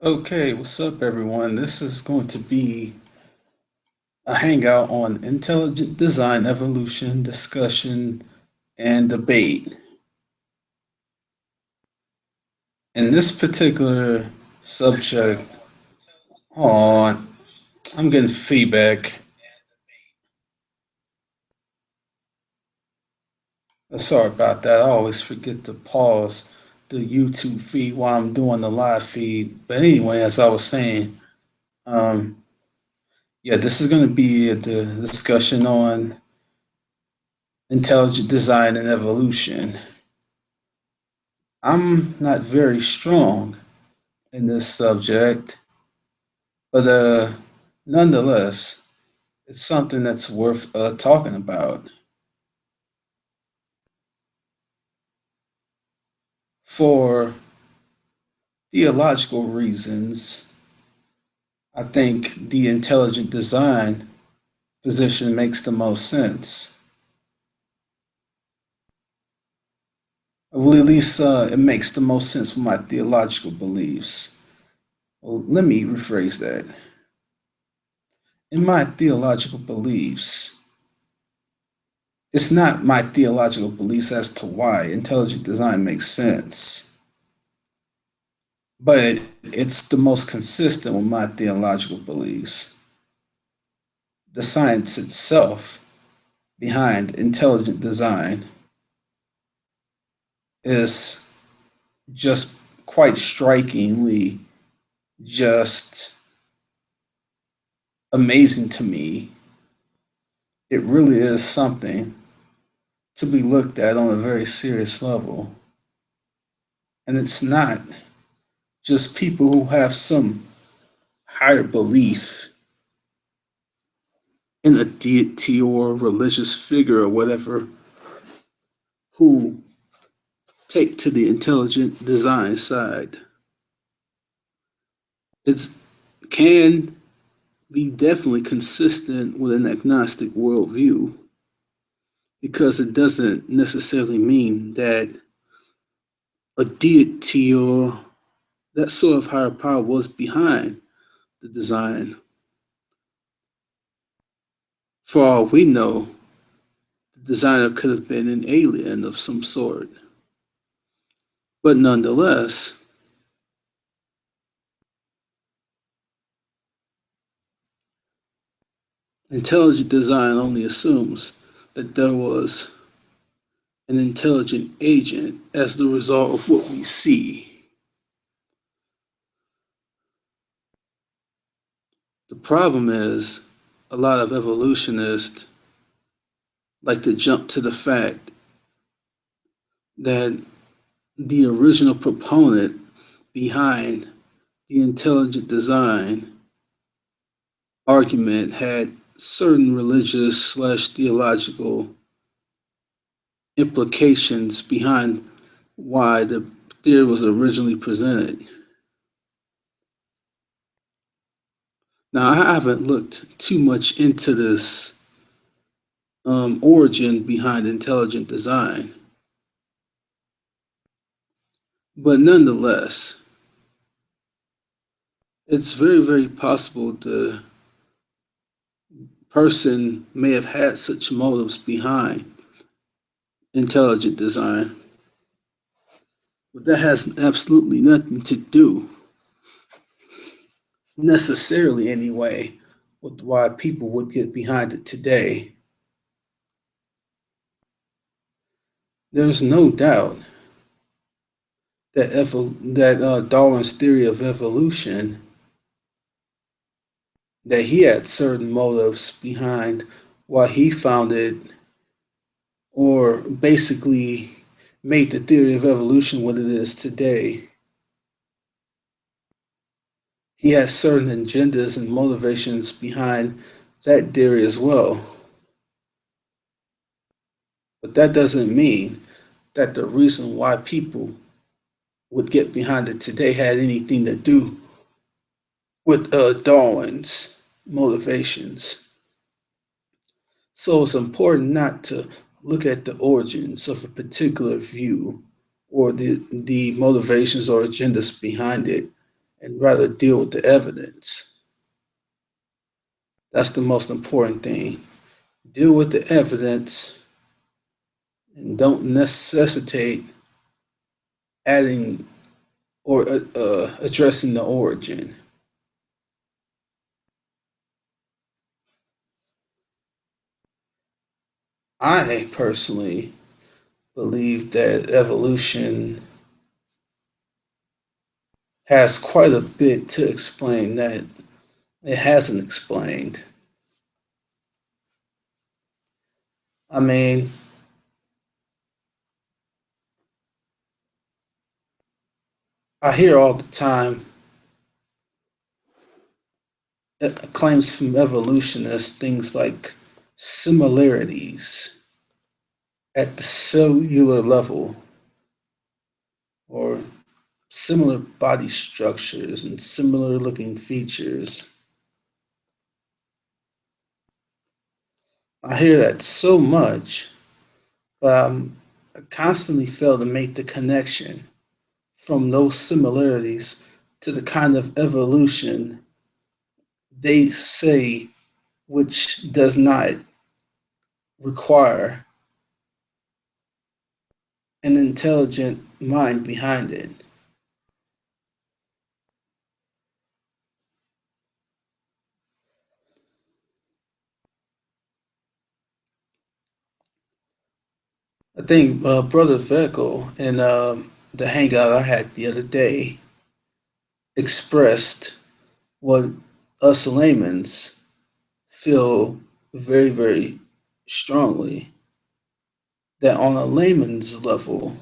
Okay, what's up, everyone? This is going to be a hangout on intelligent design evolution, discussion, and debate. In this particular subject, on I'm getting feedback. Sorry about that. I always forget to pause the YouTube feed while I'm doing the live feed. But anyway, as I was saying, um, yeah, this is going to be the discussion on intelligent design and evolution. I'm not very strong in this subject, but nonetheless, it's something that's worth talking about. For theological reasons, I think the intelligent design position makes the most sense. Well, at least it makes the most sense for my theological beliefs. Well, let me rephrase that. In my theological beliefs, it's not my theological beliefs as to why intelligent design makes sense, but it's the most consistent with my theological beliefs. The science itself behind intelligent design is just quite strikingly just amazing to me. It really is something to be looked at on a very serious level. And it's not just people who have some higher belief in a deity or religious figure or whatever who take to the intelligent design side. It can be definitely consistent with an agnostic worldview because it doesn't necessarily mean that a deity or that sort of higher power was behind the design. For all we know, the designer could have been an alien of some sort. But nonetheless, intelligent design only assumes that there was an intelligent agent as the result of what we see. The problem is a lot of evolutionists like to jump to the fact that the original proponent behind the intelligent design argument had certain religious slash theological implications behind why the theory was originally presented. Now, I haven't looked too much into this origin behind intelligent design, but nonetheless, it's very, very possible the person may have had such motives behind intelligent design, but that has absolutely nothing to do, necessarily anyway, with why people would get behind it today. There's no doubt that Darwin's theory of evolution, that he had certain motives behind why he founded or basically made the theory of evolution what it is today. He has certain agendas and motivations behind that theory as well. But that doesn't mean that the reason why people would get behind it today had anything to do with Darwin's motivations. So it's important not to look at the origins of a particular view or the motivations or agendas behind it and rather deal with the evidence. That's the most important thing. Deal with the evidence and don't necessitate adding or addressing the origin. I personally believe that evolution has quite a bit to explain that it hasn't explained. I mean, I hear all the time claims from evolutionists, things like similarities at the cellular level or similar body structures and similar looking features. I hear that so much, but I constantly fail to make the connection from those similarities to the kind of evolution they say, which does not require an intelligent mind behind it. I think Brother Veckel in the hangout I had the other day expressed what us laymen's feel very, very strongly, that on a layman's level,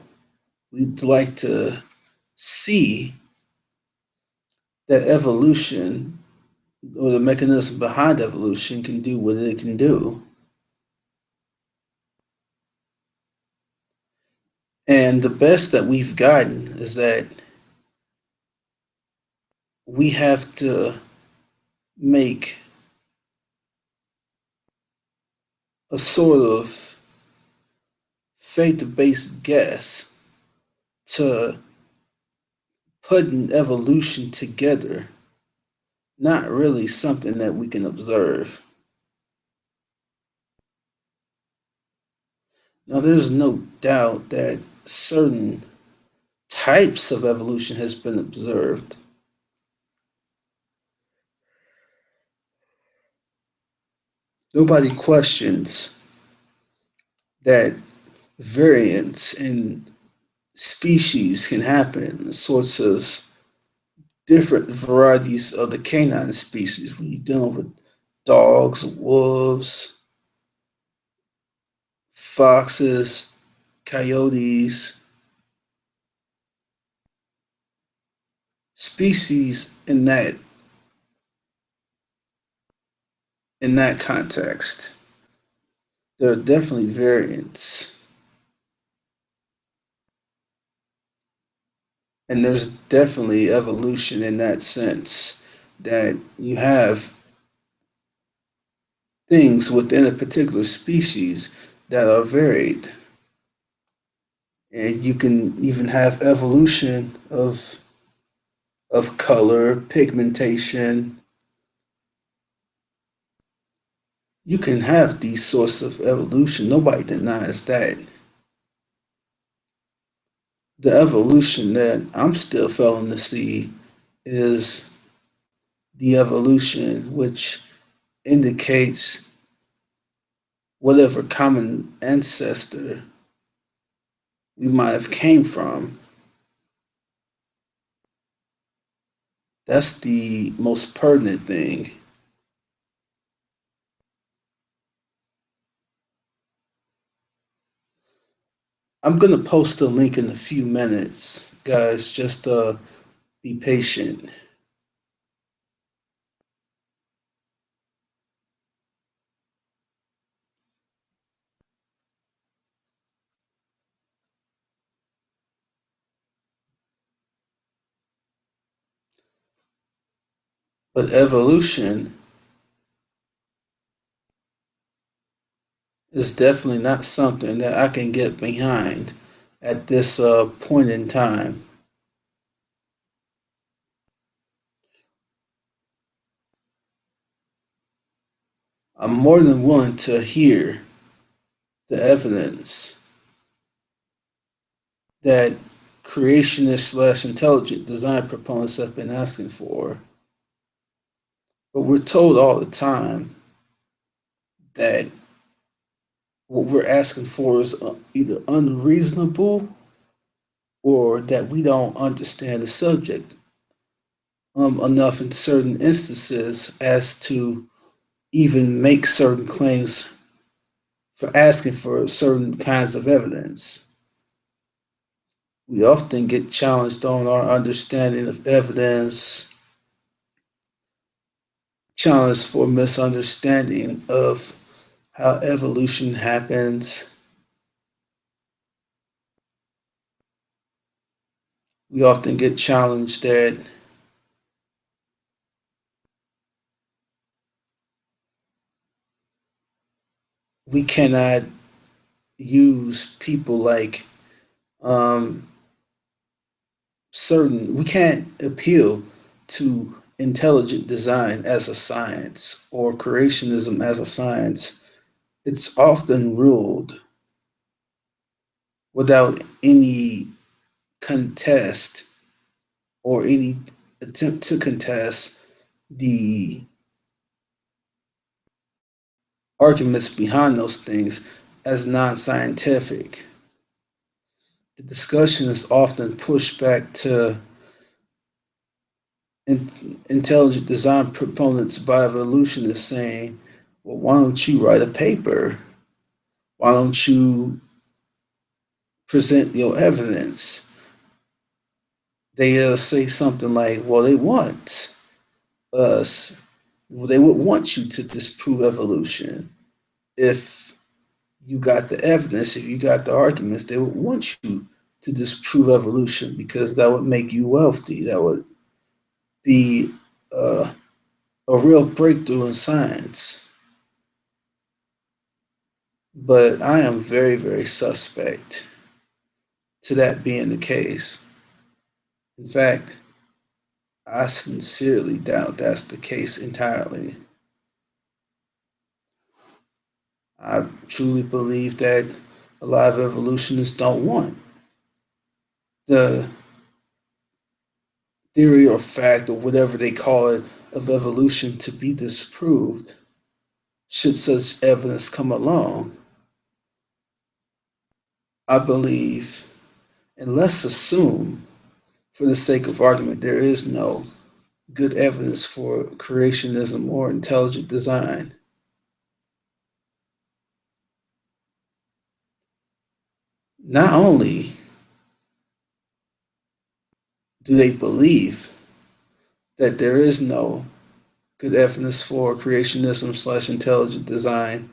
we'd like to see that evolution or the mechanism behind evolution can do what it can do. And the best that we've gotten is that we have to make a sort of faith based guess to put an evolution together, not really something that we can observe. Now, there's no doubt that certain types of evolution has been observed. Nobody questions that variance in species can happen, sorts of different varieties of the canine species. When you're dealing with dogs, wolves, foxes, coyotes, species in that context, there are definitely variants, and there's definitely evolution in that sense that you have things within a particular species that are varied, and you can even have evolution of color, pigmentation. You can have these sorts of evolution. Nobody denies that. The evolution that I'm still failing to see is the evolution which indicates whatever common ancestor we might have came from. That's the most pertinent thing. I'm gonna post a link in a few minutes, guys. Just be patient. But evolution is definitely not something that I can get behind at this point in time. I'm more than willing to hear the evidence that creationist slash intelligent design proponents have been asking for. But we're told all the time that what we're asking for is either unreasonable or that we don't understand the subject enough in certain instances as to even make certain claims for asking for certain kinds of evidence. We often get challenged on our understanding of evidence, challenged for misunderstanding of how evolution happens. We often get challenged that we cannot use people like um, we can't appeal to intelligent design as a science or creationism as a science. It's often ruled without any contest or any attempt to contest the arguments behind those things as non scientific. The discussion is often pushed back to intelligent design proponents by evolutionists saying, well, why don't you write a paper? Why don't you present your evidence? They say something like, well, they want us, they would want you to disprove evolution. If you got the evidence, if you got the arguments, they would want you to disprove evolution because that would make you wealthy. That would be uh, a real breakthrough in science. But I am very, very suspect to that being the case. In fact, I sincerely doubt that's the case entirely. I truly believe that a lot of evolutionists don't want the theory or fact or whatever they call it of evolution to be disproved should such evidence come along. I believe, and let's assume, for the sake of argument, there is no good evidence for creationism or intelligent design. Not only do they believe that there is no good evidence for creationism slash intelligent design,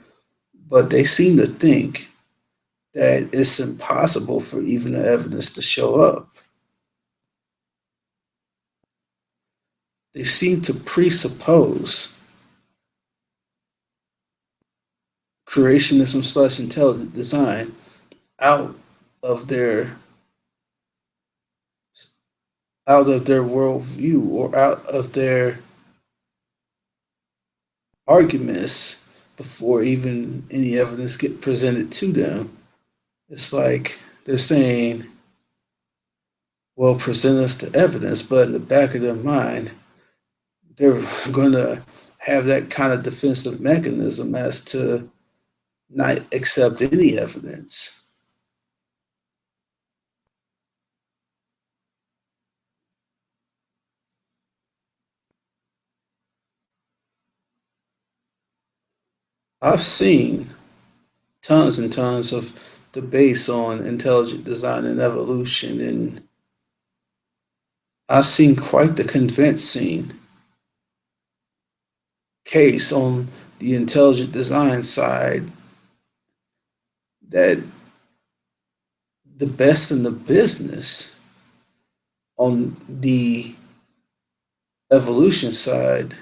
but they seem to think that it's impossible for even the evidence to show up. They seem to presuppose creationism slash intelligent design out of their out of their worldview or out of their arguments before even any evidence get presented to them. It's like they're saying, well, present us the evidence, but in the back of their mind, they're going to have that kind of defensive mechanism as to not accept any evidence. I've seen tons and tons of debates on intelligent design and evolution, and I've seen quite the convincing case on the intelligent design side that the best in the business on the evolution side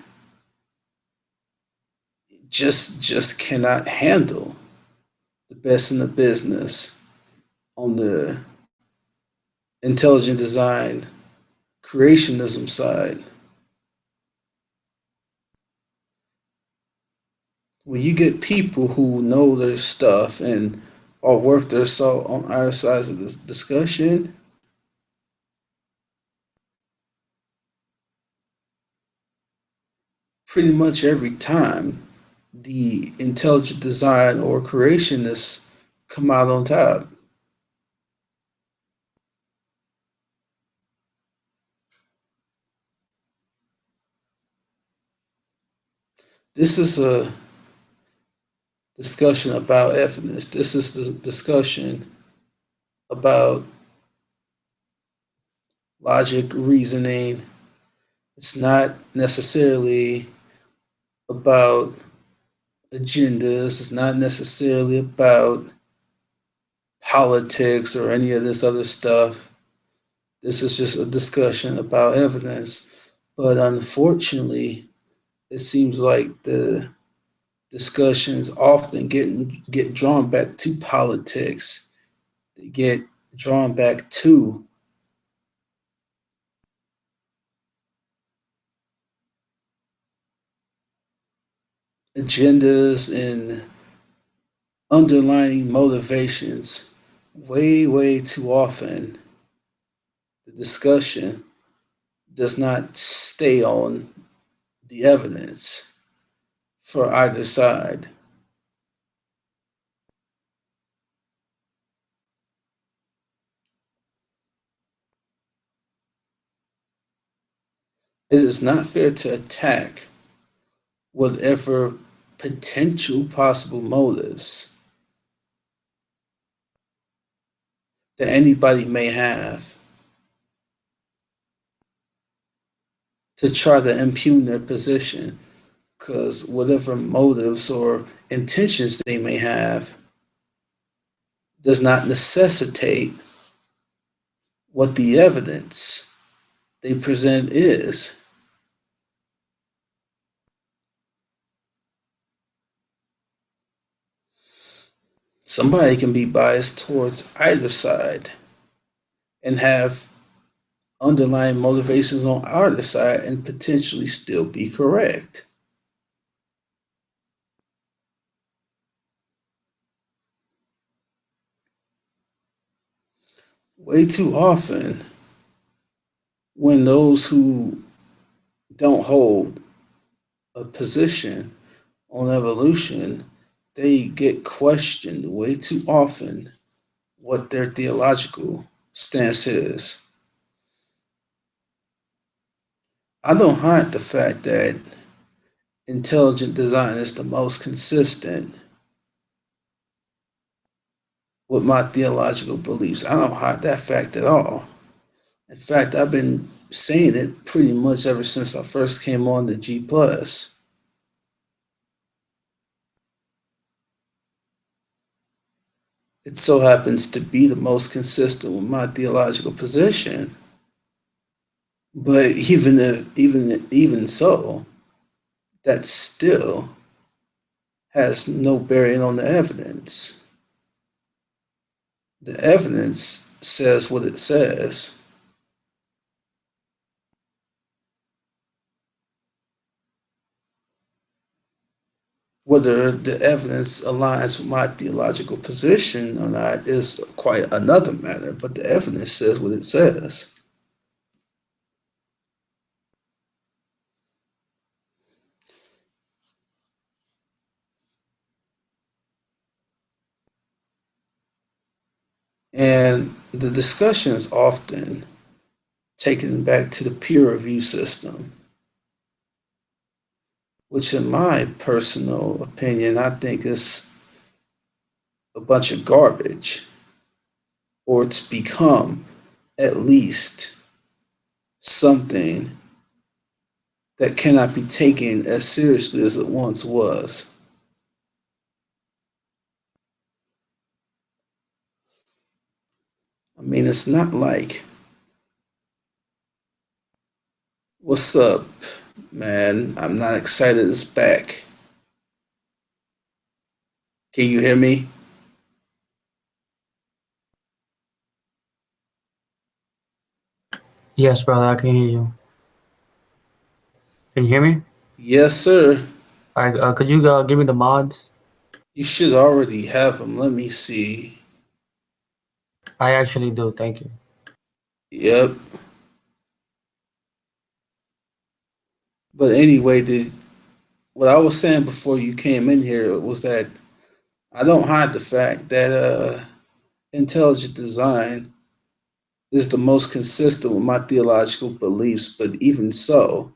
just cannot handle the best in the business on the intelligent design creationism side. when you get people who know their stuff and are worth their salt on our sides of this discussion, pretty much every time the intelligent design or creationists come out on top. This is a discussion about evidence. This is the discussion about logic, reasoning. It's not necessarily about agendas. It's not necessarily about politics or any of this other stuff. This is just a discussion about evidence. But unfortunately, it seems like the discussions often get drawn back to politics. They get drawn back to agendas and underlying motivations. Way, way too often, the discussion does not stay on the evidence for either side. It is not fair to attack whatever potential possible motives that anybody may have to try to impugn their position, because whatever motives or intentions they may have does not necessitate what the evidence they present is. Somebody can be biased towards either side and have underlying motivations on either side and potentially still be correct. Way too often, when those who don't hold a position on evolution, they get questioned way too often what their theological stance is. I don't hide the fact that intelligent design is the most consistent with my theological beliefs. I don't hide that fact at all. In fact, I've been saying it pretty much ever since I first came on the G Plus. It so happens to be the most consistent with my theological position. But even so, that still has no bearing on the evidence. The evidence says what it says. Whether the evidence aligns with my theological position or not is quite another matter, but the evidence says what it says. And the discussion is often taken back to the peer review system, which, in my personal opinion, I think is a bunch of garbage, or it's become at least something that cannot be taken as seriously as it once was. I mean, it's not like, what's up, man? I'm not excited it's back. Can you hear me? Yes, brother, I can hear you. Can you hear me? Yes, sir. All right, could you give me the mods? You should already have them. Let me see. I actually do. Thank you. Yep. But anyway, what I was saying before you came in here was that I don't hide the fact that intelligent design is the most consistent with my theological beliefs, but even so,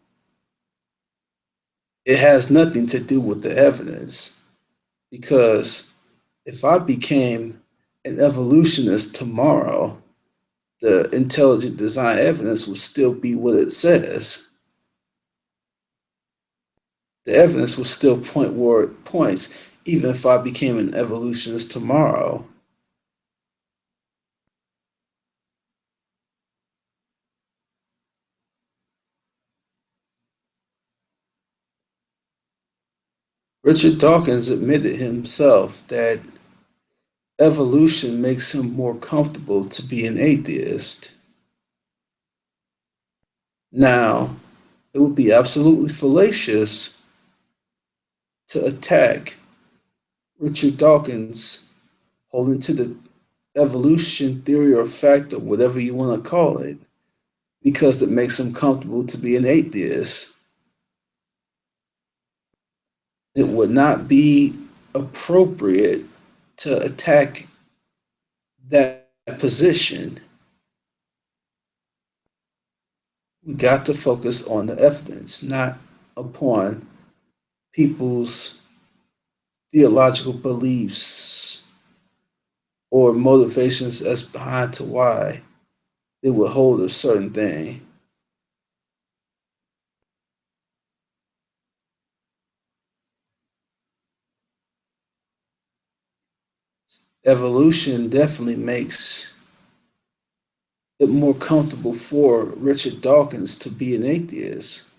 it has nothing to do with the evidence. Because if I became an evolutionist tomorrow, the intelligent design evidence would still be what it says. The evidence will still point where it points, even if I became an evolutionist tomorrow. Richard Dawkins admitted himself that evolution makes him more comfortable to be an atheist. Now, it would be absolutely fallacious to attack Richard Dawkins holding to the evolution theory or fact or whatever you want to call it because it makes him comfortable to be an atheist. It would not be appropriate to attack that position. We got to focus on the evidence, not upon people's theological beliefs or motivations as behind to why they would hold a certain thing. Evolution definitely makes it more comfortable for Richard Dawkins to be an atheist.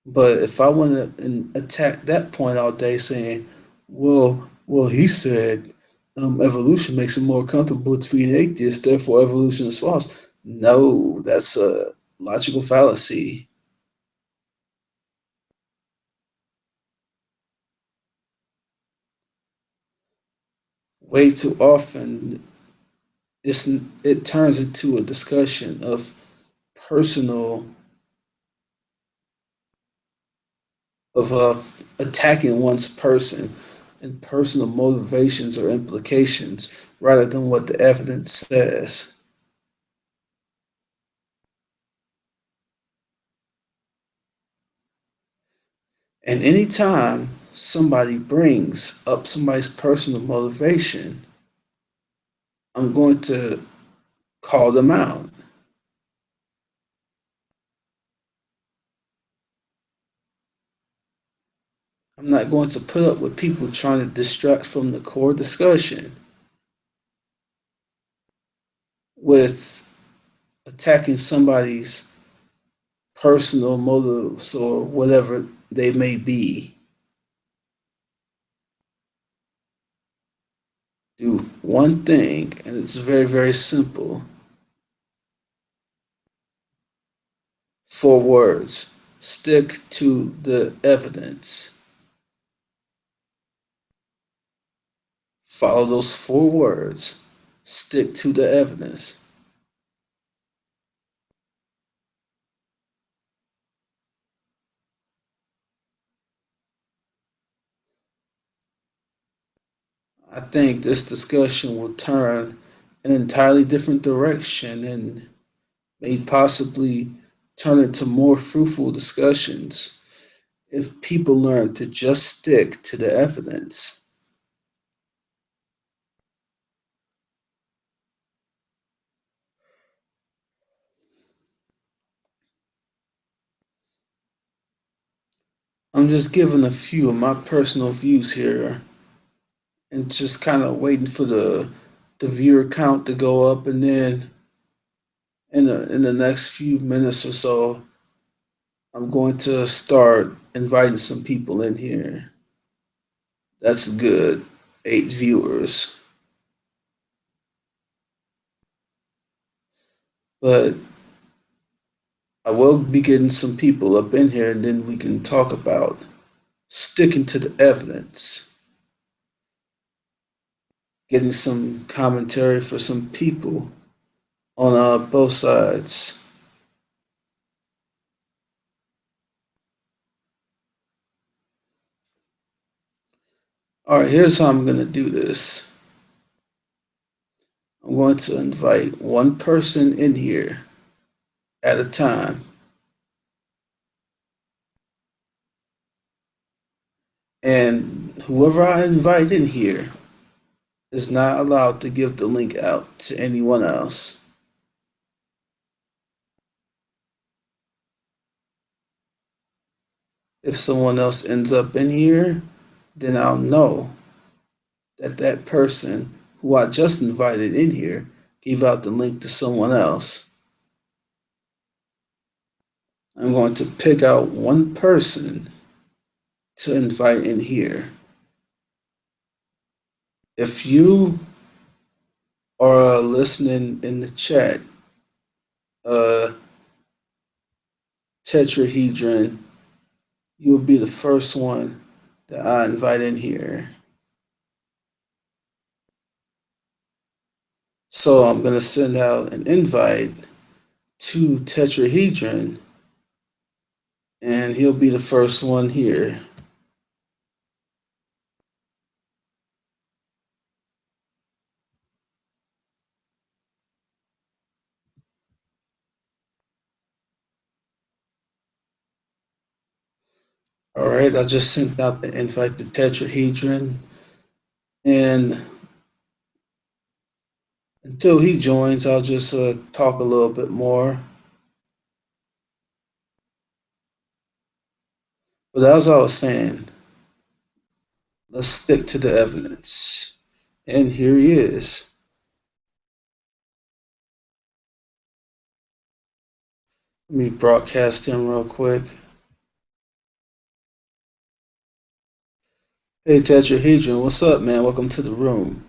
But if I want to attack that point all day, saying, "Well, he said evolution makes it more comfortable to be an atheist, therefore evolution is false." No, that's a logical fallacy. Way too often, it's it turns into a discussion of personal of attacking one's person and personal motivations or implications rather than what the evidence says. And anytime somebody brings up somebody's personal motivation, I'm going to call them out. I'm not going to put up with people trying to distract from the core discussion with attacking somebody's personal motives or whatever they may be. Do one thing, and it's very, very simple. 4 words. Stick to the evidence. Follow those 4 words. Stick to the evidence. I think this discussion will turn an entirely different direction and may possibly turn into more fruitful discussions if people learn to just stick to the evidence. I'm just giving a few of my personal views here and just kind of waiting for the viewer count to go up, and then in the next few minutes or so, I'm going to start inviting some people in here. That's good. 8 viewers. But I will be getting some people up in here, and then we can talk about sticking to the evidence, getting some commentary for some people on both sides. All right, here's how I'm going to do this. I'm going to invite one person in here at a time. And whoever I invite in here is not allowed to give the link out to anyone else. If someone else ends up in here, then I'll know that that person who I just invited in here gave out the link to someone else. I'm going to pick out one person to invite in here. If you are listening in the chat, uh, Tetrahedron, you'll be the first one that I invite in here. So I'm going to send out an invite to Tetrahedron, and he'll be the first one here. All right, I just sent out the invite to Tetrahedron, and until he joins, I'll just talk a little bit more. But as I was saying, let's stick to the evidence. And here he is. Let me broadcast him real quick. Hey, Tetrahedron, what's up, man? Welcome to the room.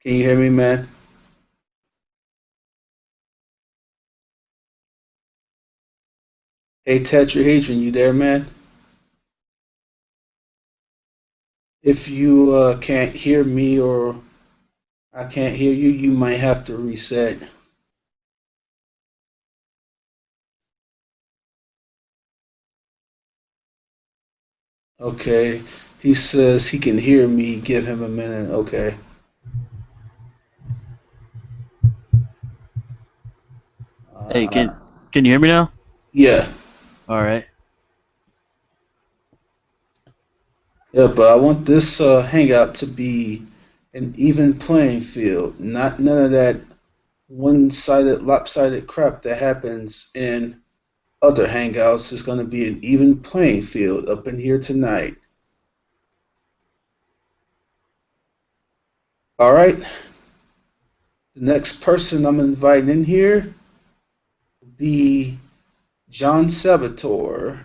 Can you hear me, man? Hey, Tetrahedron, you there, man? If you can't hear me or I can't hear you, you might have to reset. Okay. He says he can hear me. Give him a minute. Okay. Hey, Uh, can you hear me now? yeah. All right. Yeah, but I want this hangout to be an even playing field, not none of that one-sided, lopsided crap that happens in other hangouts. It's going to be an even playing field up in here tonight. All right. The next person I'm inviting in here will be John Sabator.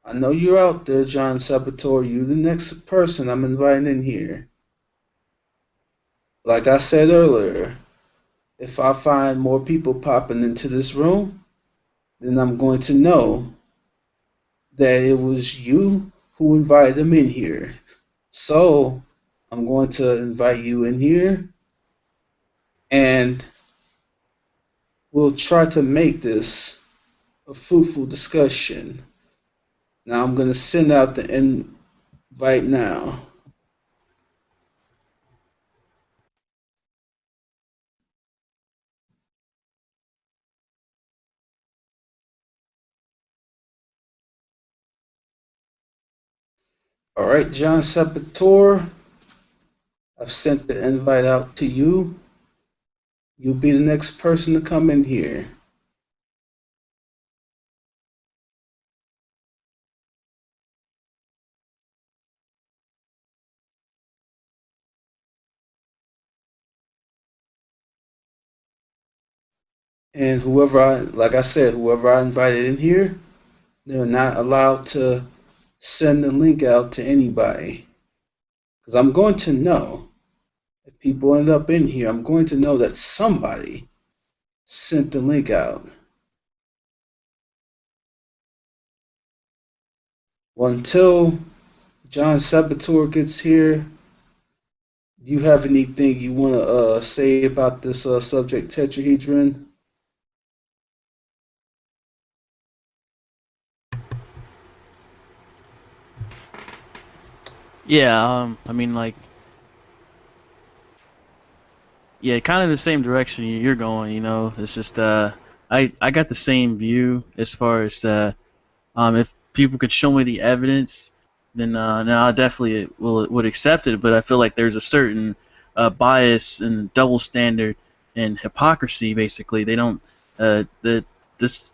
I know you're out there, John Sabator. You're the next person I'm inviting in here. Like I said earlier, if I find more people popping into this room, then I'm going to know that it was you who invited them in here. So I'm going to invite you in here and we'll try to make this a fruitful discussion. Now I'm going to send out the invite now. All right, John Sabator, I've sent the invite out to you. You'll be the next person to come in here. And like I said, whoever I invited in here, they're not allowed to send the link out to anybody. Because I'm going to know If people end up in here, I'm going to know that somebody sent the link out. Well, until John Saboteur gets here, do you have anything you want to say about this subject tetrahedron? Yeah. I mean, like, yeah, kind of the same direction you're going. You know, it's just I got the same view as far as if people could show me the evidence, then no, I definitely would accept it. But I feel like there's a certain bias and double standard and hypocrisy. Basically, they don't this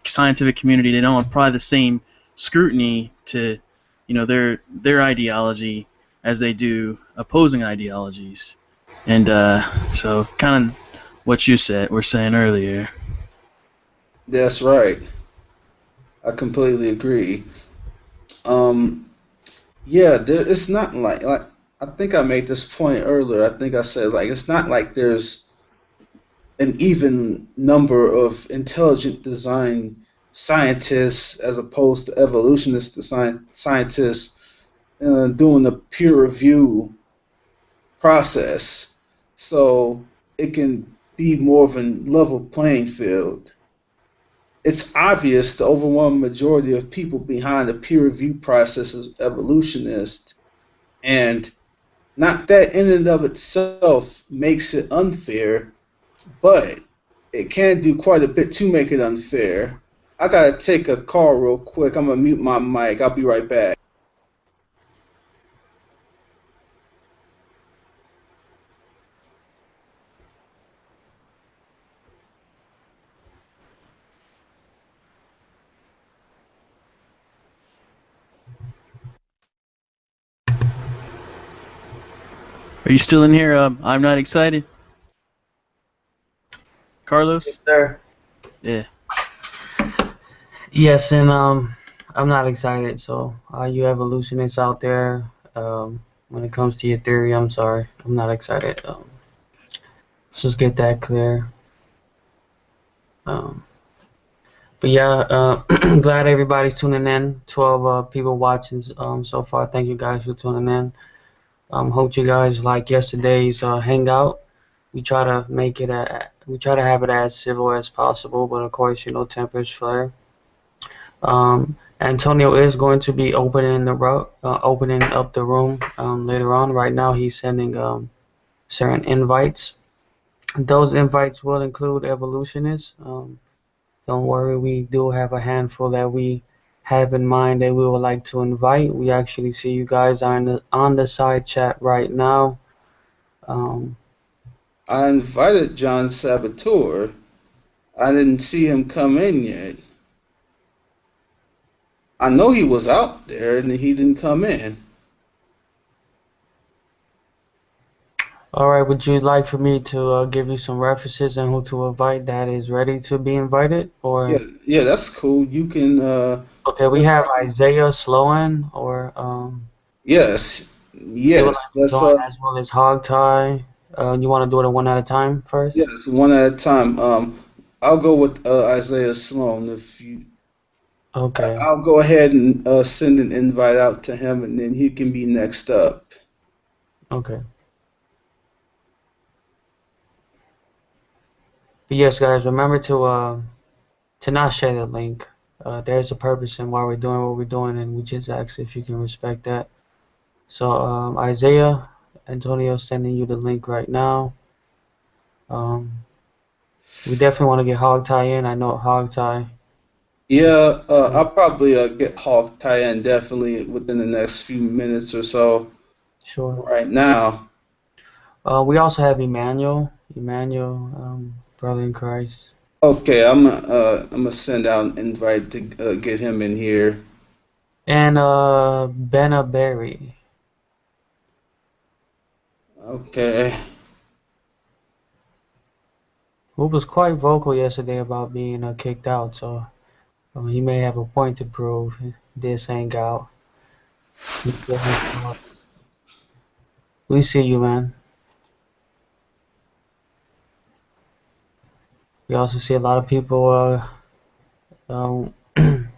scientific community, they don't apply the same scrutiny to their ideology as they do opposing ideologies. And so kind of what you said were saying earlier. That's right. I completely agree. Um, yeah, it's not like I think I made this point earlier. I think I said like it's not like there's an even number of intelligent design scientists as opposed to evolutionist design scientists doing the peer review process. So it can be more of a level playing field. It's obvious the overwhelming majority of people behind the peer review process is evolutionists, and not that in and of itself makes it unfair, but it can do quite a bit to make it unfair. I gotta take a call real quick. I'm gonna mute my mic. I'll be right back. Are you still in here? I'm not excited, Yes, Carlos. sir. Yeah. Yes, and I'm not excited. So, you evolutionists out there, when it comes to your theory, I'm sorry, I'm not excited. Let's just get that clear. Um, but yeah, glad everybody's tuning in. 12 people watching so far. Thank you guys for tuning in. Hope you guys like yesterday's hangout. We try to have it as civil as possible, but of course, tempers flare. Antonio is going to be opening up the room later on. Right now, he's sending certain invites. Those invites will include evolutionists. Don't worry, we do have a handful that we have in mind that we would like to invite. We actually see you guys are on the side chat right now. Um, I invited John Saboteur. I didn't see him come in yet. I know he was out there and he didn't come in. all right, would you like for me to give you some references and who to invite that is ready to be invited? Yeah, Or yeah, that's cool. You can okay, we have Isaiah Sloan, or yes, he would yes, like to that's join as well as Hog Tie. You want to do it one at a time first? yes, one at a time. I'll go with Isaiah Sloan. If you, Okay. I'll go ahead and send an invite out to him, and then he can be next up. Okay. But yes, guys, remember to not share the link. There's a purpose in why we're doing what we're doing, and we just ask if you can respect that. So, Isaiah, Antonio, sending you the link right now. Um, we definitely want to get Hog Tie in. I know Hog Tie. Yeah, I'll probably get Hawk tie in definitely within the next few minutes or so. Sure. Right now, We also have Emmanuel. Emmanuel, brother in Christ. okay, I'm gonna send out an invite to get him in here. And Benna Berry, Okay. who was quite vocal yesterday about being kicked out. So he may have a point to prove. This hangout. We see you, man. We also see a lot of people uh,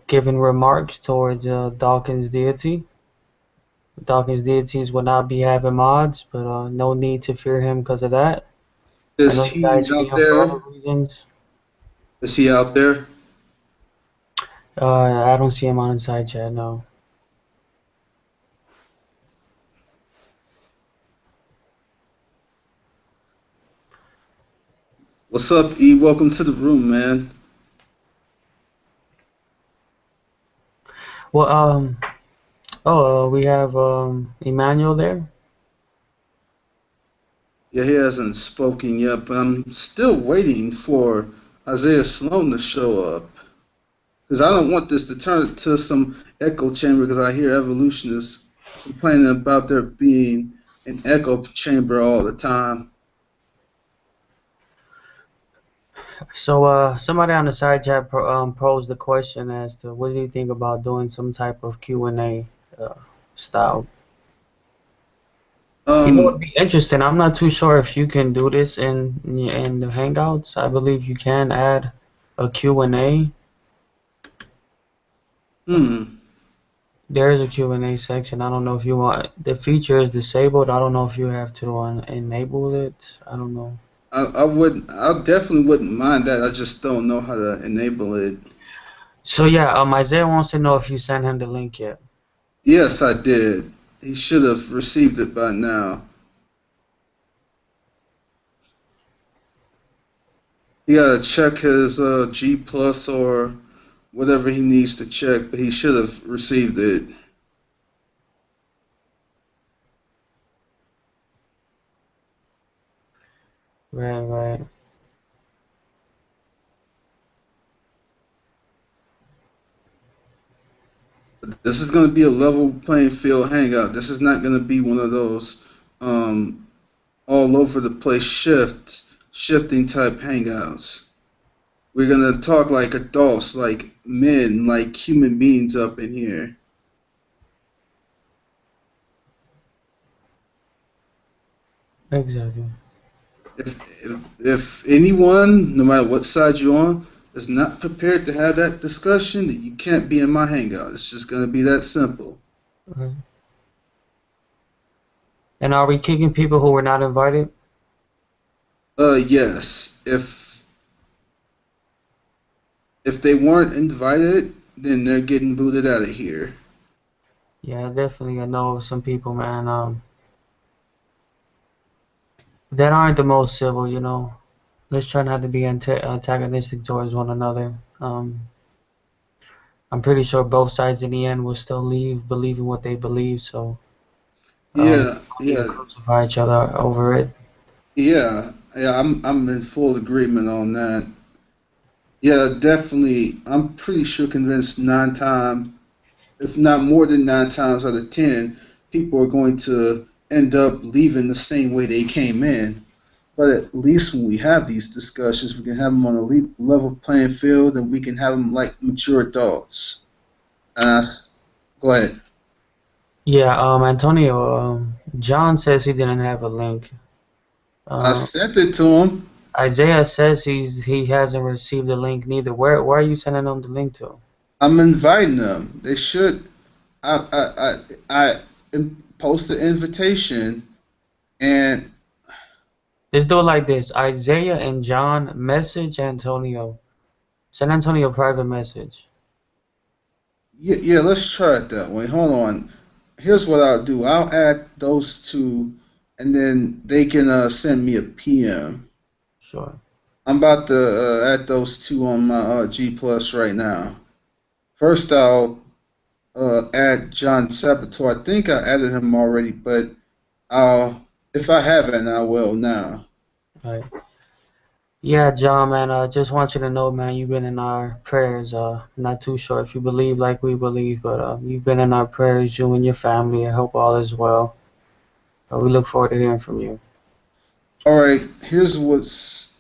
giving remarks towards Dawkins' deity. Dawkins' deities will not be having mods, but no need to fear him because of that. I Is know you he guys fear out him for there? other reasons. Is he out there? I don't see him on Inside Chat, no. What's up, E? Welcome to the room, man. Well, we have Emmanuel there. Yeah, he hasn't spoken yet, but I'm still waiting for Isaiah Sloan to show up. Because I don't want this to turn into some echo chamber, because I hear evolutionists complaining about there being an echo chamber all the time. So, somebody on the side chat posed the question as to what do you think about doing some type of Q&A style. You know, it'd Um, be interesting. I'm not too sure if you can do this in the Hangouts. I believe you can add a Q&A. hmm. There is a Q&A section. I don't know if you want. The feature is disabled. I don't know if you have to enable it. I don't know. I definitely wouldn't mind that. I just don't know how to enable it. So yeah, Isaiah wants to know if you sent him the link yet. Yes, I did. He should have received it by now. He gotta check his G plus or whatever he needs to check, but he should have received it. Right, right. This is gonna be a level playing field hangout. This is not gonna be one of those um, all over the place shifting type hangouts. We're gonna talk like adults, like men, like human beings up in here. Exactly. If anyone, no matter what side you're on, is not prepared to have that discussion, you can't be in my hangout. It's just gonna be that simple. Okay. And are we kicking people who were not invited? Yes. If they weren't invited, then they're getting booted out of here. Yeah, definitely. I know of some people, man, that aren't the most civil, you know. Let's try not to be antagonistic towards one another. I'm pretty sure both sides in the end will still leave believing what they believe, so Yeah, we need to yeah, crucify each other over it. yeah. I'm in full agreement on that. Yeah, definitely. I'm pretty sure convinced 9 times, if not more than 9 times out of 10, people are going to end up leaving the same way they came in. But at least when we have these discussions, we can have them on a level playing field, and we can have them like mature adults. And go ahead. Yeah, Antonio, John says he didn't have a link. I Uh, sent it to him. Isaiah says he hasn't received the link neither. Where are you sending him the link to? I'm inviting them. They should. I post the invitation, and Let's do it like this. Isaiah and John message Antonio. Send Antonio a private message. yeah, let's try it that way. Hold on. Here's what I'll do. I'll add those two, and then they can send me a PM. Sure. I'm about to add those two on my G plus right now. First, I'll add John Sabator. I think I added him already, but if I haven't, I will now. All right. Yeah, John, man, just want you to know, man, you've been in our prayers. Not too sure if you believe like we believe, but you've been in our prayers, you and your family. I hope all is well. We look forward to hearing from you. All right, here's what's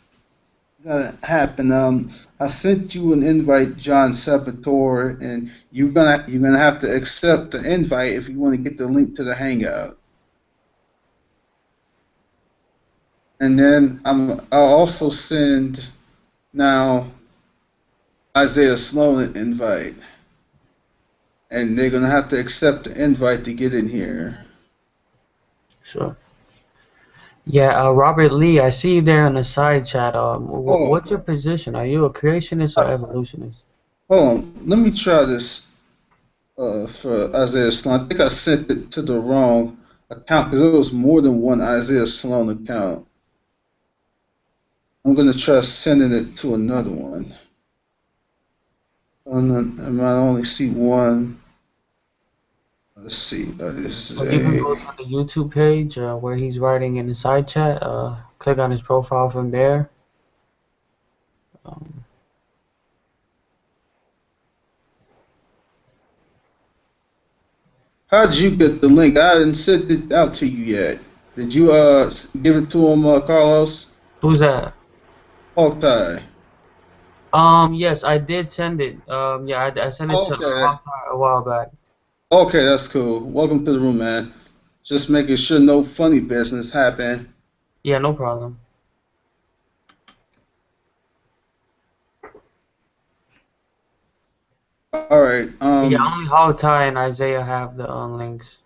gonna happen. I sent you an invite, John Sabator, and you're gonna have to accept the invite if you want to get the link to the Hangout. And then I'll also send Now, Isaiah Sloan invite, and they're gonna have to accept the invite to get in here. Sure. Yeah, Robert Lee, I see you there in the side chat. Oh, What's your position? Are you a creationist or evolutionist? hold on. Let me try this for Isaiah Sloan. I think I sent it to the wrong account because there was more than one Isaiah Sloan account. I'm gonna try sending it to another one. I might only see one. Let's see. This is Or you can a. go to the YouTube page where he's writing in the side chat. Click on his profile from there. Um, How'd you get the link? I didn't send it out to you yet. Did you give it to him, Carlos? who's that? Hawkeye. Yes, I did send it. Yeah, I sent it to Okay. a while back. Okay, that's cool. Welcome to the room, man. Just making sure no funny business happen. Yeah, no problem. All right. Yeah, only Hogtie and Isaiah have the links.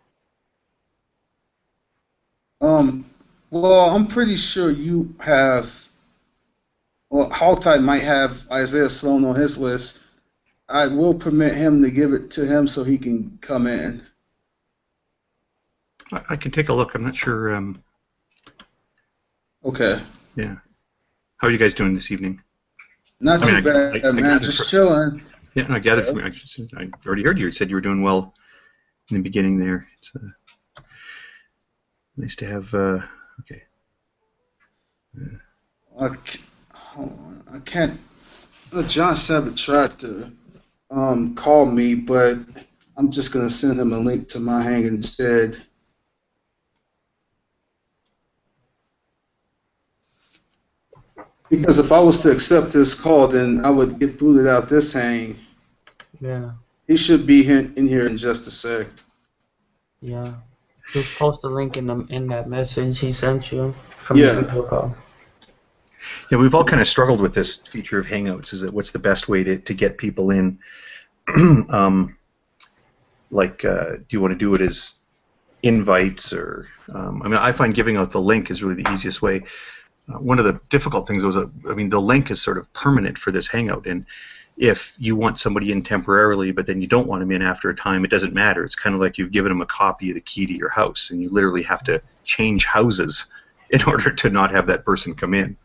Um. Well, I'm pretty sure you have. Well, Hawkeye might have Isaiah Sloan on his list. I will permit him to give it to him so he can come in. I can take a look. I'm not sure. Okay. Yeah. How are you guys doing this evening? Not too bad, man. gathered Just chilling. Yeah, I gathered from. I already heard you. You said you were doing well in the beginning there. It's nice to have. Okay. Hold on. I can't. John Sabat tried to call me, but I'm just gonna send him a link to my hang instead. Because if I was to accept his call, then I would get booted out this hang. Yeah, He should be in here in just a sec. yeah. Just post the link in that message he sent you from the Yeah. video call. Yeah, we've all kind of struggled with this feature of Hangouts. Is that what's the best way to get people in? Do you want to do it as invites or? I mean, I find giving out the link is really the easiest way. One of the difficult things was, the link is sort of permanent for this Hangout, and if you want somebody in temporarily, but then you don't want them in after a time, it doesn't matter. It's kind of like you've given them a copy of the key to your house, and you literally have to change houses in order to not have that person come in.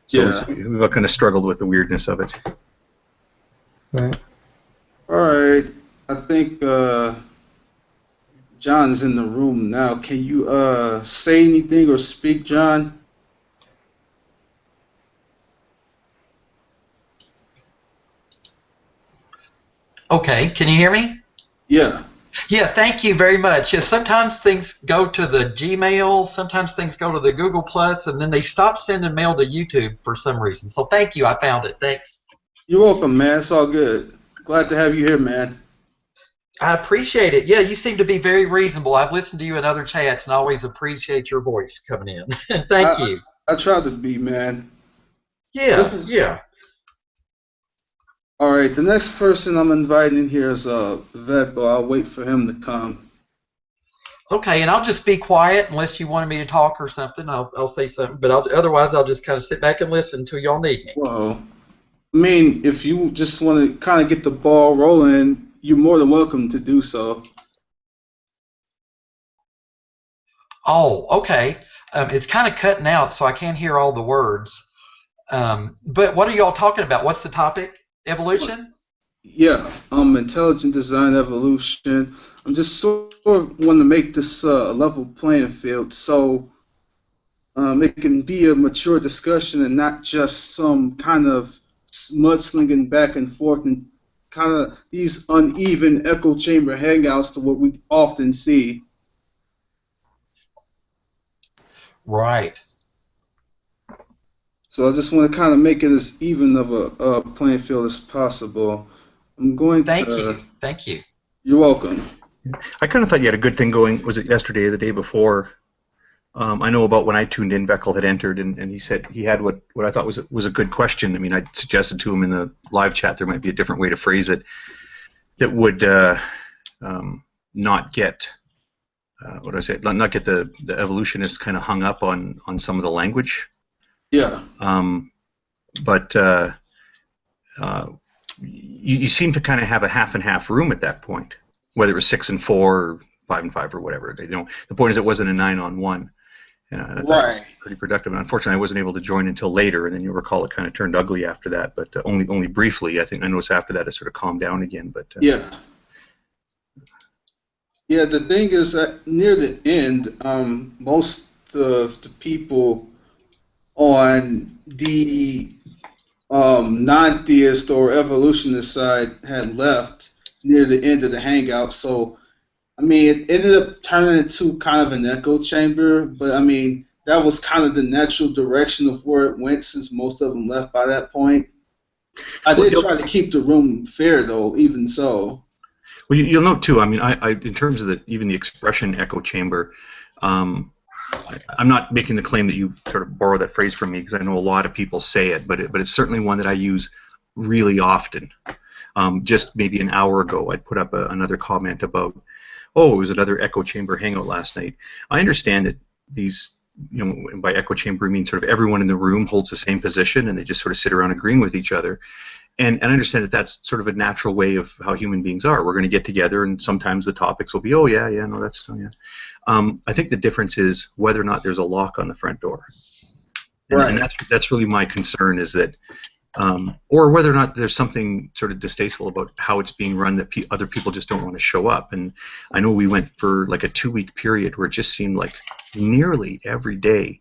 So Yeah. we've all kind of struggled with the weirdness of it. Right. All right. I think John's in the room now. Can you say anything or speak, John? Okay, can you hear me? Yeah. Yeah, thank you very much. Yeah, sometimes things go to the Gmail, sometimes things go to the Google Plus, and then they stop sending mail to YouTube for some reason. So thank you, I found it. Thanks. You're welcome, man. It's all good. Glad to have you here, man. I appreciate it. Yeah, you seem to be very reasonable. I've listened to you in other chats and I always appreciate your voice coming in. Thank you. I try to be, man. Yeah, yeah. All right, the next person I'm inviting in here is Vecco. I'll wait for him to come. Okay, and I'll just be quiet unless you wanted me to talk or something. I'll say something, but otherwise I'll just kind of sit back and listen until y'all need me. Well, I mean, if you just want to kind of get the ball rolling, you're more than welcome to do so. Oh, okay. It's kind of cutting out, so I can't hear all the words. But what are y'all talking about? What's the topic? Evolution? Yeah, intelligent design evolution. I'm just sort of want to make this a level playing field, so it can be a mature discussion and not just some kind of mudslinging back and forth and kind of these uneven echo chamber hangouts to what we often see. Right. So I just want to kind of make it as even of a playing field as possible. I'm going Thank to. you. Thank you. You're welcome. I kind of thought you had a good thing going. Was it yesterday or the day before? I know about when I tuned in, Veckel had entered, and he said he had what I thought was a good question. I mean, I suggested to him in the live chat there might be a different way to phrase it that would not get what do I say? Not get the evolutionists kind of hung up on some of the language. Yeah. But you seem to kind of have a half and half room at that point, whether it was 6 and 4 or 5 and 5 or whatever. They don't. The point is, it wasn't a 9-on-1. And I thought it was pretty productive. And unfortunately, I wasn't able to join until later. And then you'll recall it kind of turned ugly after that, but only briefly. I think I noticed after that it sort of calmed down again. But yeah. Yeah, the thing is that near the end, most of the people on the non-theist or evolutionist side had left near the end of the hangout. So, I mean, it ended up turning into kind of an echo chamber, but I mean, that was kind of the natural direction of where it went since most of them left by that point. I did try to keep the room fair, though, even so. Well, you'll note too. I mean, I in terms of even the expression echo chamber, I'm not making the claim that you sort of borrow that phrase from me because I know a lot of people say it, but it's certainly one that I use really often. Just maybe an hour ago, I'd put up another comment about, oh, it was another echo chamber hangout last night. I understand that these, by echo chamber I mean sort of everyone in the room holds the same position and they just sort of sit around agreeing with each other. And I understand that that's sort of a natural way of how human beings are. We're going to get together, and sometimes the topics will be, oh yeah, no, that's oh, yeah. I think the difference is whether or not there's a lock on the front door, and that's really my concern is that, or whether or not there's something sort of distasteful about how it's being run that other people just don't want to show up. And I know we went for like a 2-week period where it just seemed like nearly every day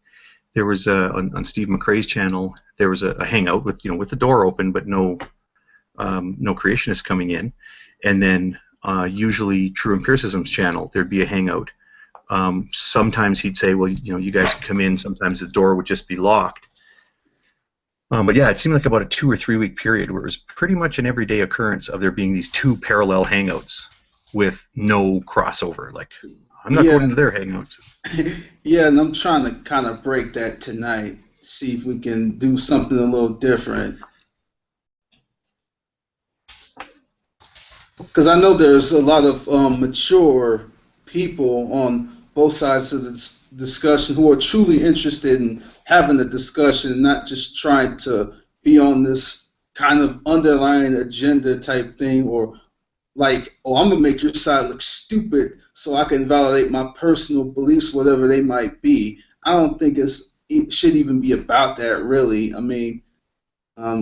there was on Steve McRae's channel there was a hangout with with the door open but no creationists coming in, and then usually True Empiricism's channel there'd be a hangout. Sometimes he'd say, well, you guys can come in. Sometimes the door would just be locked. But yeah, it seemed like about a 2 or 3 week period where it was pretty much an everyday occurrence of there being these 2 parallel hangouts with no crossover. Like, I'm not going to their hangouts. Yeah, and I'm trying to kind of break that tonight, see if we can do something a little different. Because I know there's a lot of mature people on both sides of the discussion who are truly interested in having a discussion, not just trying to be on this kind of underlying agenda type thing, or like, oh, I'm going to make your side look stupid so I can validate my personal beliefs, whatever they might be. I don't think it should even be about that, really. I mean,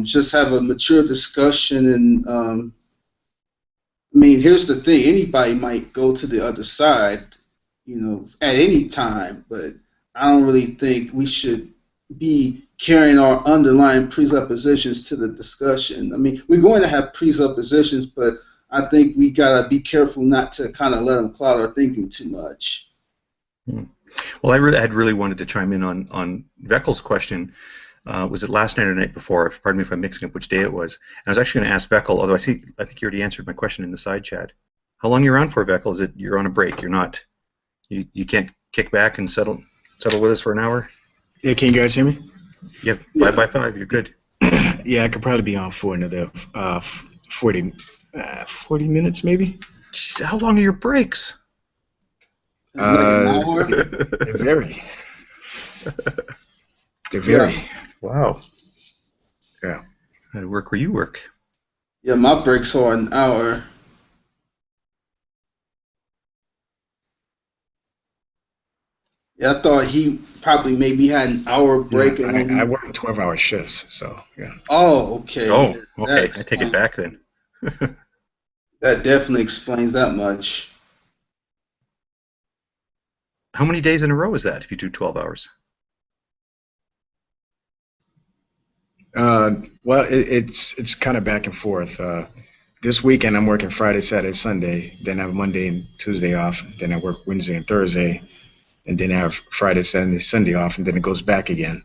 just have a mature discussion. And I mean, here's the thing. Anybody might go to the other side, at any time, but I don't really think we should be carrying our underlying presuppositions to the discussion. I mean, we're going to have presuppositions, but I think we gotta be careful not to kind of let them cloud our thinking too much. Well, I had really wanted to chime in on Veckel's question. Was it last night or the night before? Pardon me if I'm mixing up which day it was. And I was actually going to ask Veckel, although I think you already answered my question in the side chat. How long are you around for, Veckel? Is it you're on a break? You're not. You can't kick back and settle with us for an hour? Yeah, can you guys hear me? Yeah, 5 by 5. You're good. Yeah, I could probably be on for another 40 minutes, maybe. Jeez, how long are your breaks? Like an hour? They vary. They vary. Yeah. Wow. Yeah. I work where you work. Yeah, my breaks are an hour. Yeah, I thought he probably maybe had an hour break. Yeah, and I work 12-hour shifts, so yeah. Oh, okay. Oh, okay. That I take it back then. That definitely explains that much. How many days in a row is that if you do 12 hours? Well, it's kind of back and forth. This weekend I'm working Friday, Saturday, Sunday. Then I have Monday and Tuesday off. Then I work Wednesday and Thursday. And then I have Friday, Saturday, Sunday off. And then it goes back again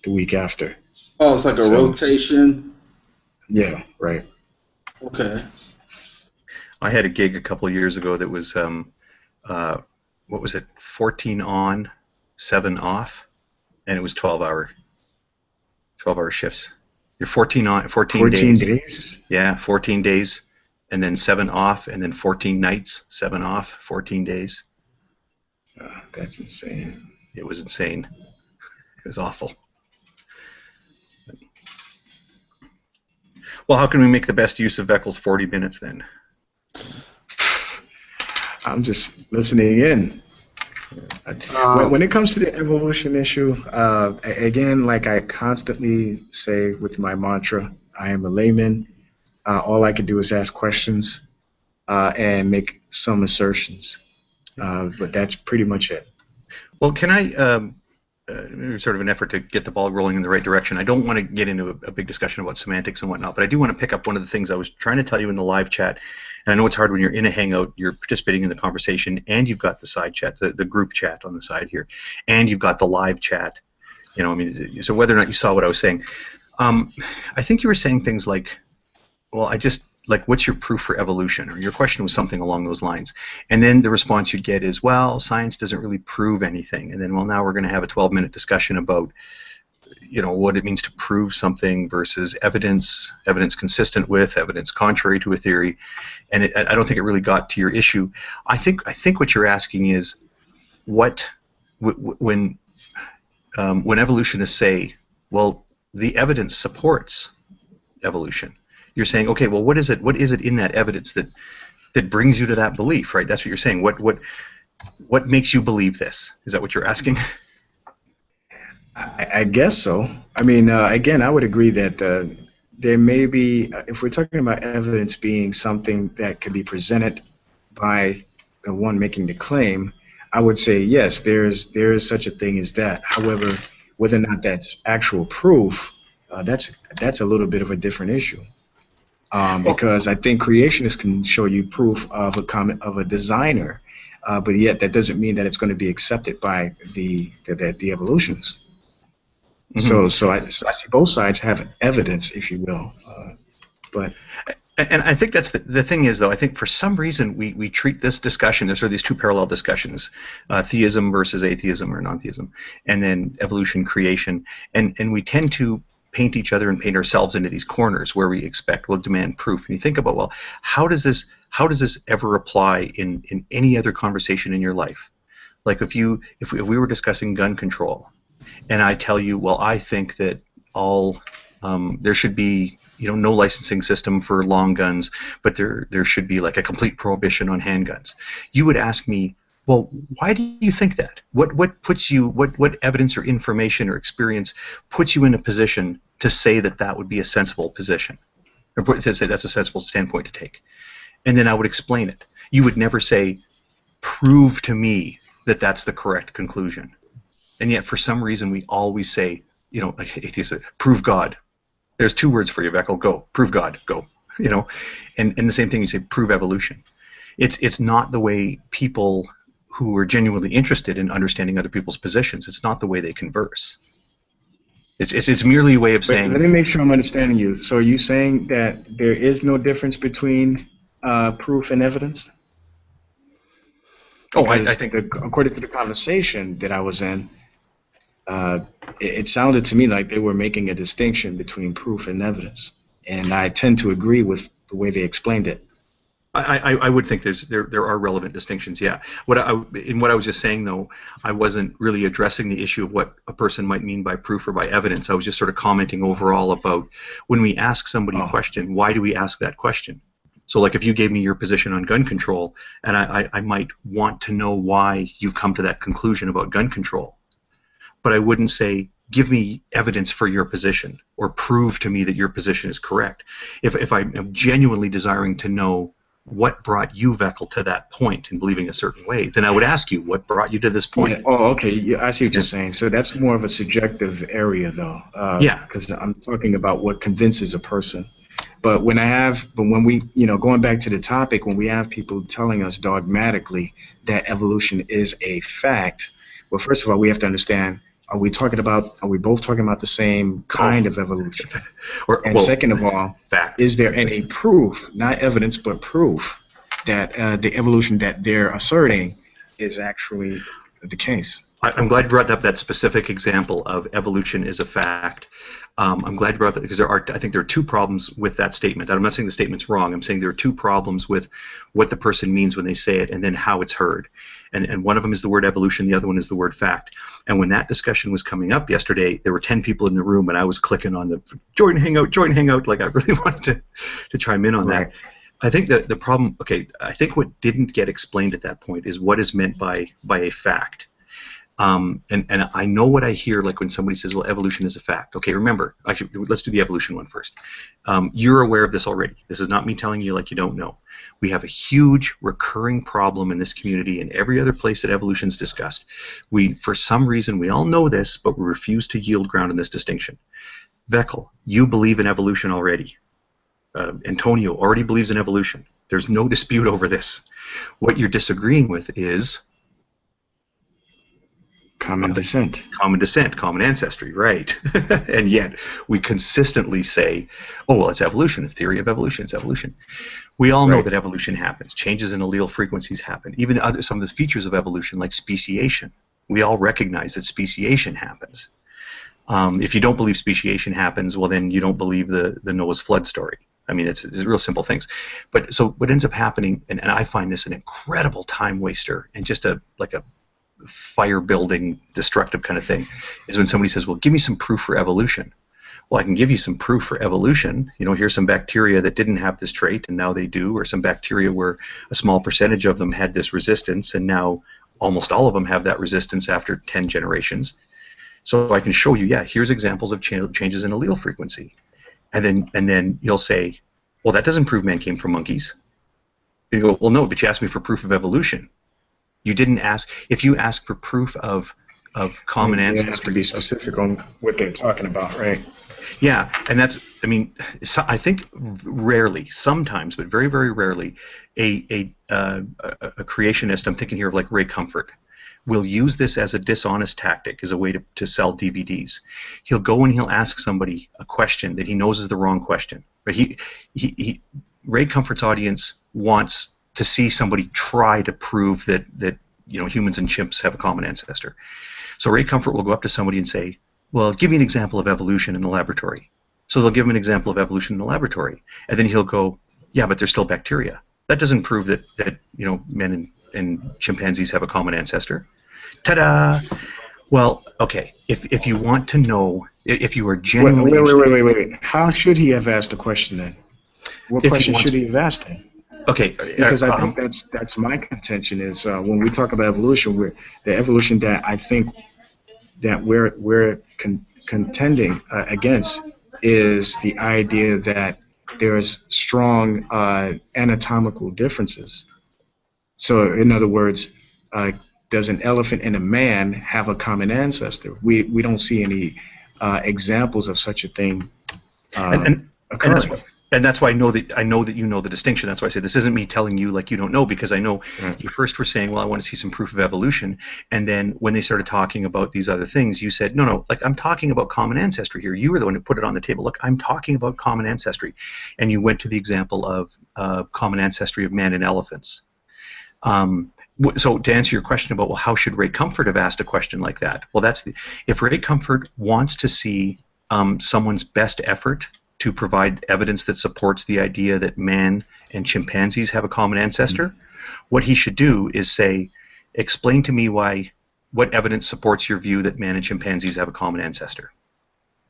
the week after. Oh, it's like a rotation? Yeah, right. Okay. I had a gig a couple of years ago that was, what was it, 14 on, 7 off, and it was 12-hour shifts. You're 14 on, 14 14 days. days? Yeah, 14 days, and then 7 off, and then 14 nights, 7 off, 14 days. That's insane. It was insane. It was awful. Well, how can we make the best use of Veckel's 40 minutes then? I'm just listening in. When it comes to the evolution issue, again, like I constantly say with my mantra, I am a layman. All I can do is ask questions and make some assertions. But that's pretty much it. Well, can I, sort of an effort to get the ball rolling in the right direction, I don't want to get into a big discussion about semantics and whatnot, but I do want to pick up one of the things I was trying to tell you in the live chat. And I know it's hard when you're in a Hangout, you're participating in the conversation, and you've got the side chat, the group chat on the side here, and you've got the live chat. You know, I mean, so whether or not you saw what I was saying, I think you were saying things like, well, what's your proof for evolution? Or your question was something along those lines. And then the response you'd get is, well, science doesn't really prove anything. And then, well, now we're going to have a 12-minute discussion about, you know, what it means to prove something versus evidence consistent with, evidence contrary to a theory. And I don't think it really got to your issue. I think what you're asking is, when evolutionists say, well, the evidence supports evolution, you're saying, okay, well, what is it in that evidence that brings you to that belief, right? That's what you're saying. What makes you believe this? Is that what you're asking? I guess so. I mean, again, I would agree that there may be, if we're talking about evidence being something that can be presented by the one making the claim, I would say yes, there is such a thing as that. However, whether or not that's actual proof, that's a little bit of a different issue. Because I think creationists can show you proof of a designer, but yet that doesn't mean that it's going to be accepted by the evolutionists. Mm-hmm. So I see both sides have evidence, if you will, but. And I think that's the thing is, though, I think for some reason we treat this discussion, there's sort of these two parallel discussions, theism versus atheism or non-theism, and then evolution, creation, and we tend to paint each other and paint ourselves into these corners where we we'll demand proof. And you think about, well, how does this ever apply in any other conversation in your life? Like if we were discussing gun control, and I tell you, well, I think that there should be, you know, no licensing system for long guns, but there should be like a complete prohibition on handguns. You would ask me, well, why do you think that? What puts you, what evidence or information or experience puts you in a position to say that would be a sensible position, or to say that's a sensible standpoint to take? And then I would explain it. You would never say, prove to me that that's the correct conclusion. And yet, for some reason, we always say, you know, like atheists say, prove God. There's 2 words for you, Veckel. Go. Prove God. Go. You know, and the same thing, you say, prove evolution. It's not the way people who are genuinely interested in understanding other people's positions, it's not the way they converse. It's merely a way of saying. Let me make sure I'm understanding you. So are you saying that there is no difference between proof and evidence? Oh, I think according to the conversation that I was in, it sounded to me like they were making a distinction between proof and evidence, and I tend to agree with the way they explained it. I would think there are relevant distinctions, yeah. What I was just saying, though, I wasn't really addressing the issue of what a person might mean by proof or by evidence. I was just sort of commenting overall about when we ask somebody a question, why do we ask that question? So, like, if you gave me your position on gun control, and I might want to know why you've come to that conclusion about gun control, but I wouldn't say, give me evidence for your position or prove to me that your position is correct. If I'm genuinely desiring to know what brought you, Veckel, to that point in believing a certain way, then I would ask you, what brought you to this point? Yeah. Oh, okay. Yeah, I see what you're saying. So that's more of a subjective area, though. Yeah. Because I'm talking about what convinces a person. But when we, you know, going back to the topic, when we have people telling us dogmatically that evolution is a fact, well, first of all, we have to understand, are we both talking about the same kind of evolution? Second of all, fact. Is there any proof, not evidence, but proof that the evolution that they're asserting is actually the case? I'm glad you brought up that specific example of evolution is a fact. I'm glad you brought that because I think there are two problems with that statement. I'm not saying the statement's wrong. I'm saying there are two problems with what the person means when they say it and then how it's heard. And one of them is the word evolution. The other one is the word fact. And when that discussion was coming up yesterday, there were 10 people in the room, and I was clicking on the join hangout, like I really wanted to chime in on that. I think that the problem, I think what didn't get explained at that point is what is meant by a fact. And I know what I hear, like when somebody says, well, evolution is a fact. Okay, remember, let's do the evolution one first. You're aware of this already. This is not me telling you like you don't know. We have a huge recurring problem in this community and every other place that evolution is discussed. For some reason, we all know this, but we refuse to yield ground in this distinction. Veckel, you believe in evolution already. Antonio already believes in evolution. There's no dispute over this. What you're disagreeing with is Common descent. Common descent, common ancestry, right. And yet we consistently say, oh, well, it's evolution, it's theory of evolution, it's evolution. We all know that evolution happens. Changes in allele frequencies happen. Even some of the features of evolution, like speciation, we all recognize that speciation happens. If you don't believe speciation happens, well, then you don't believe the Noah's flood story. I mean, it's real simple things. But so what ends up happening, and I find this an incredible time waster and just like a fire building destructive kind of thing, is when somebody says, well, give me some proof for evolution. Well, I can give you some proof for evolution. You know, here's some bacteria that didn't have this trait and now they do, or some bacteria where a small percentage of them had this resistance and now almost all of them have that resistance after 10 generations. So I can show you, yeah, here's examples of changes in allele frequency. And then you'll say, well, that doesn't prove man came from monkeys. You go, well, no, but you asked me for proof of evolution. You didn't ask. If you ask for proof of common ancestry, they have to be specific on what they're talking about, right? Yeah, and that's, I mean, I think rarely, sometimes, but very, very rarely, a creationist, I'm thinking here of like Ray Comfort, will use this as a dishonest tactic, as a way to sell DVDs. He'll go and he'll ask somebody a question that he knows is the wrong question. But Ray Comfort's audience wants to see somebody try to prove that you know, humans and chimps have a common ancestor. So Ray Comfort will go up to somebody and say, well, give me an example of evolution in the laboratory. So they'll give him an example of evolution in the laboratory. And then he'll go, yeah, but there's still bacteria. That doesn't prove that you know, men and chimpanzees have a common ancestor. Ta-da! Well, okay, if you want to know, if you are genuinely Wait. How should he have asked the question then? What question should he have asked then? Okay, because I think that's my contention is when we talk about evolution, the evolution that I think that we're contending against is the idea that there's strong anatomical differences. So, in other words, does an elephant and a man have a common ancestor? We don't see any examples of such a thing occurring. And that's why I know that you know the distinction. That's why I say this isn't me telling you like you don't know, because I know you first were saying, well, I want to see some proof of evolution, and then when they started talking about these other things, you said, no, like I'm talking about common ancestry here. You were the one who put it on the table. Look, I'm talking about common ancestry, and you went to the example of common ancestry of man and elephants. So to answer your question about, well, how should Ray Comfort have asked a question like that? Well, if Ray Comfort wants to see someone's best effort to provide evidence that supports the idea that man and chimpanzees have a common ancestor, what he should do is say, explain to me what evidence supports your view that man and chimpanzees have a common ancestor.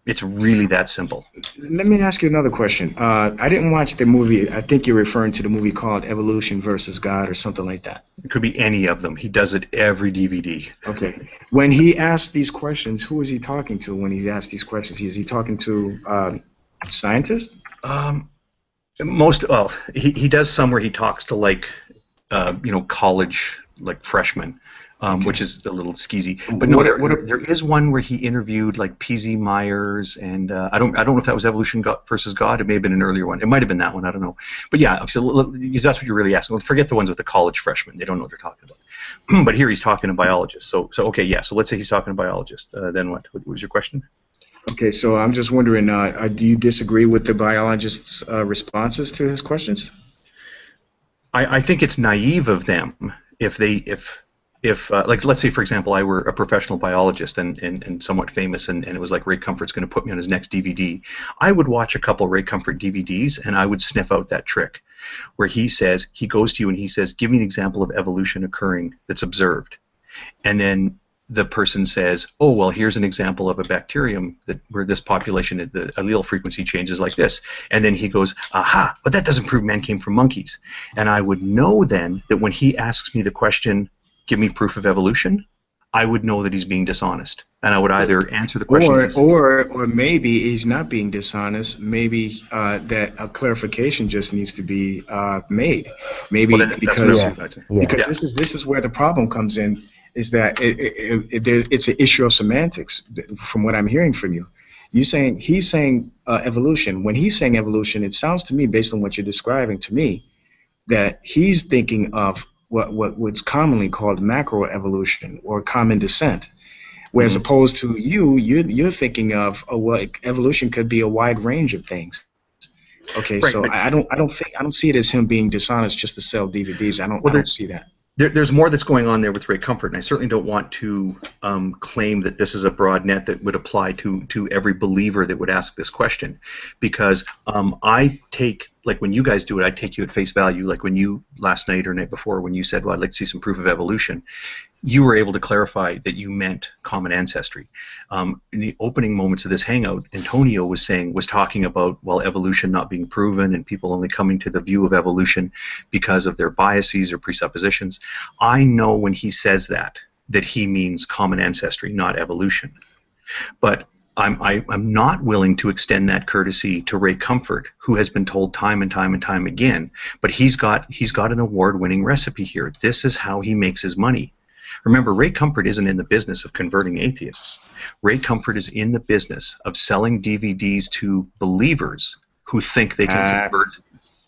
It's really that simple. Let me ask you another question. I didn't watch the movie. I think you're referring to the movie called Evolution versus God or something like that. It could be any of them. He does it every DVD. Okay. When he asked these questions, who is he talking to when he asked these questions? Is he talking to scientists? He does some where he talks to like college like freshmen, which is a little skeezy. But no, there is one where he interviewed like P.Z. Myers, and I don't know if that was Evolution versus God. It may have been an earlier one. It might have been that one. I don't know. But yeah, so that's what you're really asking. Well, forget the ones with the college freshmen. They don't know what they're talking about. But here he's talking to biologists. So okay, yeah. So let's say he's talking to biologists. Then what? What was your question? Okay, so I'm just wondering, do you disagree with the biologists' responses to his questions? I think it's naive of them if if like let's say for example I were a professional biologist and somewhat famous and it was like Ray Comfort's going to put me on his next DVD, I would watch a couple Ray Comfort DVDs and I would sniff out that trick where he goes to you and he says, give me an example of evolution occurring that's observed, and then the person says, oh well, here's an example of a bacterium where this population, the allele frequency changes like this, and then he goes, aha, but that doesn't prove man came from monkeys. And I would know then that when he asks me the question, give me proof of evolution, I would know that he's being dishonest, and I would either answer the question or maybe he's not being dishonest. Maybe that a clarification just needs to be made. Maybe because this is where the problem comes in, is that it's an issue of semantics. From what I'm hearing from you, he's saying evolution. When he's saying evolution, it sounds to me, based on what you're describing to me, that he's thinking of what's commonly called macroevolution or common descent, whereas opposed to you're thinking of evolution could be a wide range of things. Okay, right, so I don't see it as him being dishonest just to sell DVDs. I don't see that. There's more that's going on there with Ray Comfort, and I certainly don't want to claim that this is a broad net that would apply to every believer that would ask this question, because I take, like when you guys do it, I take you at face value. Like when you last night or night before, when you said, well, I'd like to see some proof of evolution, you were able to clarify that you meant common ancestry. In the opening moments of this hangout, Antonio was talking about, well, evolution not being proven and people only coming to the view of evolution because of their biases or presuppositions. I know when he says that he means common ancestry, not evolution. But I'm not willing to extend that courtesy to Ray Comfort, who has been told time and time and time again. But he's got an award-winning recipe here. This is how he makes his money. Remember, Ray Comfort isn't in the business of converting atheists. Ray Comfort is in the business of selling DVDs to believers who think they can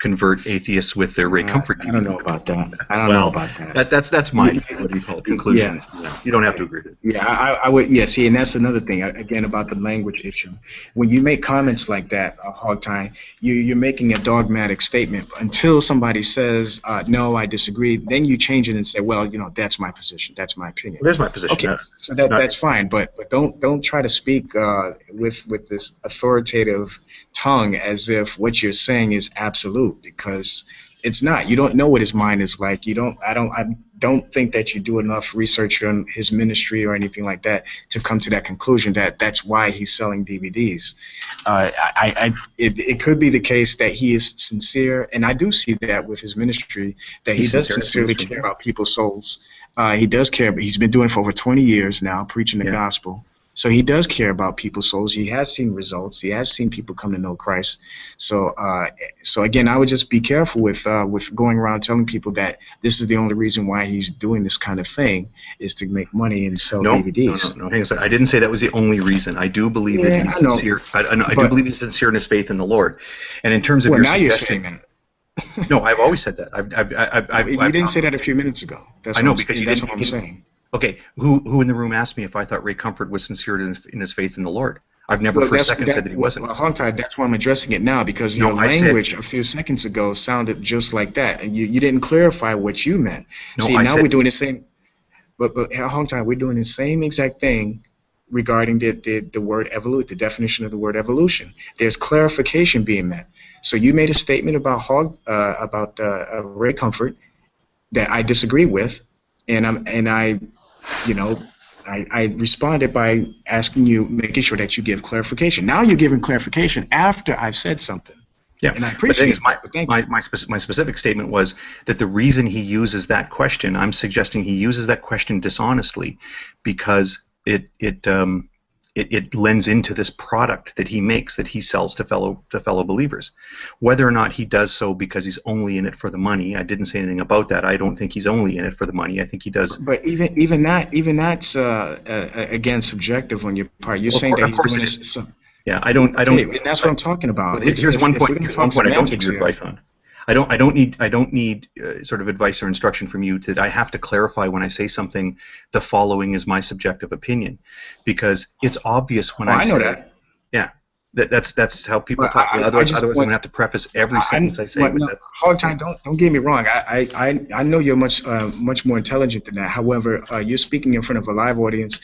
convert atheists with their Ray Comfort DVDs. I don't know about that. I don't know about that. That's my conclusion. Yeah. You don't have to agree with it. Yeah, I would. Yeah, see, and that's another thing. Again, about the language issue. When you make comments like that, Hogtie, you're making a dogmatic statement until somebody says, "No, I disagree." Then you change it and say, "Well, that's my position. That's my opinion." Well, there's my position. Okay, so that's fine. But don't try to speak with this authoritative tongue as if what you're saying is absolute, because it's not. You don't know what his mind is like. I don't think that you do enough research on his ministry or anything like that to come to that conclusion that that's why he's selling DVDs. It could be the case that he is sincere, and I do see that with his ministry, that he does sincerely care about people's souls. He does care, but he's been doing it for over 20 years now, preaching the gospel. So he does care about people's souls. He has seen results. He has seen people come to know Christ. So again, I would just be careful with going around telling people that this is the only reason why he's doing this kind of thing is to make money and sell DVDs. No. Hang on a second. I didn't say that was the only reason. I do believe that he's sincere. I do believe he's sincere in his faith in the Lord. And in terms of your suggestion, you're saying that. No, I've always said that. You didn't say that a few minutes ago. That's what I'm saying. Okay, who in the room asked me if I thought Ray Comfort was sincere in his faith in the Lord? I've never for a second said that he wasn't. Well, Hogtie, that's why I'm addressing it now, because your language a few seconds ago sounded just like that, and you didn't clarify what you meant. No, See, now we're doing the same. But Hogtie, we're doing the same exact thing regarding the word evolute, the definition of the word evolution. There's clarification being met. So you made a statement about Ray Comfort that I disagree with, and I responded by asking you, making sure that you give clarification. Now you're giving clarification after I've said something. Yeah, and I appreciate it. My specific statement was that the reason he uses that question, I'm suggesting he uses that question dishonestly, because it lends into this product that he makes, that he sells to fellow believers. Whether or not he does so because he's only in it for the money, I didn't say anything about that. I don't think he's only in it for the money. I think he does. But even that's again subjective on your part. You're saying that he's doing this. Yeah, I don't. And that's what I'm talking about. Here's one point I don't need your advice on. I don't need sort of advice or instruction from you. I have to clarify when I say something. The following is my subjective opinion, because it's obvious when I know that. Yeah, That's how people But talk. I Otherwise, just I'm want going to have to preface every sentence I say but with no, that. Hog Time, don't get me wrong. I know you're much more intelligent than that. However, you're speaking in front of a live audience,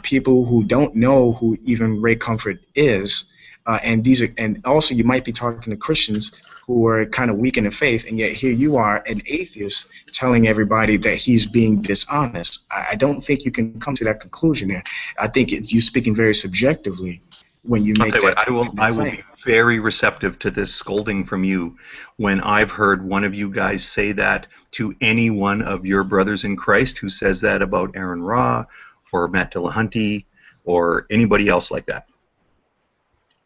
people who don't know who even Ray Comfort is, and also you might be talking to Christians who are kind of weak in the faith, and yet here you are, an atheist, telling everybody that he's being dishonest. I don't think you can come to that conclusion there. I think you speaking very subjectively when you I'll make tell you what, that. I will claim. be very receptive to this scolding from you when I've heard one of you guys say that to any one of your brothers in Christ who says that about Aaron Ra or Matt Dillahunty or anybody else like that.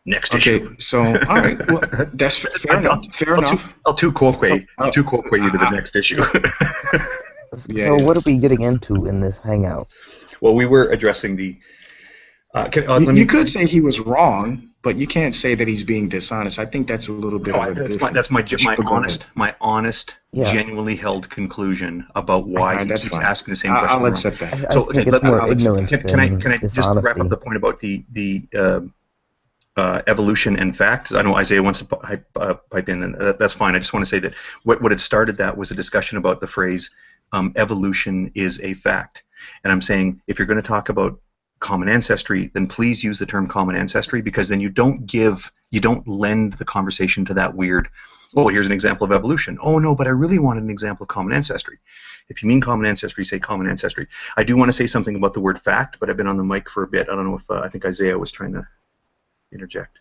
Next Okay, issue. so all right, well, that's fair enough. Fair enough. I'll too quote So, you to the next issue. Yeah, So yeah. what are we getting into in this hangout? Well, we were addressing the. You could say he was wrong, but you can't say that he's being dishonest. I think that's a little bit No, of a difference. that's my honest, Yeah. genuinely held conclusion about why he That's keeps fine. asking the same question. I'll wrong. accept that. I think it's let me- more I'll accept ignorance that. Can I than just wrap dishonesty. up the point about the evolution and fact? I know Isaiah wants to pipe in, and that's fine. I just want to say that what had started that was a discussion about the phrase evolution is a fact. And I'm saying if you're going to talk about common ancestry, then please use the term common ancestry, because then you don't lend the conversation to that weird, oh, here's an example of evolution. Oh, no, but I really wanted an example of common ancestry. If you mean common ancestry, say common ancestry. I do want to say something about the word fact, but I've been on the mic for a bit. I don't know if I think Isaiah was trying to interject.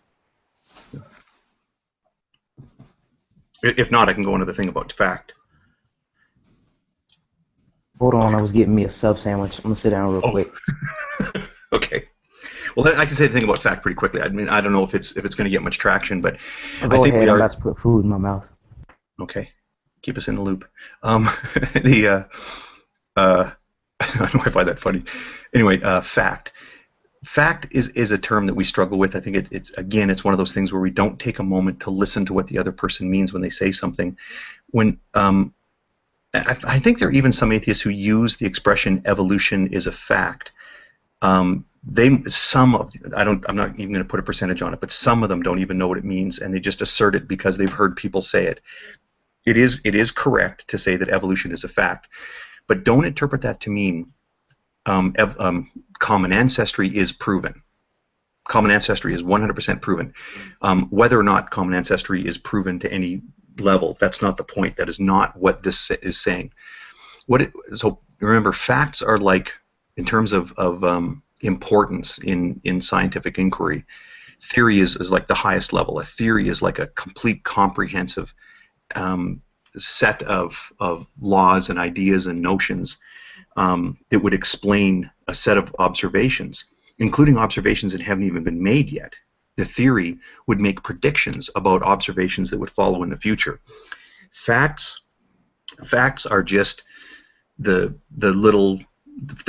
If not, I can go into the thing about fact. Hold on, I was getting me a sub sandwich. I'm gonna sit down real quick. Okay. Well, I can say the thing about fact pretty quickly. I mean, I don't know if it's going to get much traction, but Go I think ahead. we I'm are. about to put food in my mouth. Okay. Keep us in the loop. I don't know if I find that funny. Anyway, fact. Fact is a term that we struggle with. I think it's one of those things where we don't take a moment to listen to what the other person means when they say something. When I think there are even some atheists who use the expression "evolution is a fact." I'm not even going to put a percentage on it, but some of them don't even know what it means, and they just assert it because they've heard people say it. It is correct to say that evolution is a fact, but don't interpret that to mean common ancestry is proven. Common ancestry is 100% proven. Whether or not common ancestry is proven to any level, that's not the point. That is not what this is saying. So remember, facts are like, in terms of importance in scientific inquiry, theory is like the highest level. A theory is like a complete, comprehensive set of laws and ideas and notions that would explain a set of observations, including observations that haven't even been made yet. The theory would make predictions about observations that would follow in the future. Facts are just the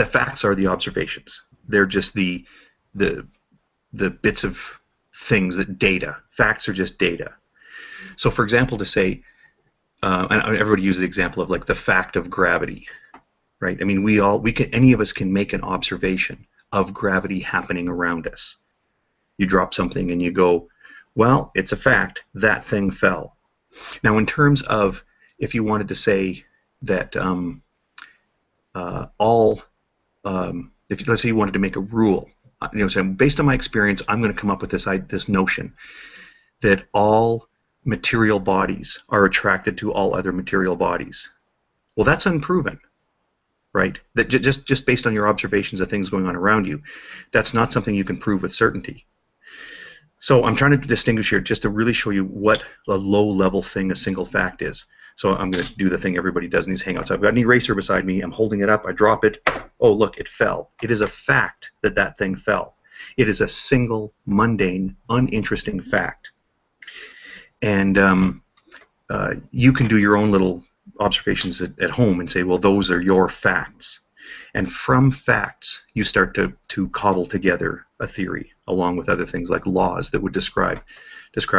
facts are the observations. They're just the bits of things that data. Facts are just data. So, for example, to say, and everybody uses the example of like the fact of gravity, right? I mean, any of us can make an observation of gravity happening around us. You drop something and you go, well, it's a fact, that thing fell. Now, in terms of if you wanted to say that if let's say you wanted to make a rule, saying based on my experience, I'm going to come up with this notion that all material bodies are attracted to all other material bodies. Well, that's unproven, right? That just based on your observations of things going on around you, that's not something you can prove with certainty. So I'm trying to distinguish here just to really show you what a low-level thing a single fact is. So I'm going to do the thing everybody does in these hangouts. I've got an eraser beside me. I'm holding it up. I drop it. Oh, look, it fell. It is a fact that thing fell. It is a single, mundane, uninteresting fact. And you can do your own little observations at home and say, well, those are your facts. And from facts, you start to cobble together a theory, along with other things like laws that would describe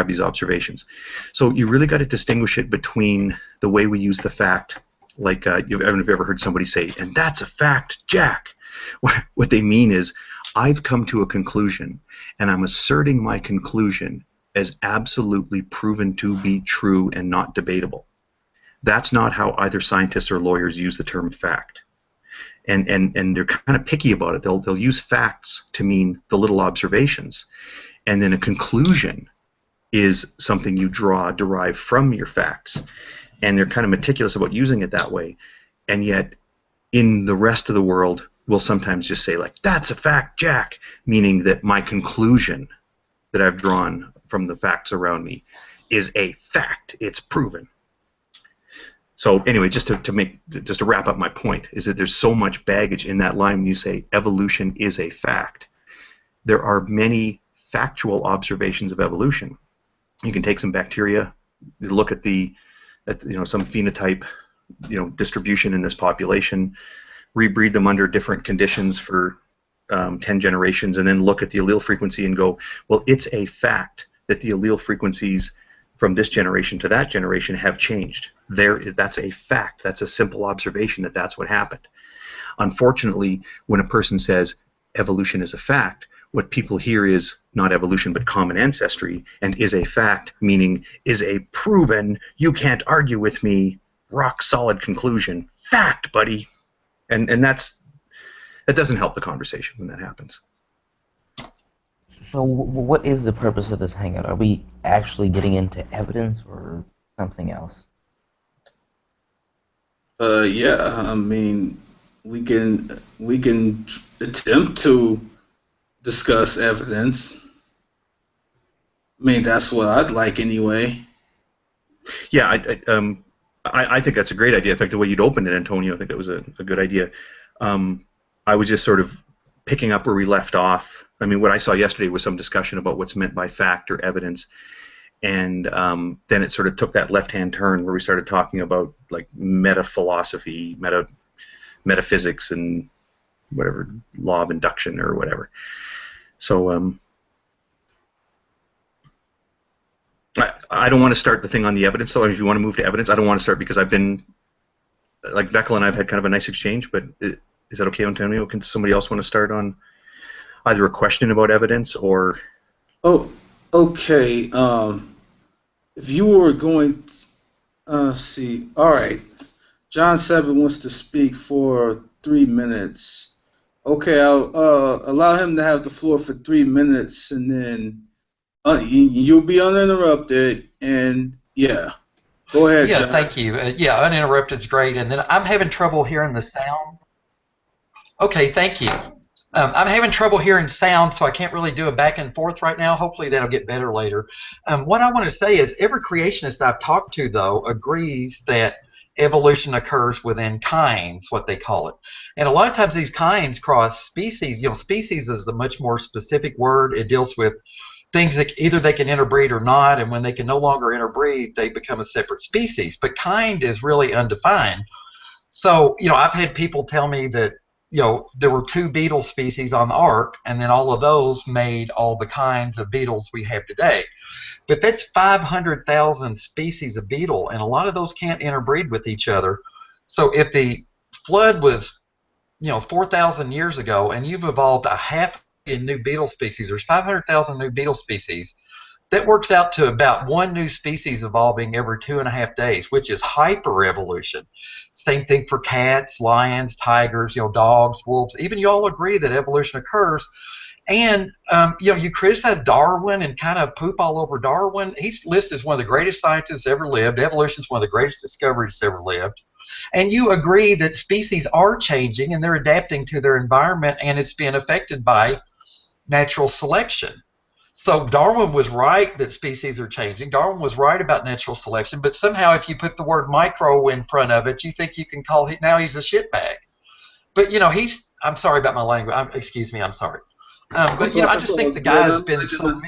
these observations. So you really got to distinguish it between the way we use the fact, like I don't know if you've ever heard somebody say, and that's a fact, Jack. What they mean is, I've come to a conclusion, and I'm asserting my conclusion as absolutely proven to be true and not debatable. That's not how either scientists or lawyers use the term fact. And they're kind of picky about it. They'll use facts to mean the little observations. And then a conclusion is something you derive from your facts. And they're kind of meticulous about using it that way. And yet, in the rest of the world, we'll sometimes just say, like, that's a fact, Jack, meaning that my conclusion that I've drawn from the facts around me is a fact. It's proven. So anyway, just to wrap up my point, is that there's so much baggage in that line when you say evolution is a fact. There are many factual observations of evolution. You can take some bacteria, look at some phenotype, distribution in this population, rebreed them under different conditions for 10 generations, and then look at the allele frequency and go, well, it's a fact that the allele frequencies from this generation to that generation have changed. That's a fact. That's a simple observation that that's what happened. Unfortunately, when a person says evolution is a fact, what people hear is not evolution but common ancestry, and is a fact, meaning is a proven, you can't argue with me, rock solid conclusion. Fact, buddy. And that doesn't help the conversation when that happens. So what is the purpose of this hangout? Are we actually getting into evidence or something else? Yeah, I mean, we can attempt to discuss evidence. I mean, that's what I'd like anyway. Yeah, I think that's a great idea. In fact, the way you'd opened it, Antonio, I think that was a good idea. I was just sort of picking up where we left off. I mean, what I saw yesterday was some discussion about what's meant by fact or evidence, and then it sort of took that left-hand turn where we started talking about like meta-philosophy, metaphysics, and whatever, law of induction or whatever. So I don't want to start the thing on the evidence. So if you want to move to evidence, I don't want to start because I've been, like Vekla and I've had kind of a nice exchange, but is that okay, Antonio? Can somebody else want to start on either a question about evidence or... Oh, okay. If you were going to see, all right. John 7 wants to speak for 3 minutes. Okay, I'll allow him to have the floor for 3 minutes, and then you'll be uninterrupted, and yeah. Go ahead, Yeah, John. thank you. Yeah, uninterrupted is great. And then I'm having trouble hearing the sound. Okay, thank you. I'm having trouble hearing sound, so I can't really do a back and forth right now. Hopefully that'll get better later. What I want to say is every creationist I've talked to, though, agrees that evolution occurs within kinds, what they call it. And a lot of times these kinds cross species. Species is a much more specific word. It deals with things that either they can interbreed or not, and when they can no longer interbreed, they become a separate species. But kind is really undefined. So, I've had people tell me that, there were 2 beetle species on the ark, and then all of those made all the kinds of beetles we have today. But that's 500,000 species of beetle, and a lot of those can't interbreed with each other. So if the flood was, 4,000 years ago, and you've evolved a half million new beetle species, there's 500,000 new beetle species. That works out to about 1 new species evolving every 2.5 days, which is hyper-evolution. Same thing for cats, lions, tigers, dogs, wolves. Even you all agree that evolution occurs. And, you criticize Darwin and kind of poop all over Darwin. He's listed as one of the greatest scientists ever lived. Evolution is one of the greatest discoveries ever lived. And you agree that species are changing and they're adapting to their environment, and it's being affected by natural selection. So Darwin was right that species are changing. Darwin was right about natural selection, but somehow if you put the word micro in front of it, you think you can call him, now he's a shitbag. But, I'm sorry about my language. Excuse me, I'm sorry. But, I just think the guy has been so...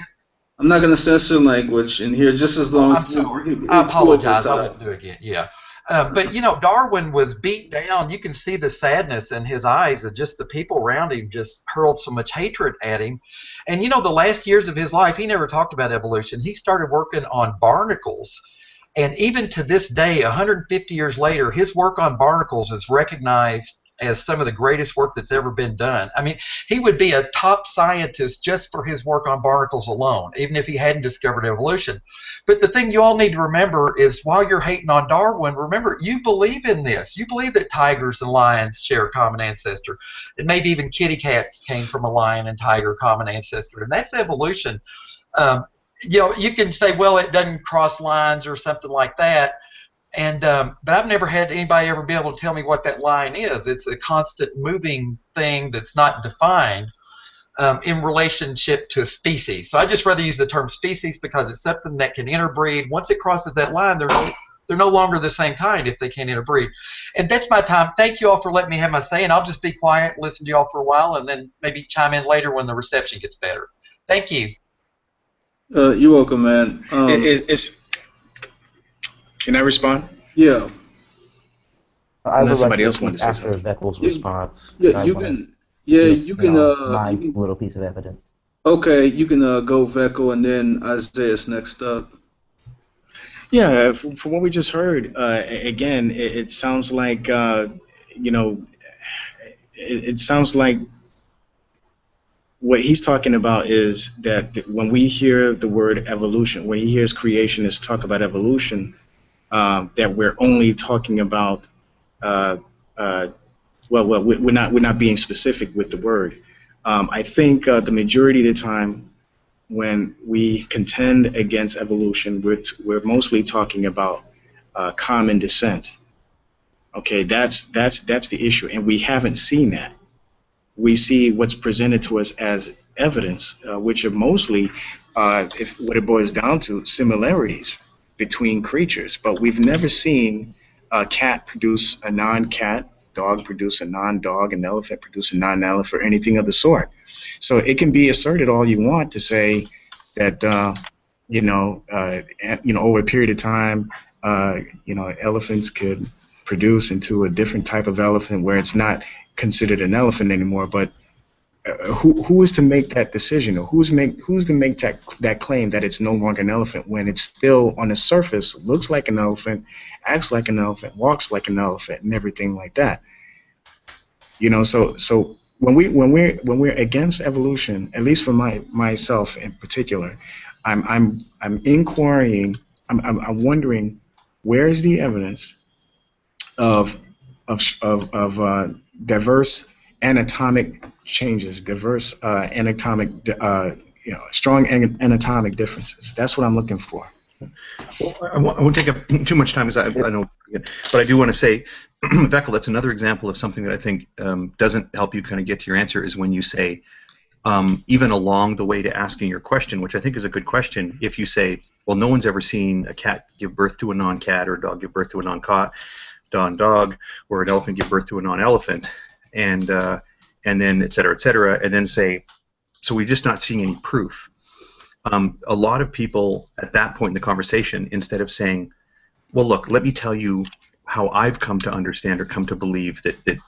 I'm not going to censor language in here just as long as... I'm sorry. I apologize. I won't do it again. Yeah. But, Darwin was beat down. You can see the sadness in his eyes, and just the people around him just hurled so much hatred at him. And, the last years of his life, he never talked about evolution. He started working on barnacles. And even to this day, 150 years later, his work on barnacles is recognized as some of the greatest work that's ever been done. I mean, he would be a top scientist just for his work on barnacles alone, even if he hadn't discovered evolution. But the thing you all need to remember is, while you're hating on Darwin, remember, you believe in this. You believe that tigers and lions share a common ancestor, and maybe even kitty cats came from a lion and tiger common ancestor, and that's evolution. You can say, well, it doesn't cross lines or something like that. And but I've never had anybody ever be able to tell me what that line is. It's a constant moving thing that's not defined in relationship to a species. So I just rather use the term species because it's something that can interbreed. Once it crosses that line, they're no longer the same kind if they can't interbreed. And that's my time. Thank you all for letting me have my say, and I'll just be quiet, listen to you all for a while, and then maybe chime in later when the reception gets better. Thank you. You're welcome, man. Can I respond? Yeah. I would Unless like somebody to else wanted to say after something. Veckel's response. Yeah, I you wanna can. Yeah, give, you can. my You can little piece of evidence. okay, you can go Veckel, and then Isaiah's next up. Yeah, from what we just heard, again, it sounds like, it sounds like what he's talking about is that when we hear the word evolution, when he hears creationists talk about evolution, that we're only talking about, we're not being specific with the word. I think the majority of the time when we contend against evolution, we're mostly talking about common descent. Okay, that's the issue, and we haven't seen that. We see what's presented to us as evidence, which are mostly, if what it boils down to, similarities between creatures. But we've never seen a cat produce a non-cat, dog produce a non-dog, an elephant produce a non-elephant, or anything of the sort. So it can be asserted all you want to say that, over a period of time, elephants could produce into a different type of elephant where it's not considered an elephant anymore. But who is to make that decision, or who's to make that claim that it's no longer an elephant when it's still on the surface looks like an elephant, acts like an elephant, walks like an elephant, and everything like that? So when we're against evolution, at least for myself in particular, I'm inquiring. I'm wondering, where is the evidence of diverse anatomic changes, diverse strong anatomic differences? That's what I'm looking for. Well, I won't take up too much time, because I know, but I do want to say, Veckel, that's another example of something that I think doesn't help you kind of get to your answer, is when you say, even along the way to asking your question, which I think is a good question, if you say, well, no one's ever seen a cat give birth to a non-cat, or a dog give birth to a non-dog, or an elephant give birth to a non-elephant, and then et cetera, and then say, so we're just not seeing any proof. A lot of people at that point in the conversation, instead of saying, well, look, let me tell you how I've come to understand or come to believe that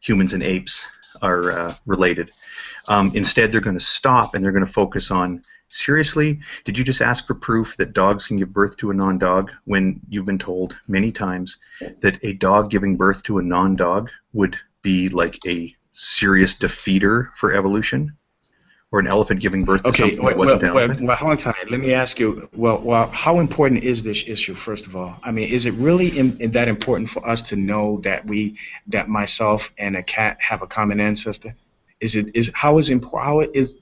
humans and apes are related, instead they're going to stop and they're going to focus on, seriously, did you just ask for proof that dogs can give birth to a non-dog when you've been told many times that a dog giving birth to a non-dog would be like a serious defeater for evolution? Or an elephant giving birth to something that wasn't an elephant? Well, hold on time. Let me ask you, well, how important is this issue, first of all? I mean, is it really that important for us to know that myself and a cat have a common ancestor? How important is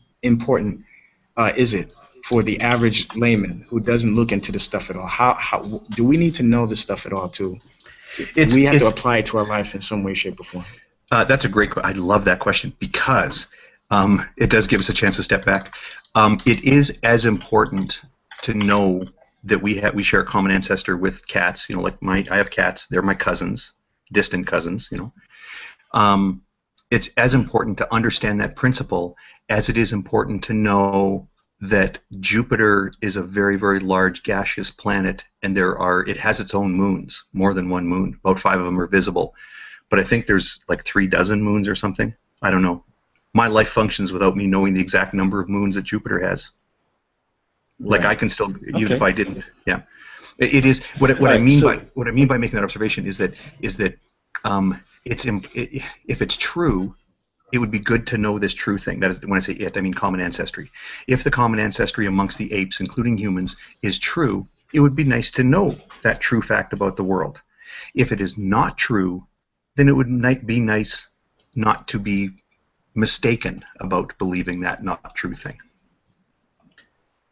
it for the average layman who doesn't look into the stuff at all? How do we need to know this stuff at all too? We have to apply it to our life in some way, shape, or form. That's a great question. I love that question, because it does give us a chance to step back. It is as important to know that we share a common ancestor with cats. I have cats. They're my cousins, distant cousins. It's as important to understand that principle as it is important to know that Jupiter is a very, very large gaseous planet, and it has its own moons, more than one moon. About 5 of them are visible, but I think there's like 36 moons or something. I don't know. My life functions without me knowing the exact number of moons that Jupiter has. Like, right. I can still, even if I didn't. Yeah, it is what I mean by making that observation is that if it's true, it would be good to know this true thing. That is, when I say it, I mean common ancestry. If the common ancestry amongst the apes, including humans, is true, it would be nice to know that true fact about the world. If it is not true, then it would be nice not to be mistaken about believing that not true thing.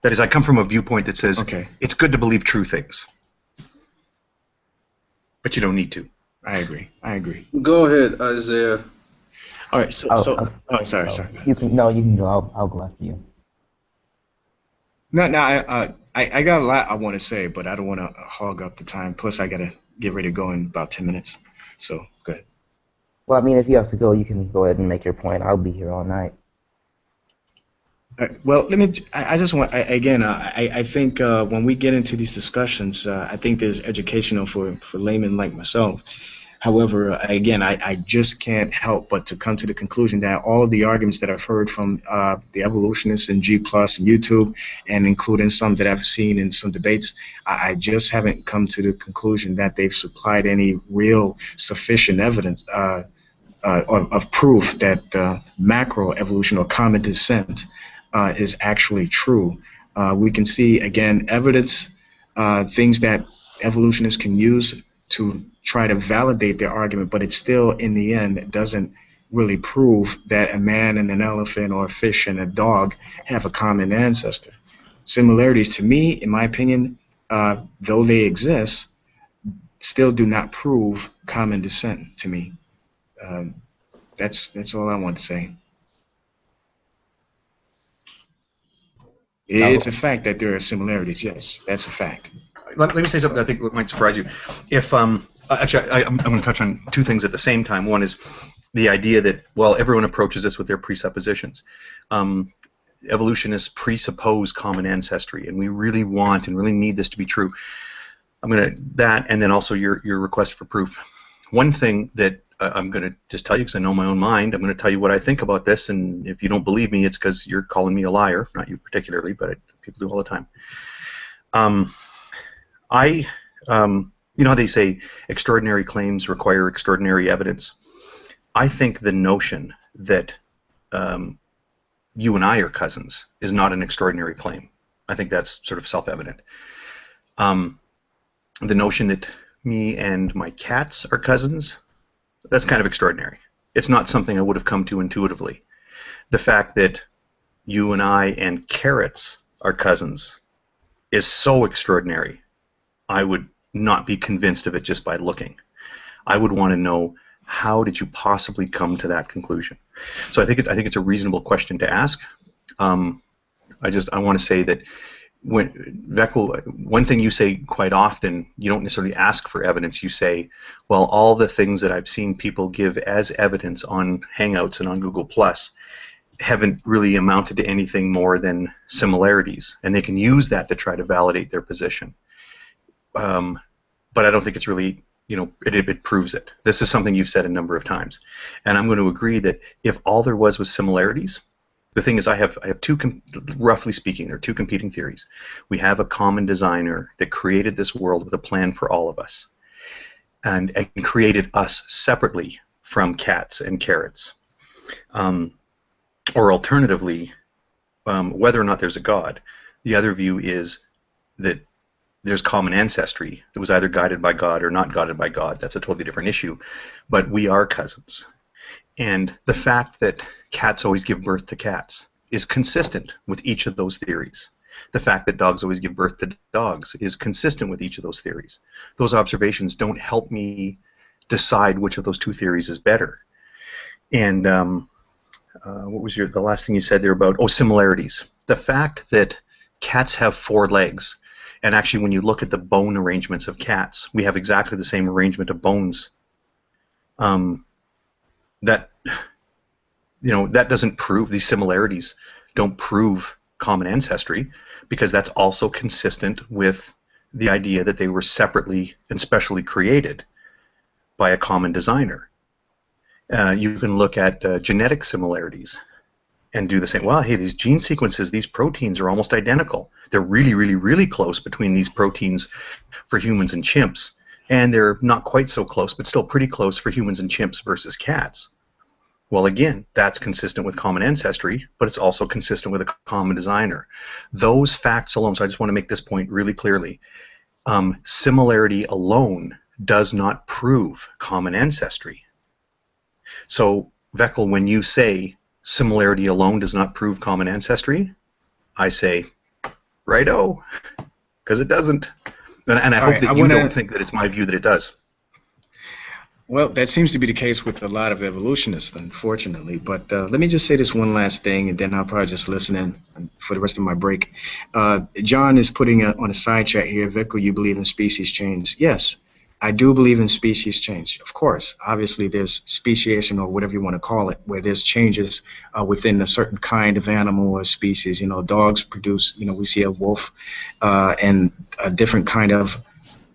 That is, I come from a viewpoint that says it's good to believe true things, but you don't need to. I agree. Go ahead, Isaiah. All right. Sorry. You can go. I'll go after you. No. I got a lot I want to say, but I don't want to hog up the time. Plus, I gotta get ready to go in about 10 minutes. So go ahead. Well, I mean, if you have to go, you can go ahead and make your point. I'll be here all night. Well, I just want. I think when we get into these discussions, I think there's educational for laymen like myself. However, again, I just can't help but to come to the conclusion that all of the arguments that I've heard from the evolutionists and G Plus and YouTube, and including some that I've seen in some debates, I just haven't come to the conclusion that they've supplied any real sufficient evidence of proof that macro evolution or common descent is actually true. We can see, again, evidence, things that evolutionists can use to try to validate their argument, but it still, in the end, doesn't really prove that a man and an elephant or a fish and a dog have a common ancestor. Similarities, to me, in my opinion, though they exist, still do not prove common descent to me. That's all I want to say. It's a fact that there are similarities. Yes, that's a fact. Let me say something I think might surprise you. If actually, I'm going to touch on two things at the same time. One is the idea that, well, everyone approaches this with their presuppositions. Evolutionists presuppose common ancestry, and we really want and really need this to be true. I'm going to that, and then also your request for proof. One thing that I'm going to just tell you, because I know my own mind, I'm going to tell you what I think about this, and if you don't believe me, it's because you're calling me a liar. Not you particularly, but people do all the time. You know how they say extraordinary claims require extraordinary evidence? I think the notion that you and I are cousins is not an extraordinary claim. I think that's sort of self-evident. The notion that me and my cats are cousins, that's kind of extraordinary. It's not something I would have come to intuitively. The fact that you and I and carrots are cousins is so extraordinary, I would not be convinced of it just by looking. I would want to know, how did you possibly come to that conclusion? So I think it's a reasonable question to ask. I want to say that one thing you say quite often, you don't necessarily ask for evidence. You say, well, all the things that I've seen people give as evidence on Hangouts and on Google Plus haven't really amounted to anything more than similarities, and they can use that to try to validate their position. But I don't think it's really, it proves it. This is something you've said a number of times, and I'm going to agree that if all there was similarities, the thing is, I have two, roughly speaking, there are two competing theories. We have a common designer that created this world with a plan for all of us, and created us separately from cats and carrots. Or alternatively, whether or not there's a God, the other view is that there's common ancestry that was either guided by God or not guided by God. That's a totally different issue. But we are cousins. And the fact that cats always give birth to cats is consistent with each of those theories. The fact that dogs always give birth to dogs is consistent with each of those theories. Those observations don't help me decide which of those two theories is better. And what was the last thing you said there about, similarities. The fact that cats have 4 legs, and actually when you look at the bone arrangements of cats, we have exactly the same arrangement of bones. That doesn't prove, these similarities don't prove common ancestry, because that's also consistent with the idea that they were separately and specially created by a common designer. You can look at genetic similarities and do the same. Well, hey, these gene sequences, these proteins are almost identical. They're really, really, really close between these proteins for humans and chimps. and they're not quite so close, but still pretty close for humans and chimps versus cats. Well, again, that's consistent with common ancestry, but it's also consistent with a common designer. Those facts alone, so I just want to make this point really clearly, similarity alone does not prove common ancestry. So, Veckel, when you say similarity alone does not prove common ancestry, I say, righto, because it doesn't. And I hope that you don't think that it's my view that it does. Well, that seems to be the case with a lot of evolutionists, unfortunately. But let me just say this one last thing, and then I'll probably just listen in for the rest of my break. John is putting on a side chat here, Veckel, you believe in species change. Yes, I do believe in species change. Of course, obviously there's speciation, or whatever you want to call it, where there's changes within a certain kind of animal or species. You know, dogs produce, we see a wolf and a different kind of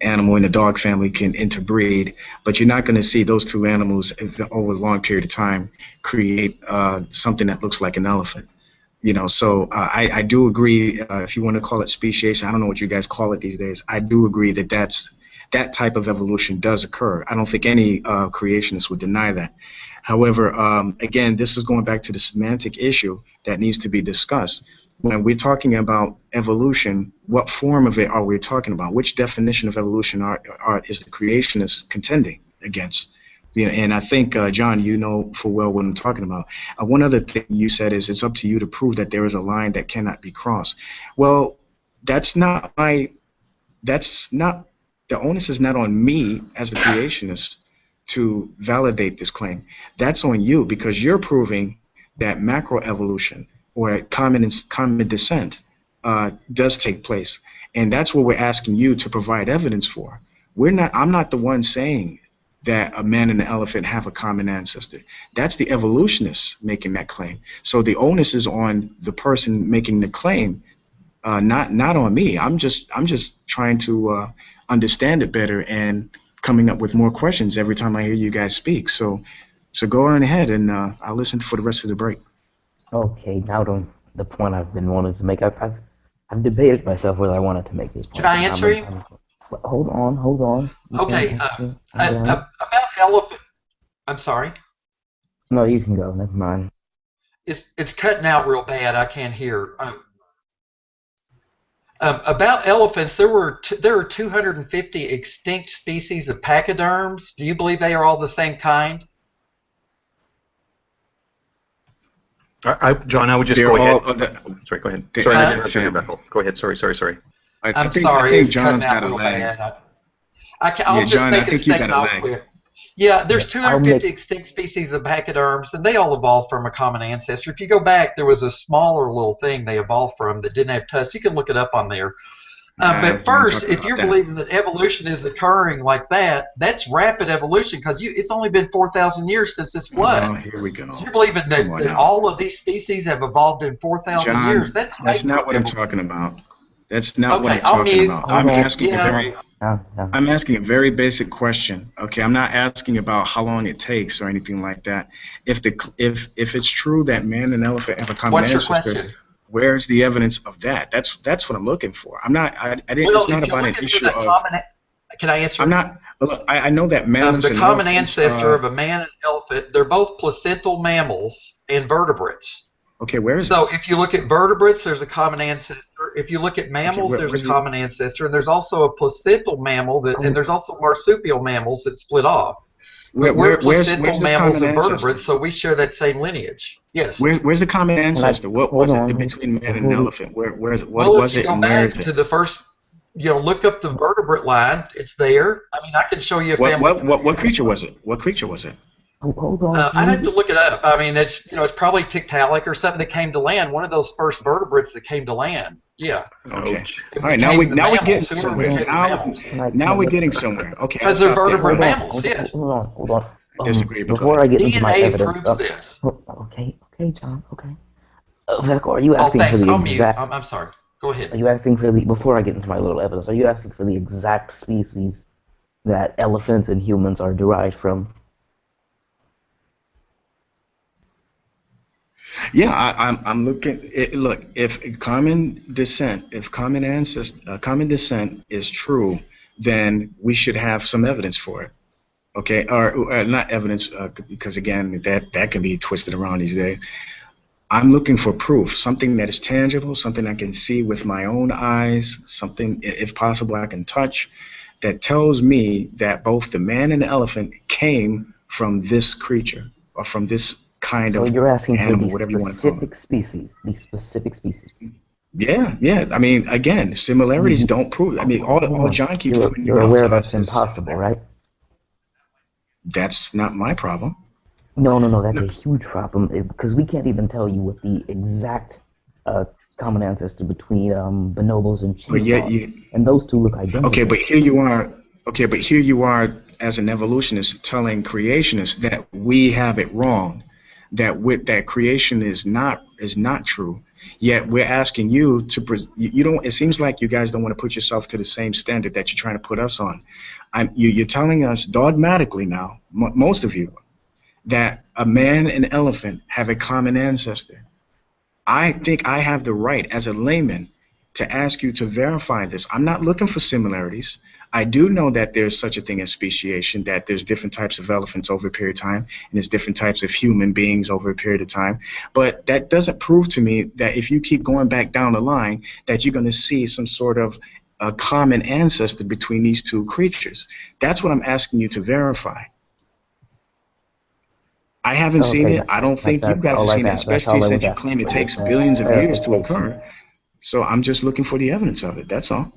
animal in the dog family can interbreed, but you're not going to see those two animals over a long period of time create something that looks like an elephant. So I do agree, if you want to call it speciation, I don't know what you guys call it these days, I do agree that that type of evolution does occur. I don't think any creationist would deny that. However, again, this is going back to the semantic issue that needs to be discussed. When we're talking about evolution, what form of it are we talking about? Which definition of evolution is the creationist contending against? And I think, John, you know full well what I'm talking about. One other thing you said is it's up to you to prove that there is a line that cannot be crossed. Well, the onus is not on me as the creationist to validate this claim. That's on you, because you're proving that macroevolution or common descent does take place, and that's what we're asking you to provide evidence for. I'm not the one saying that a man and an elephant have a common ancestor. That's the evolutionists making that claim. So the onus is on the person making the claim, not on me. I'm just trying to understand it better and coming up with more questions every time I hear you guys speak. So go on ahead, and I'll listen for the rest of the break. Okay, now to the point I've been wanting to make. I've debated myself whether I wanted to make this point. Can I answer you? Hold on. Okay, about elephant. I'm sorry. No, you can go. Never mind. It's cutting out real bad. I can't hear. About elephants, there are 250 extinct species of pachyderms. Do you believe they are all the same kind? John, I would just go ahead. Sorry, go ahead. Sorry, I didn't interrupt you, Veckel. Go ahead. Sorry. I'm sorry, it's cutting out real bad. I'll just make a statement all clear. Yeah, there's 250 extinct species of pachyderms, and they all evolved from a common ancestor. If you go back, there was a smaller little thing they evolved from that didn't have tusks. You can look it up on there. But first, if you're believing that evolution is occurring like that, that's rapid evolution, because it's only been 4,000 years since this flood. Oh, here we go. So you're believing that all of these species have evolved in 4,000 years. That's not what I'm talking about. That's not what I'm talking about. I'm asking a very basic question. Okay, I'm not asking about how long it takes or anything like that. If it's true that man and elephant have a common ancestor, what's your question? Where's the evidence of that? That's what I'm looking for. I'm not. It's not about an issue of. Can I answer? I'm not. Look, I know that mammals the common ancestor of a man and elephant. They're both placental mammals and vertebrates. Okay, where is it? So if you look at vertebrates, there's a common ancestor. If you look at mammals, there's a common ancestor, and there's also a placental mammal and there's also marsupial mammals that split off. We're placental mammals and vertebrates, so we share that same lineage. Yes. Where's the common ancestor? What was it between man and elephant? What was it? If you go back to the first, look up the vertebrate line. It's there. I mean, I can show you a family. What creature was it? What creature was it? Hold on. I'd have to look it up. I mean, it's probably Tiktaalik or something that came to land. One of those first vertebrates that came to land. Yeah. Okay. All right. Now we're getting somewhere. Now we're getting somewhere. Okay. Because they're vertebrate mammals. Yes. Hold on. Disagree. Before I get into my DNA evidence. proves this. Okay, John. Okay. Veckel, are you asking for the exact? I'm sorry. Go ahead. Are you asking for before I get into my little evidence? Are you asking for the exact species that elephants and humans are derived from? Yeah, I'm looking. Look, if common descent is true, then we should have some evidence for it. Okay, or not evidence, because again, that can be twisted around these days. I'm looking for proof, something that is tangible, something I can see with my own eyes, something, if possible, I can touch, that tells me that both the man and the elephant came from this creature, or from this kind So of you're asking for animal, the whatever you want to call it. specific species. Yeah. I mean, again, similarities don't prove. I mean, all Hold on. John keeps pointing You're out aware to that's us is impossible, right? that's not my problem. No, that's No. a huge problem because we can't even tell you what the exact common ancestor between bonobos and But yet chimps are, and those two look identical. okay, but here you are. Okay, but here you are as an evolutionist telling creationists that we have it wrong, that creation is not true. Yet we're asking you to you don't. It seems like you guys don't want to put yourself to the same standard that you're trying to put us on. You're telling us dogmatically now, most of you, that a man and elephant have a common ancestor. I think I have the right as a layman to ask you to verify this. I'm not looking for similarities. I do know that there's such a thing as speciation, that there's different types of elephants over a period of time, and there's different types of human beings over a period of time. But that doesn't prove to me that if you keep going back down the line, that you're going to see some sort of a common ancestor between these two creatures. That's what I'm asking you to verify. I haven't seen it. I don't think you guys have seen it, especially since you claim it takes billions of years to occur. So I'm just looking for the evidence of it. That's all.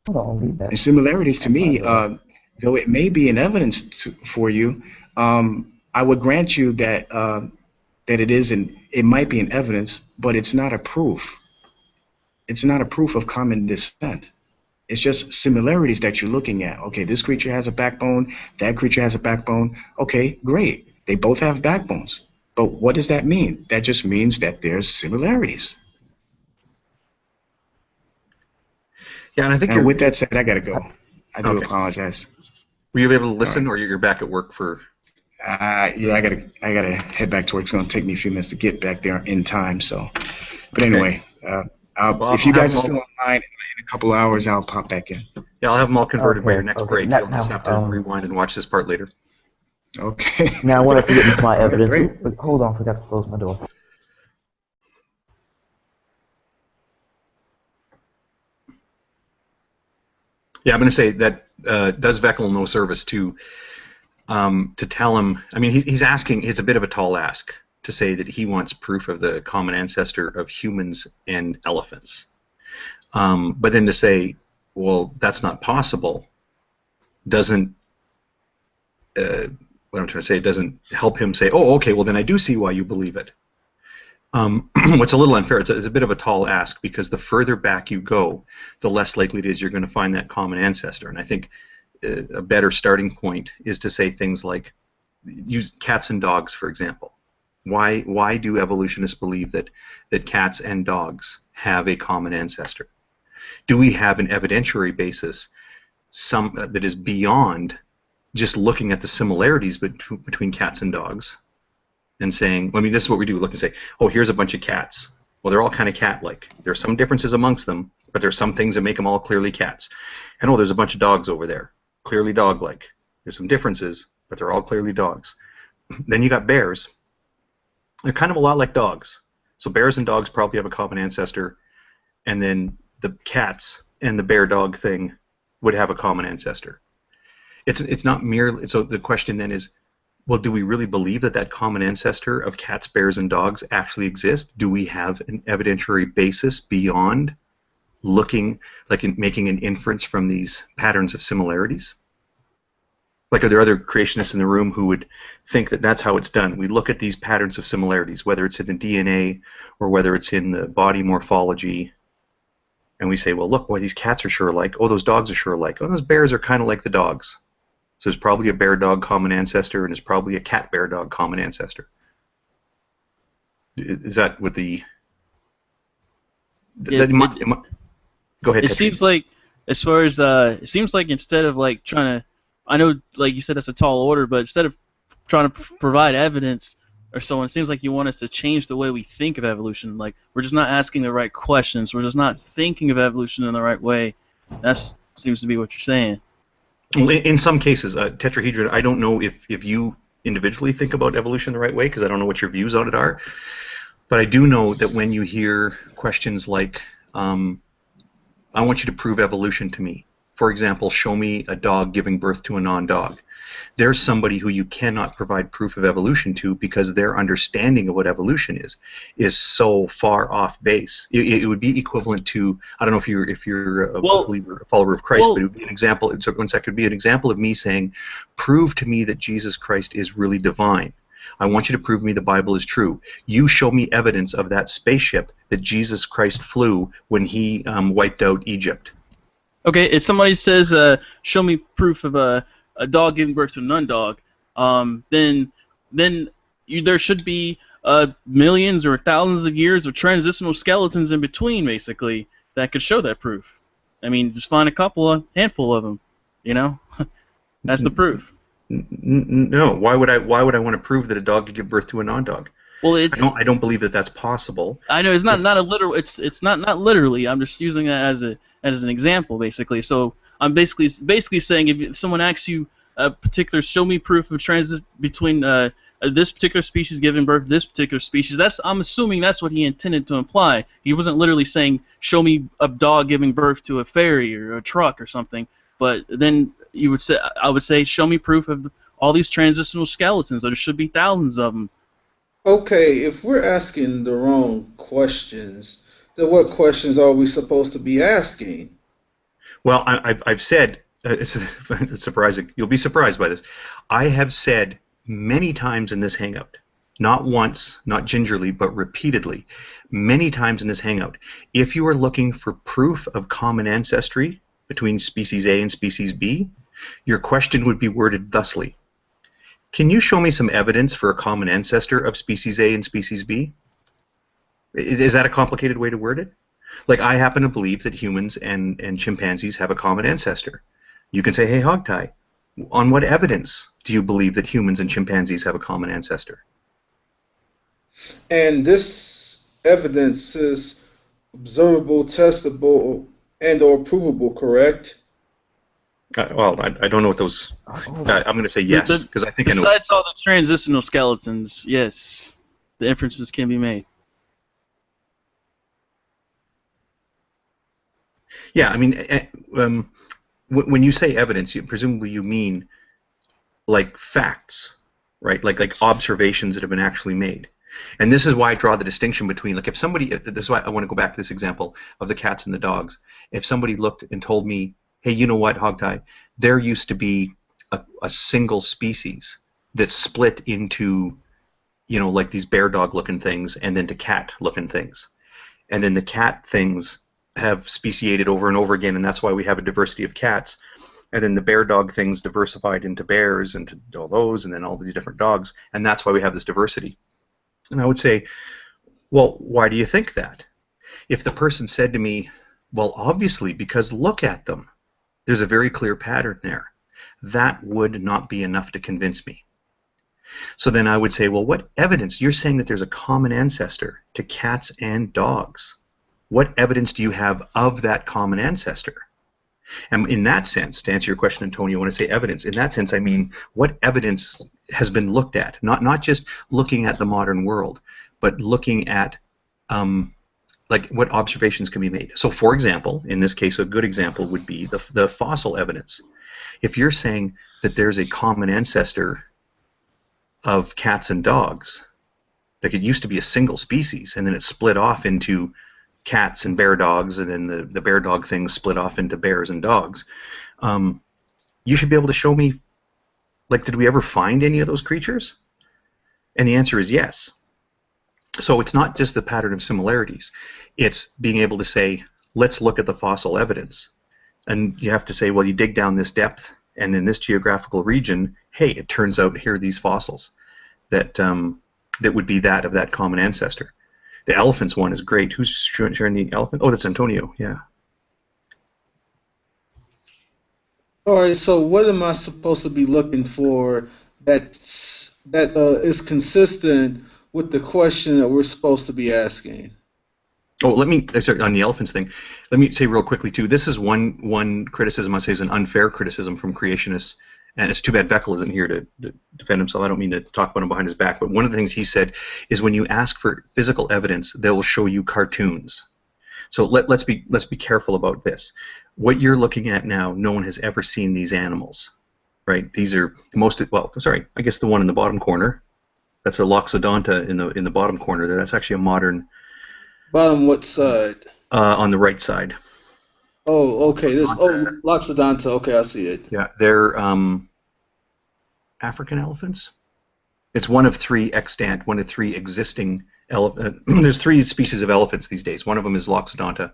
Hold on, leave that. And similarities to me, though it may be an evidence for you, I would grant you that that it might be an evidence, but it's not a proof. It's not a proof of common descent. It's just similarities that you're looking at. Okay, this creature has a backbone, that creature has a backbone. Okay, great. They both have backbones. But what does that mean? That just means that there's similarities. Yeah, and I think And with that said, I got to go. I do Okay. apologize. Were you able to listen, or you're back at work for? Yeah, I gotta head back to work. It's gonna take me a few minutes to get back there in time. So, but anyway, if you guys are still online in a couple of hours, I'll pop back in. Yeah, I'll have them all converted by your next Okay. break. Now- You'll just have to rewind and watch this part later. Okay. Now I wanted to get into my evidence. Great. Wait, hold on, forgot to close my door. Yeah, I'm going to say that does Veckel no service to tell him. I mean, he's asking. It's a bit of a tall ask to say that he wants proof of the common ancestor of humans and elephants. But then to say, well, that's not possible, doesn't. What I'm trying to say, it doesn't help him say, oh, okay, well then I do see why you believe it. What's a little unfair, it's a bit of a tall ask, because the further back you go, the less likely it is you're going to find that common ancestor. And I think a better starting point is to say things like, use cats and dogs, for example. Why do evolutionists believe that cats and dogs have a common ancestor? Do we have an evidentiary basis that is beyond just looking at the similarities between cats and dogs and saying, I mean, this is what we do, look and say, oh, here's a bunch of cats. Well, they're all kind of cat-like. There are some differences amongst them, but there are some things that make them all clearly cats. And oh, there's a bunch of dogs over there, clearly dog-like. There's some differences, but they're all clearly dogs. Then you got bears. They're kind of a lot like dogs. So bears and dogs probably have a common ancestor, and then the cats and the bear-dog thing would have a common ancestor. It's not merely, so the question then is, well, do we really believe that common ancestor of cats, bears, and dogs actually exists? Do we have an evidentiary basis beyond looking, like making an inference from these patterns of similarities? Like, are there other creationists in the room who would think that that's how it's done? We look at these patterns of similarities, whether it's in the DNA or whether it's in the body morphology, and we say, well, look, boy, these cats are sure alike. Oh, those dogs are sure alike. Oh, those bears are kind of like the dogs. So there's probably a bear-dog common ancestor, and there's probably a cat-bear-dog common ancestor. Is that what the... Yeah, go ahead. It seems like, as far as it seems like instead of like trying to, I know, like you said, that's a tall order, but instead of trying to provide evidence or so on, it seems like you want us to change the way we think of evolution. Like, we're just not asking the right questions. We're just not thinking of evolution in the right way. That seems to be what you're saying. Well, in some cases, tetrahedron, I don't know if you individually think about evolution the right way, because I don't know what your views on it are. But I do know that when you hear questions like, I want you to prove evolution to me. For example, show me a dog giving birth to a non-dog. There's somebody who you cannot provide proof of evolution to because their understanding of what evolution is so far off base. It would be equivalent to, I don't know if you're a believer, a follower of Christ, but it would be an example. So that could be an example of me saying, prove to me that Jesus Christ is really divine. I want you to prove to me the Bible is true. You show me evidence of that spaceship that Jesus Christ flew when he wiped out Egypt. Okay, if somebody says, show me proof of a dog giving birth to a non-dog, then there should be millions or thousands of years of transitional skeletons in between, basically, that could show that proof. I mean, just find a handful of them, you know? That's the proof. No, why would I want to prove that a dog could give birth to a non-dog? Well, I don't believe that that's possible. I know it's not a literal. It's not literally. I'm just using that as an example, basically. So I'm basically saying if someone asks you a particular, show me proof of transit between this particular species giving birth to this particular species. I'm assuming that's what he intended to imply. He wasn't literally saying show me a dog giving birth to a ferry or a truck or something. But then I would say show me proof of all these transitional skeletons. There should be thousands of them. Okay, if we're asking the wrong questions, then what questions are we supposed to be asking? Well, I've said, it's surprising. You'll be surprised by this. I have said many times in this hangout, not once, not gingerly, but repeatedly, many times in this hangout, if you are looking for proof of common ancestry between species A and species B, your question would be worded thusly. Can you show me some evidence for a common ancestor of species A and species B? Is that a complicated way to word it? Like, I happen to believe that humans and chimpanzees have a common ancestor. You can say, hey, Hogtie, on what evidence do you believe that humans and chimpanzees have a common ancestor? And this evidence is observable, testable, and or provable, correct? Well, I don't know what those. I'm going to say yes because I think I know. Besides all the transitional skeletons, yes, the inferences can be made. Yeah, I mean, when you say evidence, presumably you mean like facts, right? Like observations that have been actually made. And this is why I draw the distinction between, like, if somebody. This is why I want to go back to this example of the cats and the dogs. If somebody looked and told me, hey, you know what, Hogtie? There used to be a single species that split into, you know, like these bear dog looking things and then to cat looking things. And then the cat things have speciated over and over again, and that's why we have a diversity of cats. And then the bear dog things diversified into bears and to all those, and then all these different dogs, and that's why we have this diversity. And I would say, well, why do you think that? If the person said to me, well, obviously, because look at them. There's a very clear pattern there. That would not be enough to convince me. So then I would say, well, what evidence? You're saying that there's a common ancestor to cats and dogs. What evidence do you have of that common ancestor? And in that sense, to answer your question, Antonio, when I say evidence, in that sense I mean what evidence has been looked at, not just looking at the modern world, but looking at like what observations can be made. So, for example, in this case, a good example would be the fossil evidence. If you're saying that there's a common ancestor of cats and dogs, like it used to be a single species, and then it split off into cats and bear dogs, and then the bear dog thing split off into bears and dogs, you should be able to show me, like, did we ever find any of those creatures? And the answer is yes. So it's not just the pattern of similarities. It's being able to say, let's look at the fossil evidence. And you have to say, well, you dig down this depth, and in this geographical region, hey, it turns out here are these fossils that that would be that of that common ancestor. The elephants one is great. Who's sharing the elephant? Oh, that's Antonio, yeah. All right, so what am I supposed to be looking for that is consistent with the question that we're supposed to be asking? Oh, sorry, on the elephants thing, let me say real quickly too. This is one criticism I say is an unfair criticism from creationists, and it's too bad Beckel isn't here to defend himself. I don't mean to talk about him behind his back, but one of the things he said is when you ask for physical evidence, they will show you cartoons. So let's be careful about this. What you're looking at now, no one has ever seen these animals, right? These are I guess the one in the bottom corner, that's a Loxodonta in the bottom corner there. That's actually a modern. Bottom what side? On the right side. Oh, okay. Loxodonta. Okay, I see it. Yeah, they're African elephants. It's one of three extant, one of three existing elephant. There's 3 species of elephants these days. One of them is Loxodonta,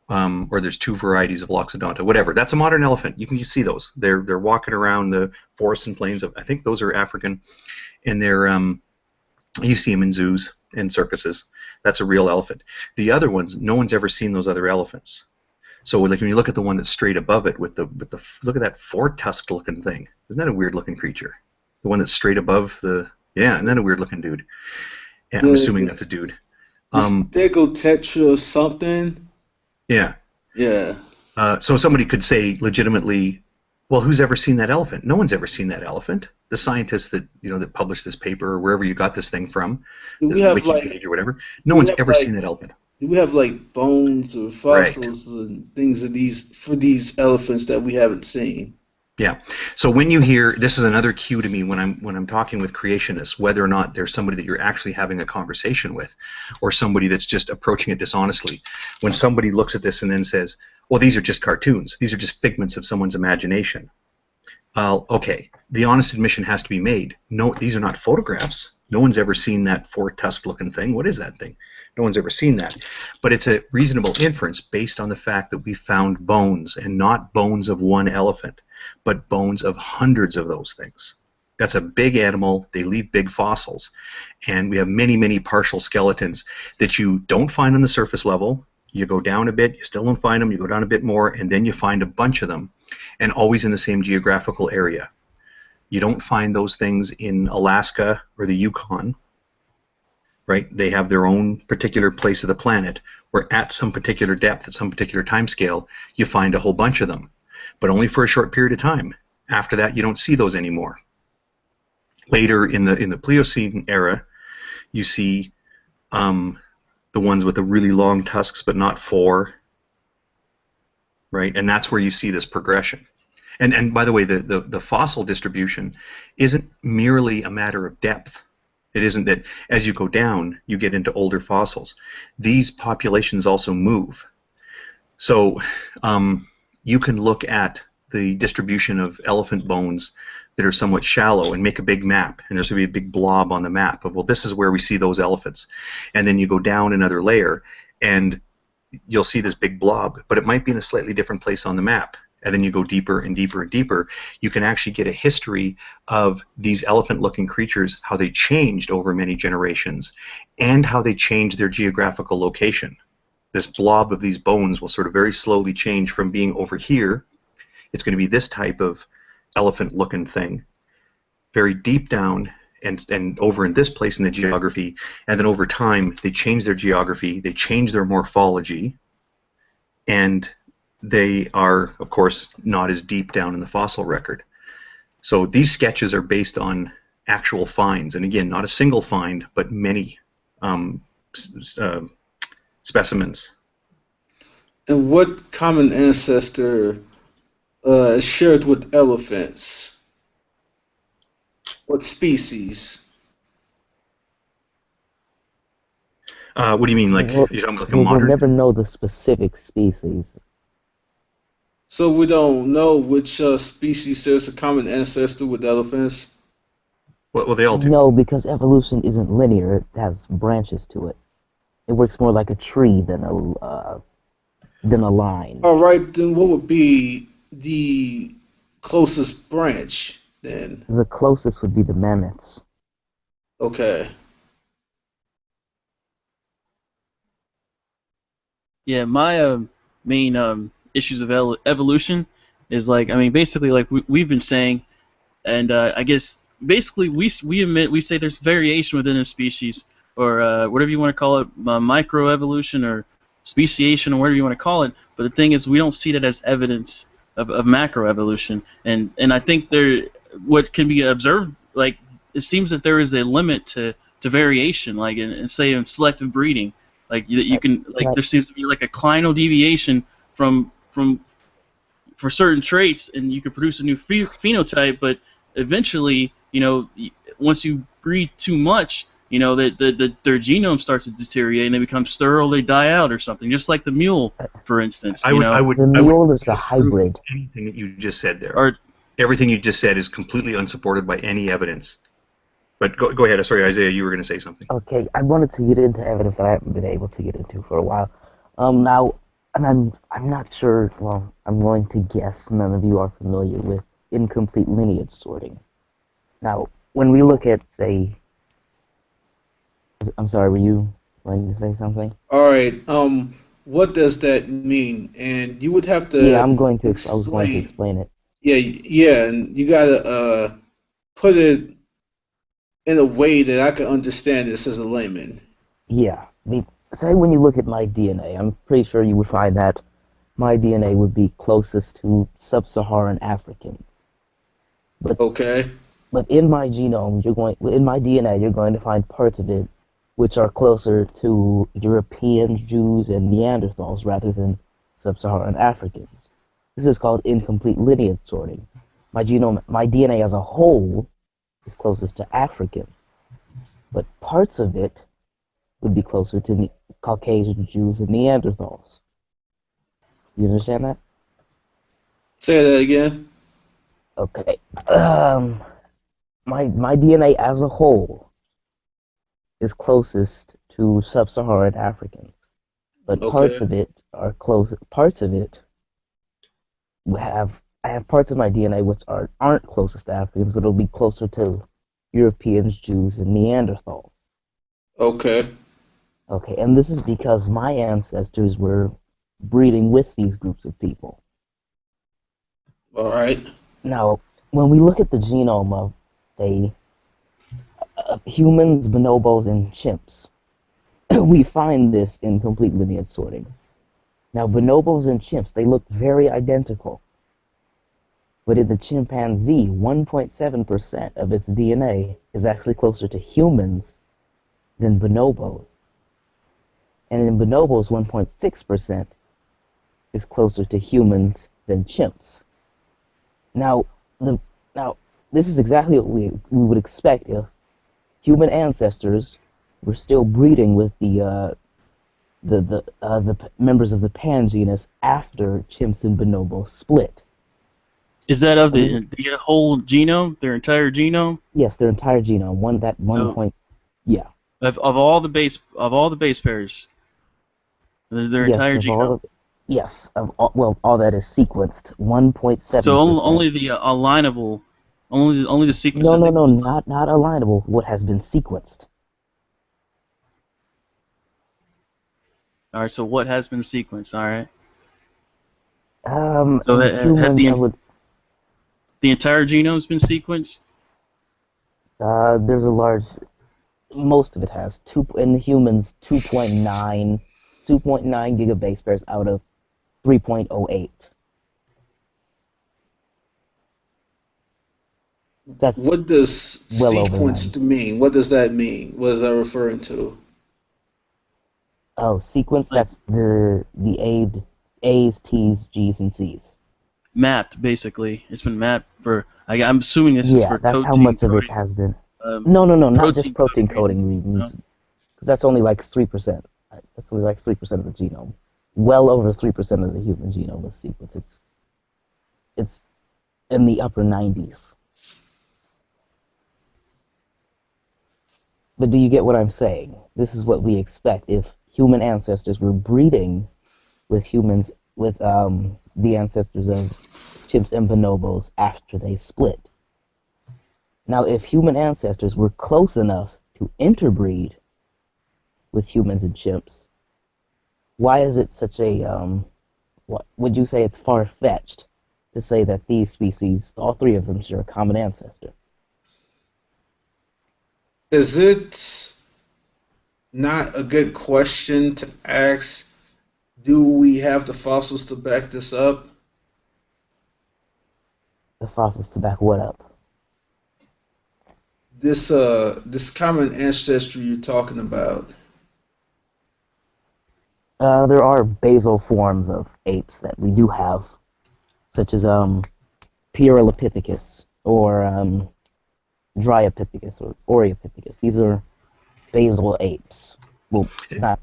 or there's 2 varieties of Loxodonta. Whatever. That's a modern elephant. You can see those. They're walking around the forests and plains of. I think those are African, and they're you see them in zoos and circuses. That's a real elephant. The other ones, no one's ever seen those other elephants. So like when you look at the one that's straight above it with the look at that 4-tusked looking thing. Isn't that a weird looking creature? The one that's straight above isn't that a weird looking dude? Yeah, I'm assuming that's a dude. Stegotetra or something. Yeah. Yeah. So somebody could say legitimately, well, who's ever seen that elephant? No one's ever seen that elephant. The scientists that that published this paper or wherever you got this thing from, do we have Wikipedia or whatever, no one's ever seen that elephant. Do we have like bones or fossils and things of these elephants that we haven't seen? Yeah. So when you hear, this is another cue to me when I'm talking with creationists, whether or not there's somebody that you're actually having a conversation with, or somebody that's just approaching it dishonestly. When somebody looks at this and then says, "Well, these are just cartoons. These are just figments of someone's imagination." Okay. The honest admission has to be made. No, these are not photographs. No one's ever seen that 4-tusked looking thing. What is that thing? No one's ever seen that. But it's a reasonable inference based on the fact that we found bones, and not bones of one elephant, but bones of hundreds of those things. That's a big animal. They leave big fossils. And we have many, many partial skeletons that you don't find on the surface level. You go down a bit, you still don't find them, you go down a bit more, and then you find a bunch of them, and always in the same geographical area. You don't find those things in Alaska or the Yukon, right? They have their own particular place of the planet where at some particular depth, at some particular time scale, you find a whole bunch of them, but only for a short period of time. After that, you don't see those anymore. Later in the Pliocene era, you see the ones with the really long tusks, but not 4, right? And that's where you see this progression. And by the way, the fossil distribution isn't merely a matter of depth. It isn't that as you go down, you get into older fossils. These populations also move. So you can look at the distribution of elephant bones that are somewhat shallow and make a big map, and there's going to be a big blob on the map of, well, this is where we see those elephants. And then you go down another layer, and you'll see this big blob, but it might be in a slightly different place on the map. And then you go deeper and deeper and deeper, you can actually get a history of these elephant-looking creatures, how they changed over many generations, and how they changed their geographical location. This blob of these bones will sort of very slowly change from being over here. It's going to be this type of elephant-looking thing, very deep down, and over in this place in the geography, and then over time, they change their geography, they change their morphology, and they are, of course, not as deep down in the fossil record. So these sketches are based on actual finds, and again, not a single find, but many specimens. And what common ancestor is shared with elephants? What species? What do you mean, like, you're talking about like a modern? We'll never know the specific species. So we don't know which species shares a common ancestor with elephants? Well, they all do. No, because evolution isn't linear. It has branches to it. It works more like a tree than a line. All right, then what would be the closest branch then? The closest would be the mammoths. Okay. Yeah, my main issues of evolution is, like, I mean, basically, like we've been saying, and I guess basically we say there's variation within a species, or whatever you want to call it, microevolution or speciation or whatever you want to call it. But the thing is, we don't see that as evidence of macroevolution, and I think what can be observed, like it seems that there is a limit to variation, like say in selective breeding, like you can like there seems to be like a clinal deviation from for certain traits, and you can produce a new phenotype, but eventually, once you breed too much, that their genome starts to deteriorate and they become sterile, they die out or something, just like the mule, for instance. I would The mule is a hybrid. Anything that you just said there. Or, everything you just said is completely unsupported by any evidence. But go ahead. Sorry, Isaiah, you were going to say something. Okay, I wanted to get into evidence that I haven't been able to get into for a while. Now, and I'm not sure. Well, I'm going to guess none of you are familiar with incomplete lineage sorting. Now, when we look at, say, I'm sorry, were you going to say something? All right. What does that mean? And you would have to. Yeah, I was going to explain it. Yeah, and you gotta put it in a way that I can understand this as a layman. Yeah, say when you look at my DNA, I'm pretty sure you would find that my DNA would be closest to sub-Saharan African. Okay. But in my genome, in my DNA, you're going to find parts of it which are closer to Europeans, Jews, and Neanderthals rather than sub-Saharan Africans. This is called incomplete lineage sorting. My DNA as a whole is closest to African, but parts of it would be closer to Caucasian, Jews, and Neanderthals. You understand that? Say that again. Okay. My DNA as a whole is closest to sub-Saharan Africans, but parts of it are close. Parts of it I have parts of my DNA which aren't closest to Africans, but it'll be closer to Europeans, Jews, and Neanderthals. Okay. Okay, and this is because my ancestors were breeding with these groups of people. All right. Now, when we look at the genome of, say, humans, bonobos, and chimps, we find this in complete lineage sorting. Now, bonobos and chimps, they look very identical. But in the chimpanzee, 1.7% of its DNA is actually closer to humans than bonobos. And in bonobos, 1.6% is closer to humans than chimps. Now, this is exactly what we would expect if human ancestors were still breeding with the members of the pangenus after chimps and bonobos split. is that of the whole genome, their entire genome? Yes, their entire genome. Yeah. Of all the base pairs, their entire genome. Yes. All that is sequenced. 1.7%. So only the alignable, only the sequences. No, not alignable. What has been sequenced. All right. So what has been sequenced? All right. So has the entire genome's been sequenced? There's a large. Most of it has. In the humans, 2.9 gigabase pairs out of 3.08. That's what does well sequenced mean? What does that mean? What is that referring to? Oh, sequence. That's the A's, T's, G's, and C's. Mapped, basically. It's been mapped for. I'm assuming this is for that's protein how much coding. of it has been. No, not just protein coding reasons. Because that's only like 3%. That's only like 3% of the genome. Well over 3% of the human genome is sequenced. It's in the upper 90s. But do you get what I'm saying? This is what we expect if human ancestors were breeding with humans, with the ancestors of chimps and bonobos after they split. Now, if human ancestors were close enough to interbreed with humans and chimps, why is it such a, what would you say it's far-fetched to say that these species, all three of them, share a common ancestor? Is it not a good question to ask. Do we have the fossils to back this up? The fossils to back what up? This common ancestry you're talking about. There are basal forms of apes that we do have, such as Pyrrholopithecus or Dryopithecus or Oreopithecus. These are basal apes. Well, not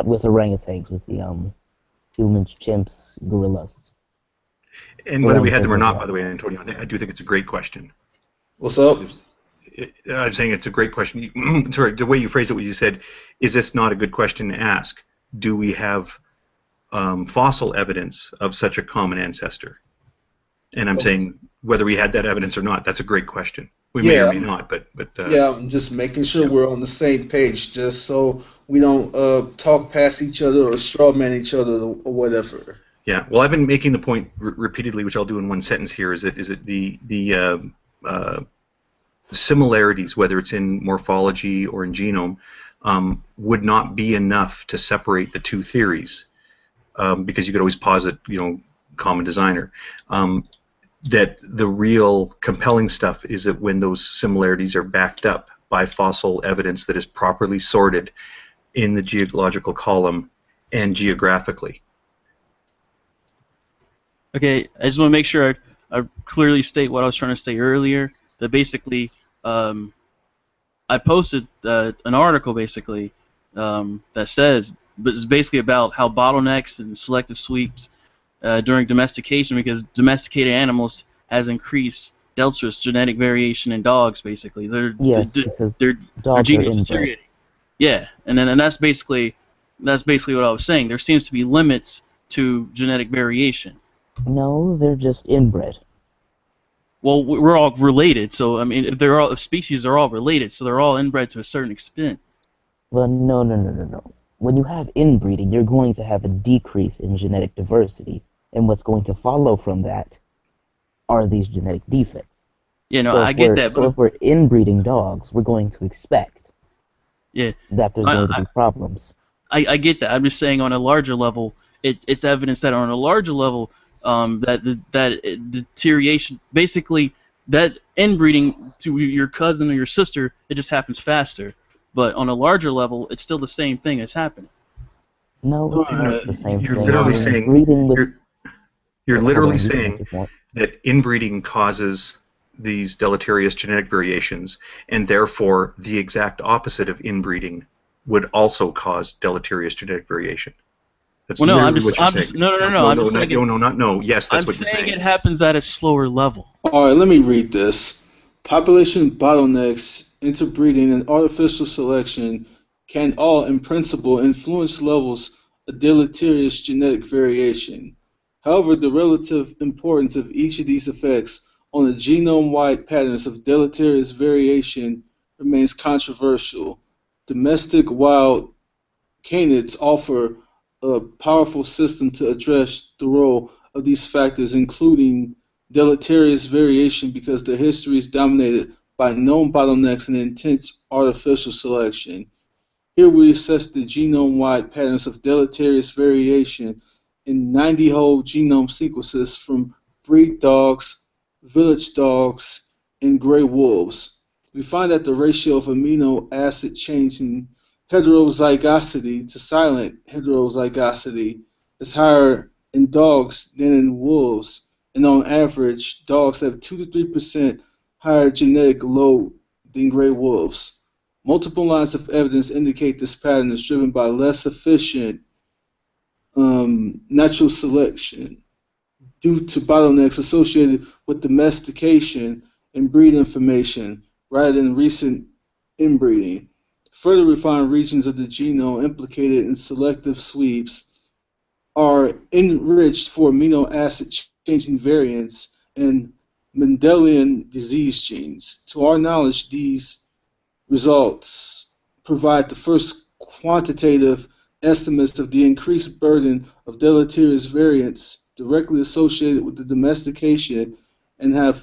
with orangutans, with the humans, chimps, gorillas. And whether we had them or not, by the way, Antonio, I do think it's a great question. What's up? I'm saying it's a great question. Sorry, the way you phrased it, what you said, is this not a good question to ask? Do we have fossil evidence of such a common ancestor? And I'm saying whether we had that evidence or not, that's a great question. We may or may not, but yeah, I'm just making sure we're on the same page, just so we don't talk past each other or strawman each other or whatever. Yeah, well, I've been making the point repeatedly, which I'll do in one sentence here, is that the similarities, whether it's in morphology or in genome, would not be enough to separate the two theories, because you could always posit, common designer. That the real compelling stuff is that when those similarities are backed up by fossil evidence that is properly sorted in the geological column and geographically. Okay, I just want to make sure I clearly state what I was trying to say earlier. That basically, I posted an article basically that says, but it's basically about how bottlenecks and selective sweeps during domestication, because domesticated animals has increased delta's genetic variation in dogs. Basically, they're dogs are inbred. deteriorating. Yeah, and that's basically what I was saying. There seems to be limits to genetic variation. No, they're just inbred. Well, we're all related, so I mean, if species are all related, so they're all inbred to a certain extent. Well, no. When you have inbreeding, you're going to have a decrease in genetic diversity, and what's going to follow from that are these genetic defects. Yeah, no, So I get that. So if we're inbreeding dogs, we're going to expect that there's going to be problems. I get that. I'm just saying on a larger level, it's evidence that on a larger level, that deterioration, basically, that inbreeding to your cousin or your sister, it just happens faster. But on a larger level, it's still the same thing that's happening. No, it's not the same You're thing. literally saying you're literally saying that inbreeding causes these deleterious genetic variations, and therefore the exact opposite of inbreeding would also cause deleterious genetic variation. That's well, no, literally I'm just, what you're I'm saying. just, no. Yes, that's what you're saying. I'm saying it happens at a slower level. All right, let me read this. Population bottlenecks, interbreeding, and artificial selection can all, in principle, influence levels of deleterious genetic variation. However, the relative importance of each of these effects on the genome-wide patterns of deleterious variation remains controversial. Domestic wild canids offer a powerful system to address the role of these factors, including deleterious variation, because their history is dominated by known bottlenecks and intense artificial selection. Here we assess the genome-wide patterns of deleterious variation in 90 whole genome sequences from breed dogs, village dogs, and gray wolves. We find that the ratio of amino acid change in heterozygosity to silent heterozygosity is higher in dogs than in wolves, and on average, dogs have 2 to 3% higher genetic load than gray wolves. Multiple lines of evidence indicate this pattern is driven by less efficient natural selection due to bottlenecks associated with domestication and breed information rather than recent inbreeding. Further refined regions of the genome implicated in selective sweeps are enriched for amino acid changing variants and Mendelian disease genes. To our knowledge, these results provide the first quantitative estimates of the increased burden of deleterious variants directly associated with the domestication and have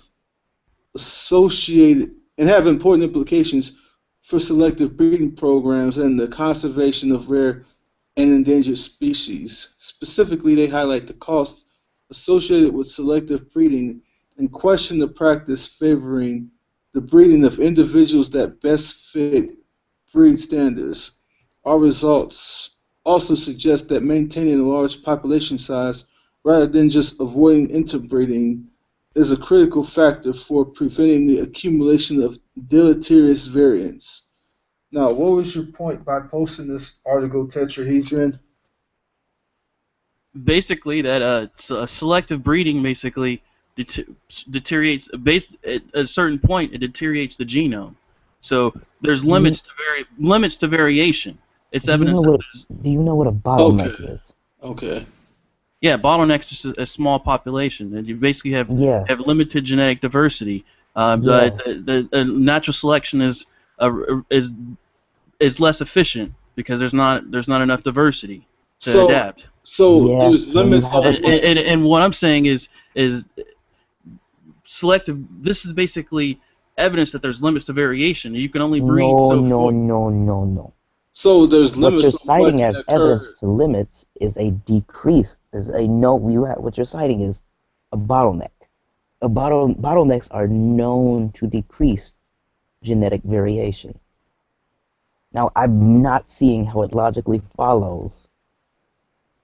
important implications for selective breeding programs and the conservation of rare and endangered species. Specifically, they highlight the costs associated with selective breeding and question the practice favoring the breeding of individuals that best fit breed standards. Our results also suggest that maintaining a large population size rather than just avoiding interbreeding is a critical factor for preventing the accumulation of deleterious variants. Now, what was your point by posting this article, Tetrahedron? Basically, that selective breeding basically deteriorates. At a certain point, it deteriorates the genome. So there's limits to variation. It's evidence that there's. Do you know what a bottleneck Okay. is? Okay. Yeah, bottlenecks is a small population, and you basically have Yes. limited genetic diversity. Yes. The natural selection is less efficient because there's not enough diversity to So, adapt. so Yes, there's when you limits have on a- what. And what I'm saying is selective. This is basically evidence that there's limits to variation. You can only breed No, so no, far. no. So there's What you're limits on what citing can as occur. evidence to limits is a decrease. Is a no. What you're citing is a bottleneck. Bottlenecks are known to decrease genetic variation. Now, I'm not seeing how it logically follows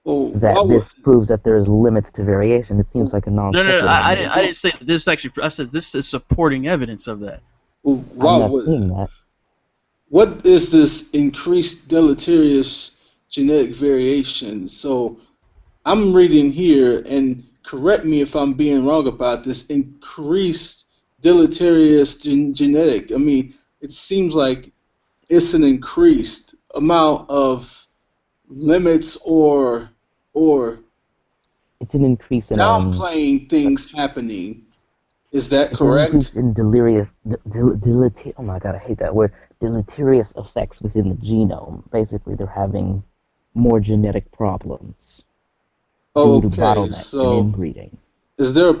Well, that why would, this proves that there is limits to variation. It seems like a non No, sequitur. I didn't say that this actually. I said this is supporting evidence of that. well, why I'm not would, seeing that. what is this increased deleterious genetic variation? So I'm reading here, and correct me if I'm being wrong about this, increased deleterious genetic. I mean, it seems like it's an increased amount of limits or It's an increase in downplaying things happening. Is that it's an correct? increase in oh my god, I hate that word. Deleterious effects within the genome. Basically, they're having more genetic problems due to Okay, bottlenecks and so inbreeding. is there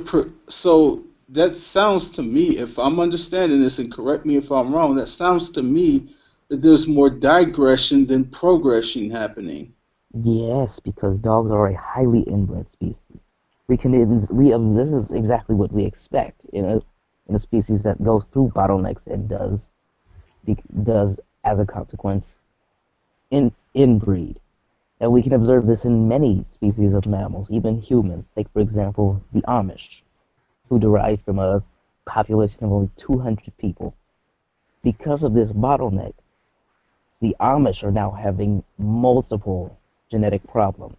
so that sounds to me, if I'm understanding this, and correct me if I'm wrong, that sounds to me that there's more digression than progression happening. Yes, because dogs are a highly inbred species. This is exactly what we expect in a species that goes through bottlenecks and does as a consequence inbreed. And we can observe this in many species of mammals, even humans. Take, for example, the Amish, who derive from a population of only 200 people. Because of this bottleneck, the Amish are now having multiple genetic problems.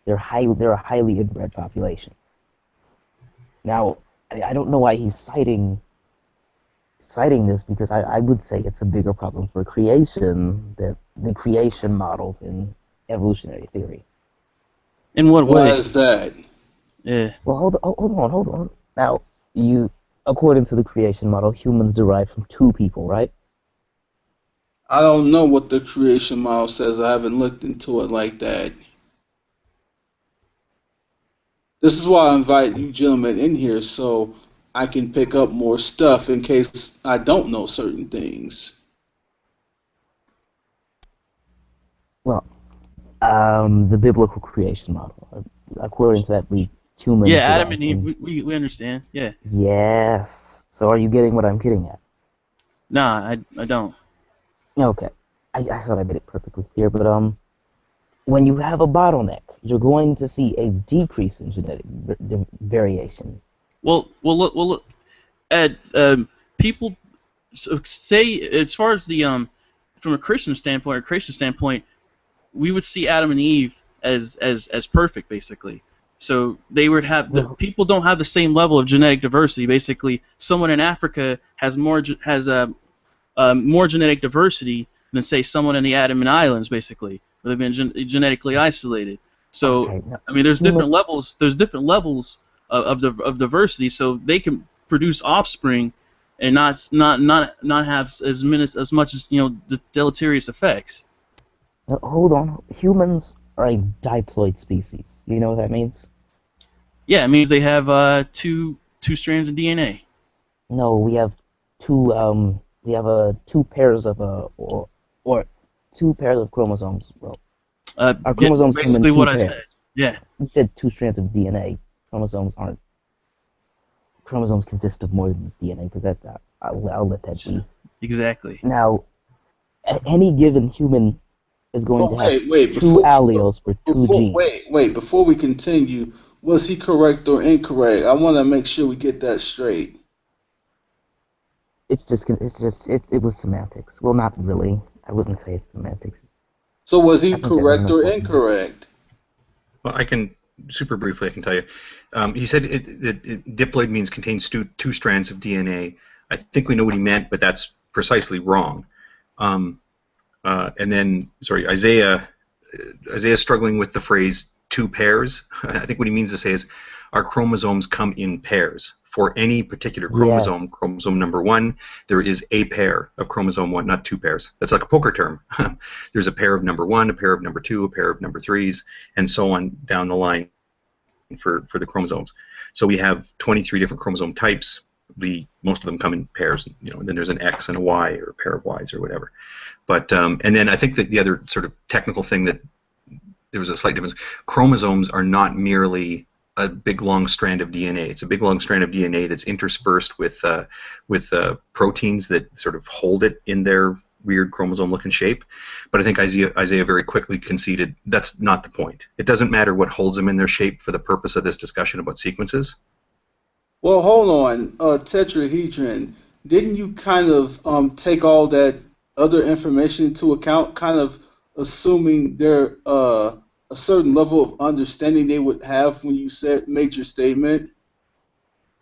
They're a highly inbred population. Now, I don't know why he's citing this, because I would say it's a bigger problem for creation, the creation model in evolutionary theory. In what Why way? is that? Yeah. Well, hold on. Now, according to the creation model, humans derive from two people, right? I don't know what the creation model says. I haven't looked into it like that. This is why I invite you gentlemen in here, so I can pick up more stuff in case I don't know certain things. Well, the biblical creation model. According to that, humans Yeah, Adam derive and Eve. from. We understand. Yeah. Yes. So are you getting what I'm getting at? Nah, I don't. Okay. I thought I made it perfectly clear, but when you have a bottleneck, you're going to see a decrease in genetic variation. Well, look. Ed, people say, as far as the from a Christian standpoint or creation standpoint, we would see Adam and Eve as perfect, basically. So they would have people don't have the same level of genetic diversity. Basically, someone in Africa has more genetic diversity than, say, someone in the Andaman Islands, basically, where they've been genetically isolated. So, Okay, now, I mean, there's different levels. There's different levels of diversity, so they can produce offspring and not have as much as deleterious effects. hold on. Humans are a diploid species. You know what that means? Yeah, it means they have two strands of DNA. No, we have two we have two pairs of or two pairs of chromosomes. Well, our Yeah, chromosomes come in basically two what I pairs. said. Yeah, You said two strands of DNA. Chromosomes aren't. Chromosomes consist of more than DNA, but I'll let that be. exactly. Now, any given human is going But to have wait, two alleles for two genes. wait, before we continue, was he correct or incorrect? I want to make sure we get that straight. It was semantics. Well, not really. I wouldn't say it's semantics. So was he I think that was an correct or important one. incorrect? Well, I can super briefly. I can tell you. He said diploid means contains two strands of DNA. I think we know what he meant, but that's precisely wrong. And then, sorry, Isaiah's struggling with the phrase two pairs. I think what he means to say is our chromosomes come in pairs. For any particular chromosome, chromosome number 1, there is a pair of chromosome 1, not two pairs. That's like a poker term. There's a pair of number 1, a pair of number 2, a pair of number 3s, and so on down the line for the chromosomes. So we have 23 different chromosome types. Most of them come in pairs, and then there's an X and a Y or a pair of Ys or whatever. But and then I think that the other sort of technical thing that there was a slight difference. Chromosomes are not merely a big long strand of DNA. It's a big long strand of DNA that's interspersed with proteins that sort of hold it in their weird chromosome-looking shape. But I think Isaiah very quickly conceded that's not the point. It doesn't matter what holds them in their shape for the purpose of this discussion about sequences. Well, hold on, tetrahedron. Didn't you kind of take all that other information into account, kind of assuming there a certain level of understanding they would have when you made your statement?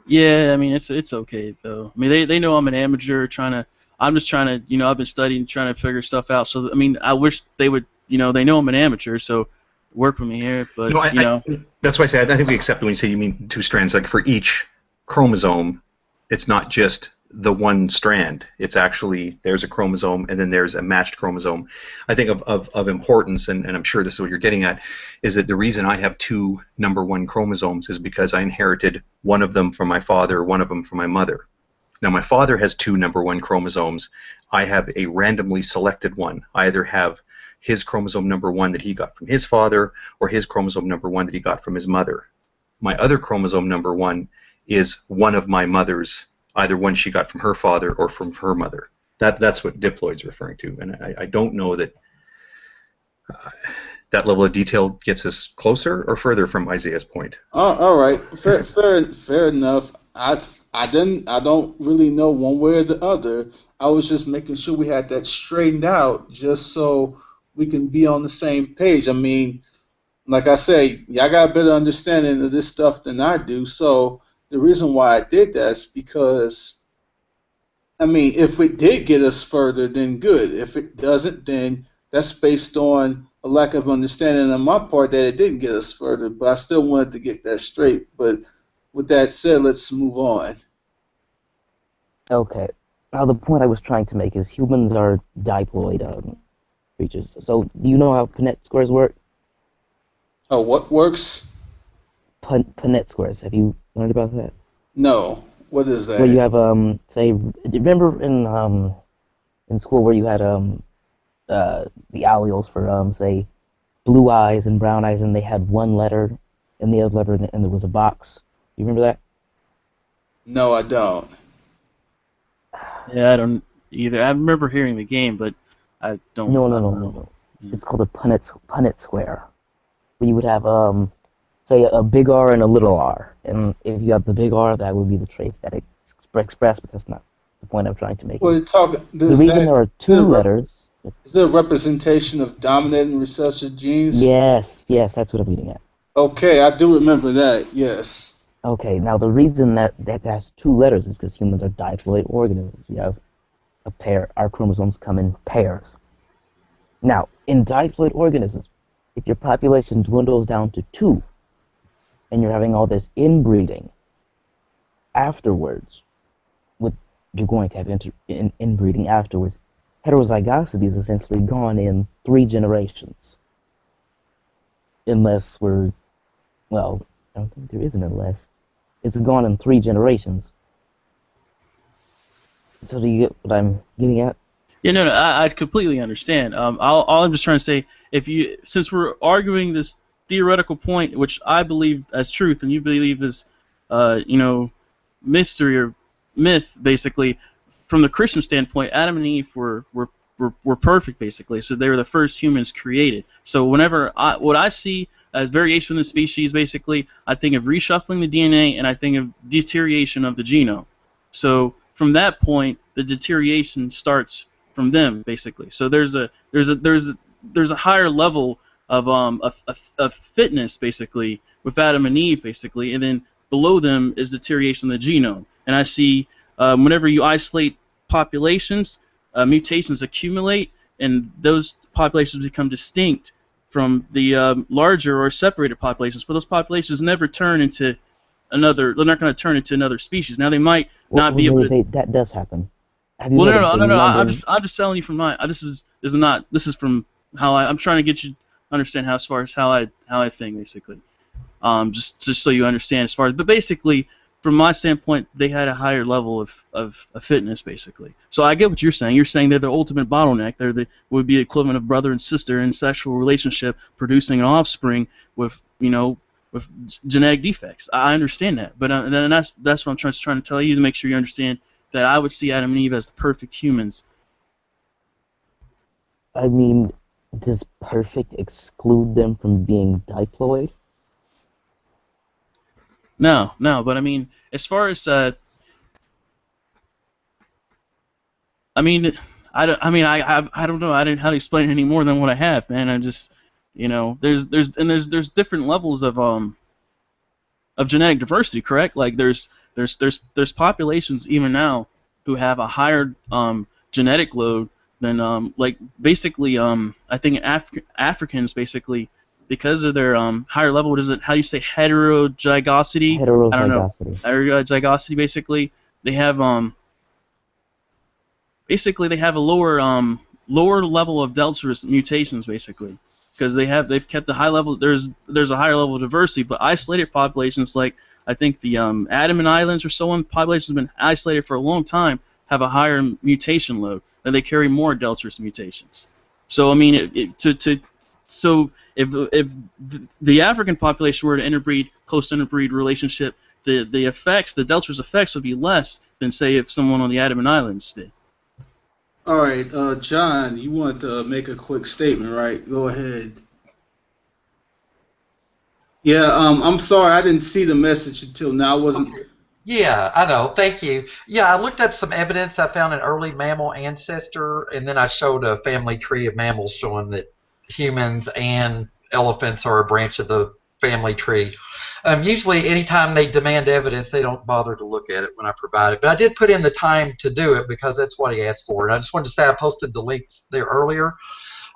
Yeah, I mean it's okay though. I mean they know I'm an amateur I'm just trying to I've been studying, trying to figure stuff out. So I mean I wish they would they know I'm an amateur, so work with me here. But that's why I say I think we accept when you say you mean two strands. Like for each chromosome, it's not just the one strand. It's actually there's a chromosome and then there's a matched chromosome. I think of importance, and I'm sure this is what you're getting at, is that the reason I have two number 1 chromosomes is because I inherited one of them from my father, one of them from my mother. Now my father has two number 1 chromosomes. I have a randomly selected one. I either have his chromosome number 1 that he got from his father or his chromosome number 1 that he got from his mother. My other chromosome number 1 is one of my mother's, either one she got from her father or from her mother. That's what diploid's referring to, and I don't know that that level of detail gets us closer or further from Isaiah's point. All right, fair enough. I don't really know one way or the other. I was just making sure we had that straightened out, just so we can be on the same page. I mean, like I say, y'all got a better understanding of this stuff than I do, so the reason why I did that is because, I mean, if it did get us further, then good. If it doesn't, then that's based on a lack of understanding on my part that it didn't get us further, but I still wanted to get that straight. But with that said, let's move on. Okay. Now the point I was trying to make is humans are diploid creatures. So do you know how Punnett squares work? Oh, what works? Punnett squares. Have you learned about that? No. What is that? Where you have say, remember in school where you had the alleles for say blue eyes and brown eyes, and they had one letter and the other letter, and there was a box. You remember that? No, I don't. Yeah, I don't either. I remember hearing the game, but I don't. No. It's called a Punnett square, where you would have say a big R and a little r, and if you have the big R, that would be the traits that it express, but that's not the point I'm trying to make. Well, The reason there are two letters. Is there a representation of dominant and recessive genes? Yes, that's what I'm getting at. Okay, I do remember that. Yes. Okay, now the reason that has two letters is because humans are diploid organisms. You have a pair. Our chromosomes come in pairs. Now, in diploid organisms, if your population dwindles down to 2, and you're having all this inbreeding, afterwards, you're going to have inbreeding afterwards. Heterozygosity is essentially gone in 3 generations. Unless I don't think there is an unless. It's gone in 3 generations. So do you get what I'm getting at? Yeah, no, I completely understand. All I'm just trying to say, since we're arguing this theoretical point, which I believe as truth, and you believe as, mystery or myth, basically, from the Christian standpoint, Adam and Eve were perfect, basically. So they were the first humans created. So what I see as variation in the species, basically, I think of reshuffling the DNA, and I think of deterioration of the genome. So from that point, the deterioration starts from them, basically. So there's a higher level of fitness, basically, with Adam and Eve, basically, and then below them is deterioration of the genome. And I see whenever you isolate populations, mutations accumulate, and those populations become distinct from the larger or separated populations. But those populations never turn into another. They're not going to turn into another species. Now they might not be able to. That does happen. Have you Well, heard of the no. I'm London? just telling you from my. This is from how I'm trying to get you to understand how, as far as how I think, basically. Just so you understand, as far as, but basically, from my standpoint, they had a higher level of fitness, basically. So I get what you're saying. You're saying they're the ultimate bottleneck. Would be equivalent of brother and sister in sexual relationship, producing an offspring with genetic defects. I understand that, but then that's what I'm trying to tell you, to make sure you understand that I would see Adam and Eve as the perfect humans. I mean, does perfect exclude them from being diploid? No, but I mean, as far as I mean, I don't know how to explain it any more than what I have, man. I'm just, there's different levels of genetic diversity, correct? Like there's populations even now who have a higher genetic load than like basically I think Africans, basically, because of their higher level. What is it? How do you say heterozygosity? I don't know. Heterozygosity. Heterozygosity, basically, they have they have a lower level of delta mutations, basically, because they've kept a high level. There's a higher level of diversity, but isolated populations, like I think the Andaman Islands or so on, populations have been isolated for a long time, have a higher mutation load, and they carry more delta mutations. So I mean, so if the African population were to interbreed, close interbreed relationship, the delta's effects would be less than, say, if someone on the Andaman Islands did. All right, John, you want to make a quick statement, right? Go ahead. Yeah, I'm sorry, I didn't see the message until now. I wasn't. Okay. Yeah, I know. Thank you. Yeah, I looked up some evidence. I found an early mammal ancestor, and then I showed a family tree of mammals showing that humans and elephants are a branch of the family tree. Usually, anytime they demand evidence, they don't bother to look at it when I provide it. But I did put in the time to do it because that's what he asked for. And I just wanted to say I posted the links there earlier.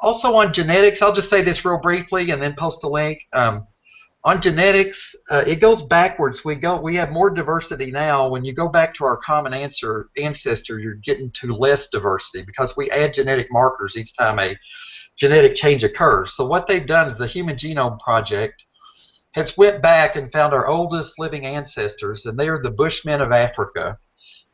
Also on genetics, I'll just say this real briefly and then post the link. On genetics, it goes backwards. We have more diversity now. When you go back to our common ancestor, you're getting to less diversity because we add genetic markers each time a genetic change occurs. So what they've done is the Human Genome Project has went back and found our oldest living ancestors, and they are the Bushmen of Africa.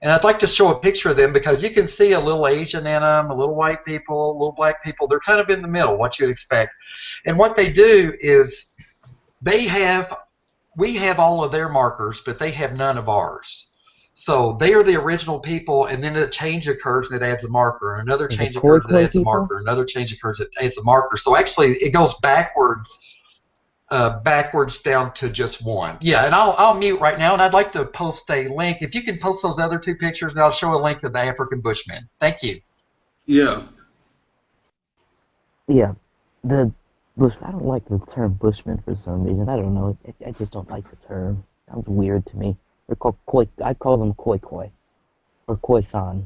And I'd like to show a picture of them because you can see a little Asian in them, a little white people, a little black people. They're kind of in the middle, what you'd expect. And what they do is we have all of their markers, but they have none of ours. So they are the original people, and then a change occurs and it adds a marker. Another change occurs and it adds a marker. Another change occurs and it adds a marker. So actually it goes backwards down to just one. Yeah, and I'll mute right now, and I'd like to post a link. If you can post those other two pictures, and I'll show a link of the African Bushmen. Thank you. Yeah. Yeah, the bush. I don't like the term Bushman for some reason. I don't know. I just don't like the term. Sounds weird to me. They're called Khoi. I call them Khoi Khoi or Khoisan.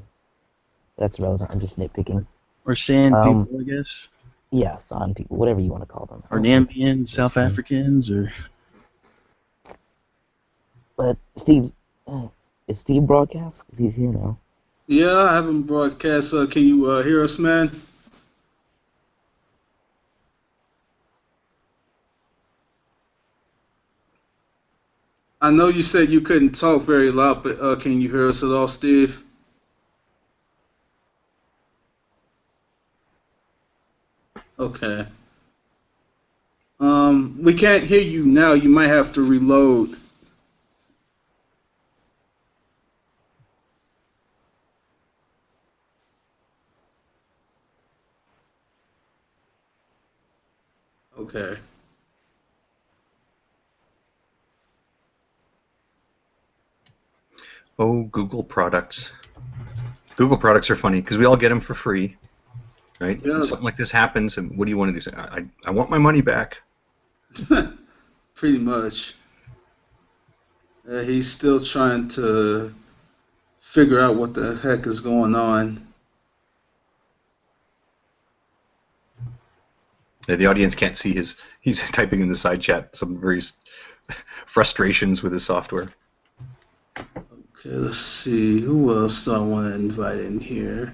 That's relevant. I'm just nitpicking. Or San people, I guess. Yeah, San people, whatever you want to call them. Or Nambian, South Africans, or. But Steve, is Steve broadcast? Because he's here now. Yeah, I haven't broadcast. Can you hear us, man? I know you said you couldn't talk very loud, but can you hear us at all, Steve? Okay. We can't hear you now. You might have to reload. Okay. Oh, Google products. Google products are funny because we all get them for free, right? Yeah. And something like this happens, and what do you want to do? Say, I want my money back. Pretty much. He's still trying to figure out what the heck is going on. The audience can't see he's typing in the side chat some very frustrations with his software. Okay, let's see. Who else do I want to invite in here?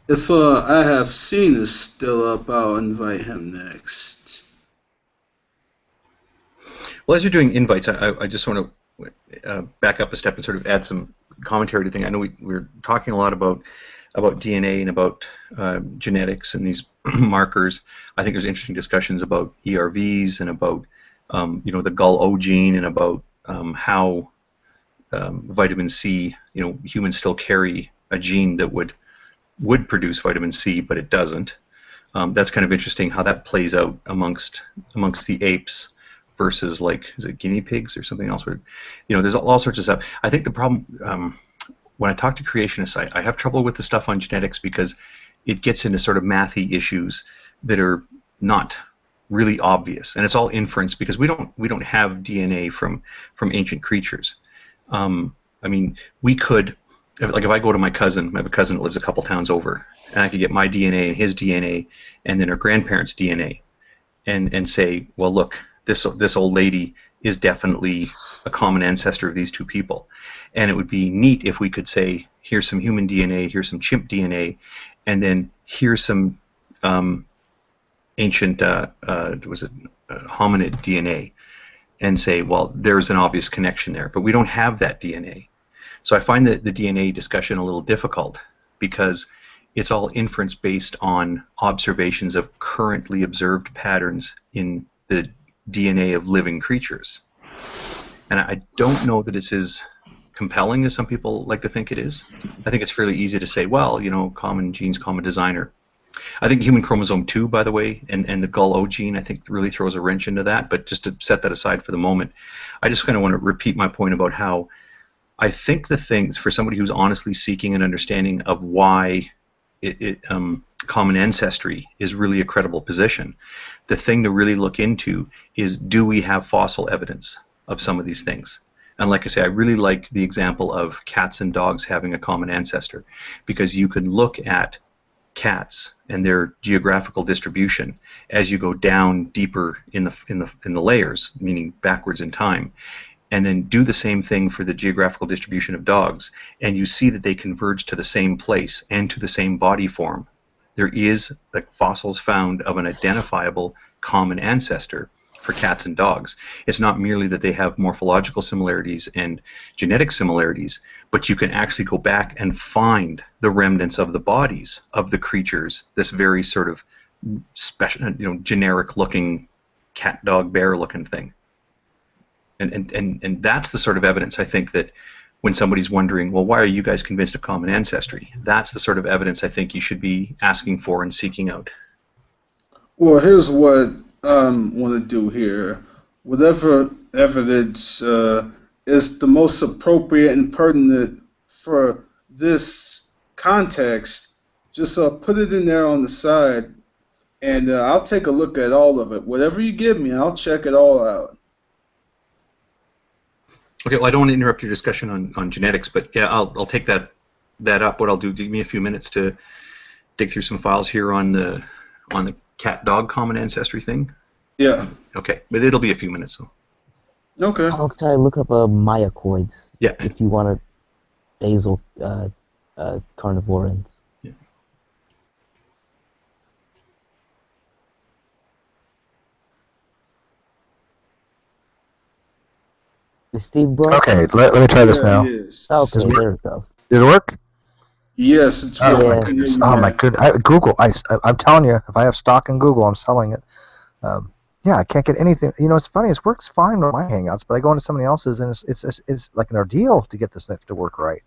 If I have seen is still up, I'll invite him next. Well, as you're doing invites, I just want to back up a step and sort of add some commentary to the thing. I know we're talking a lot about DNA and about genetics and these markers. I think there's interesting discussions about ERVs and about the Gull-O gene and about how vitamin C. Humans still carry a gene that would produce vitamin C, but it doesn't. That's kind of interesting how that plays out amongst the apes versus, like, is it guinea pigs or something else? Where, there's all sorts of stuff. I think the problem when I talk to creationists, I have trouble with the stuff on genetics because it gets into sort of mathy issues that are not really obvious, and it's all inference because we don't have DNA from ancient creatures. I mean, we could. If I go to my cousin, I have a cousin that lives a couple towns over, and I could get my DNA and his DNA, and then her grandparents' DNA, and say, well, look, this old lady is definitely a common ancestor of these two people, and it would be neat if we could say, here's some human DNA, here's some chimp DNA, and then here's some ancient hominid DNA, and say, well, there's an obvious connection there, but we don't have that DNA. So I find the DNA discussion a little difficult because it's all inference based on observations of currently observed patterns in the DNA of living creatures. And I don't know that it's as compelling as some people like to think it is. I think it's fairly easy to say, well, common genes, common designer. I think human chromosome 2, by the way, and the Gull-O gene, I think really throws a wrench into that. But just to set that aside for the moment, I just kind of want to repeat my point about how I think the things for somebody who's honestly seeking an understanding of why common ancestry is really a credible position, the thing to really look into is, do we have fossil evidence of some of these things? And like I say, I really like the example of cats and dogs having a common ancestor, because you can look at cats and their geographical distribution as you go down deeper in the layers, meaning backwards in time, and then do the same thing for the geographical distribution of dogs, and you see that they converge to the same place and to the same body form. There is fossils found of an identifiable common ancestor for cats and dogs. It's not merely that they have morphological similarities and genetic similarities, but you can actually go back and find the remnants of the bodies of the creatures, this very sort of special, generic-looking cat, dog, bear-looking thing. And that's the sort of evidence, I think, that when somebody's wondering, well, why are you guys convinced of common ancestry? That's the sort of evidence I think you should be asking for and seeking out. Well, here's what I want to do here. Whatever evidence is the most appropriate and pertinent for this context, just put it in there on the side, and I'll take a look at all of it. Whatever you give me, I'll check it all out. Okay, well, I don't want to interrupt your discussion on genetics, but yeah, I'll take that up. What I'll do, give me a few minutes to dig through some files here on the cat-dog common ancestry thing. Yeah. Okay, but it'll be a few minutes. So. Okay. I'll try to look up myocoids. Yeah. If you want to basal carnivorans. Yeah. Is Steve broke? Okay, let me try this Yeah, now. it is. Okay, there it goes. Did it work? Yes, it's Oh working. my Yeah. goodness! Oh my goodness! Google. I'm telling you, if I have stock in Google, I'm selling it. Yeah, I can't get anything. You know, it's funny. It works fine with my Hangouts, but I go into somebody else's, and it's like an ordeal to get this thing to work right.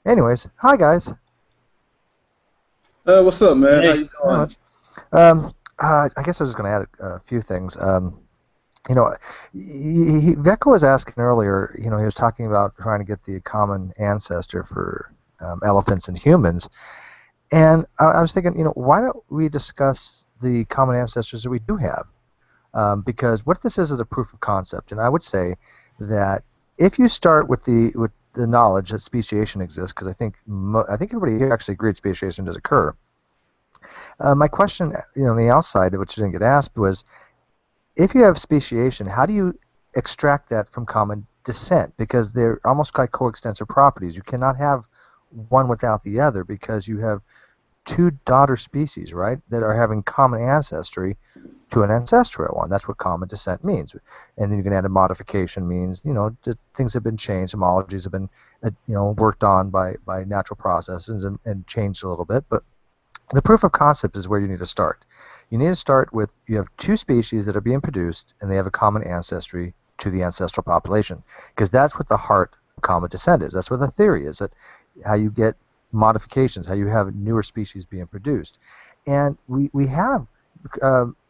Anyways, hi guys. What's up, man? Hey. How you Not doing? much. I guess I was going to add a few things. You know, Vecco was asking earlier. You know, he was talking about trying to get the common ancestor for elephants and humans, and I was thinking, you know, why don't we discuss the common ancestors that we do have? Because what this is a proof of concept, and I would say that if you start with the knowledge that speciation exists, because I think everybody here actually agreed speciation does occur. My question, you know, on the outside, which didn't get asked, was if you have speciation, how do you extract that from common descent? Because they're almost like coextensive properties. You cannot have one without the other because you have two daughter species, right, that are having common ancestry to an ancestral one. That's what common descent means. And then you can add a modification means, you know, things have been changed, homologies have been, you know, worked on by natural processes and changed a little bit. But the proof of concept is where you need to start. You need to start with, you have two species that are being produced and they have a common ancestry to the ancestral population, because that's what the heart of common descent is. That's what the theory is, that how you get modifications, how you have newer species being produced. And we have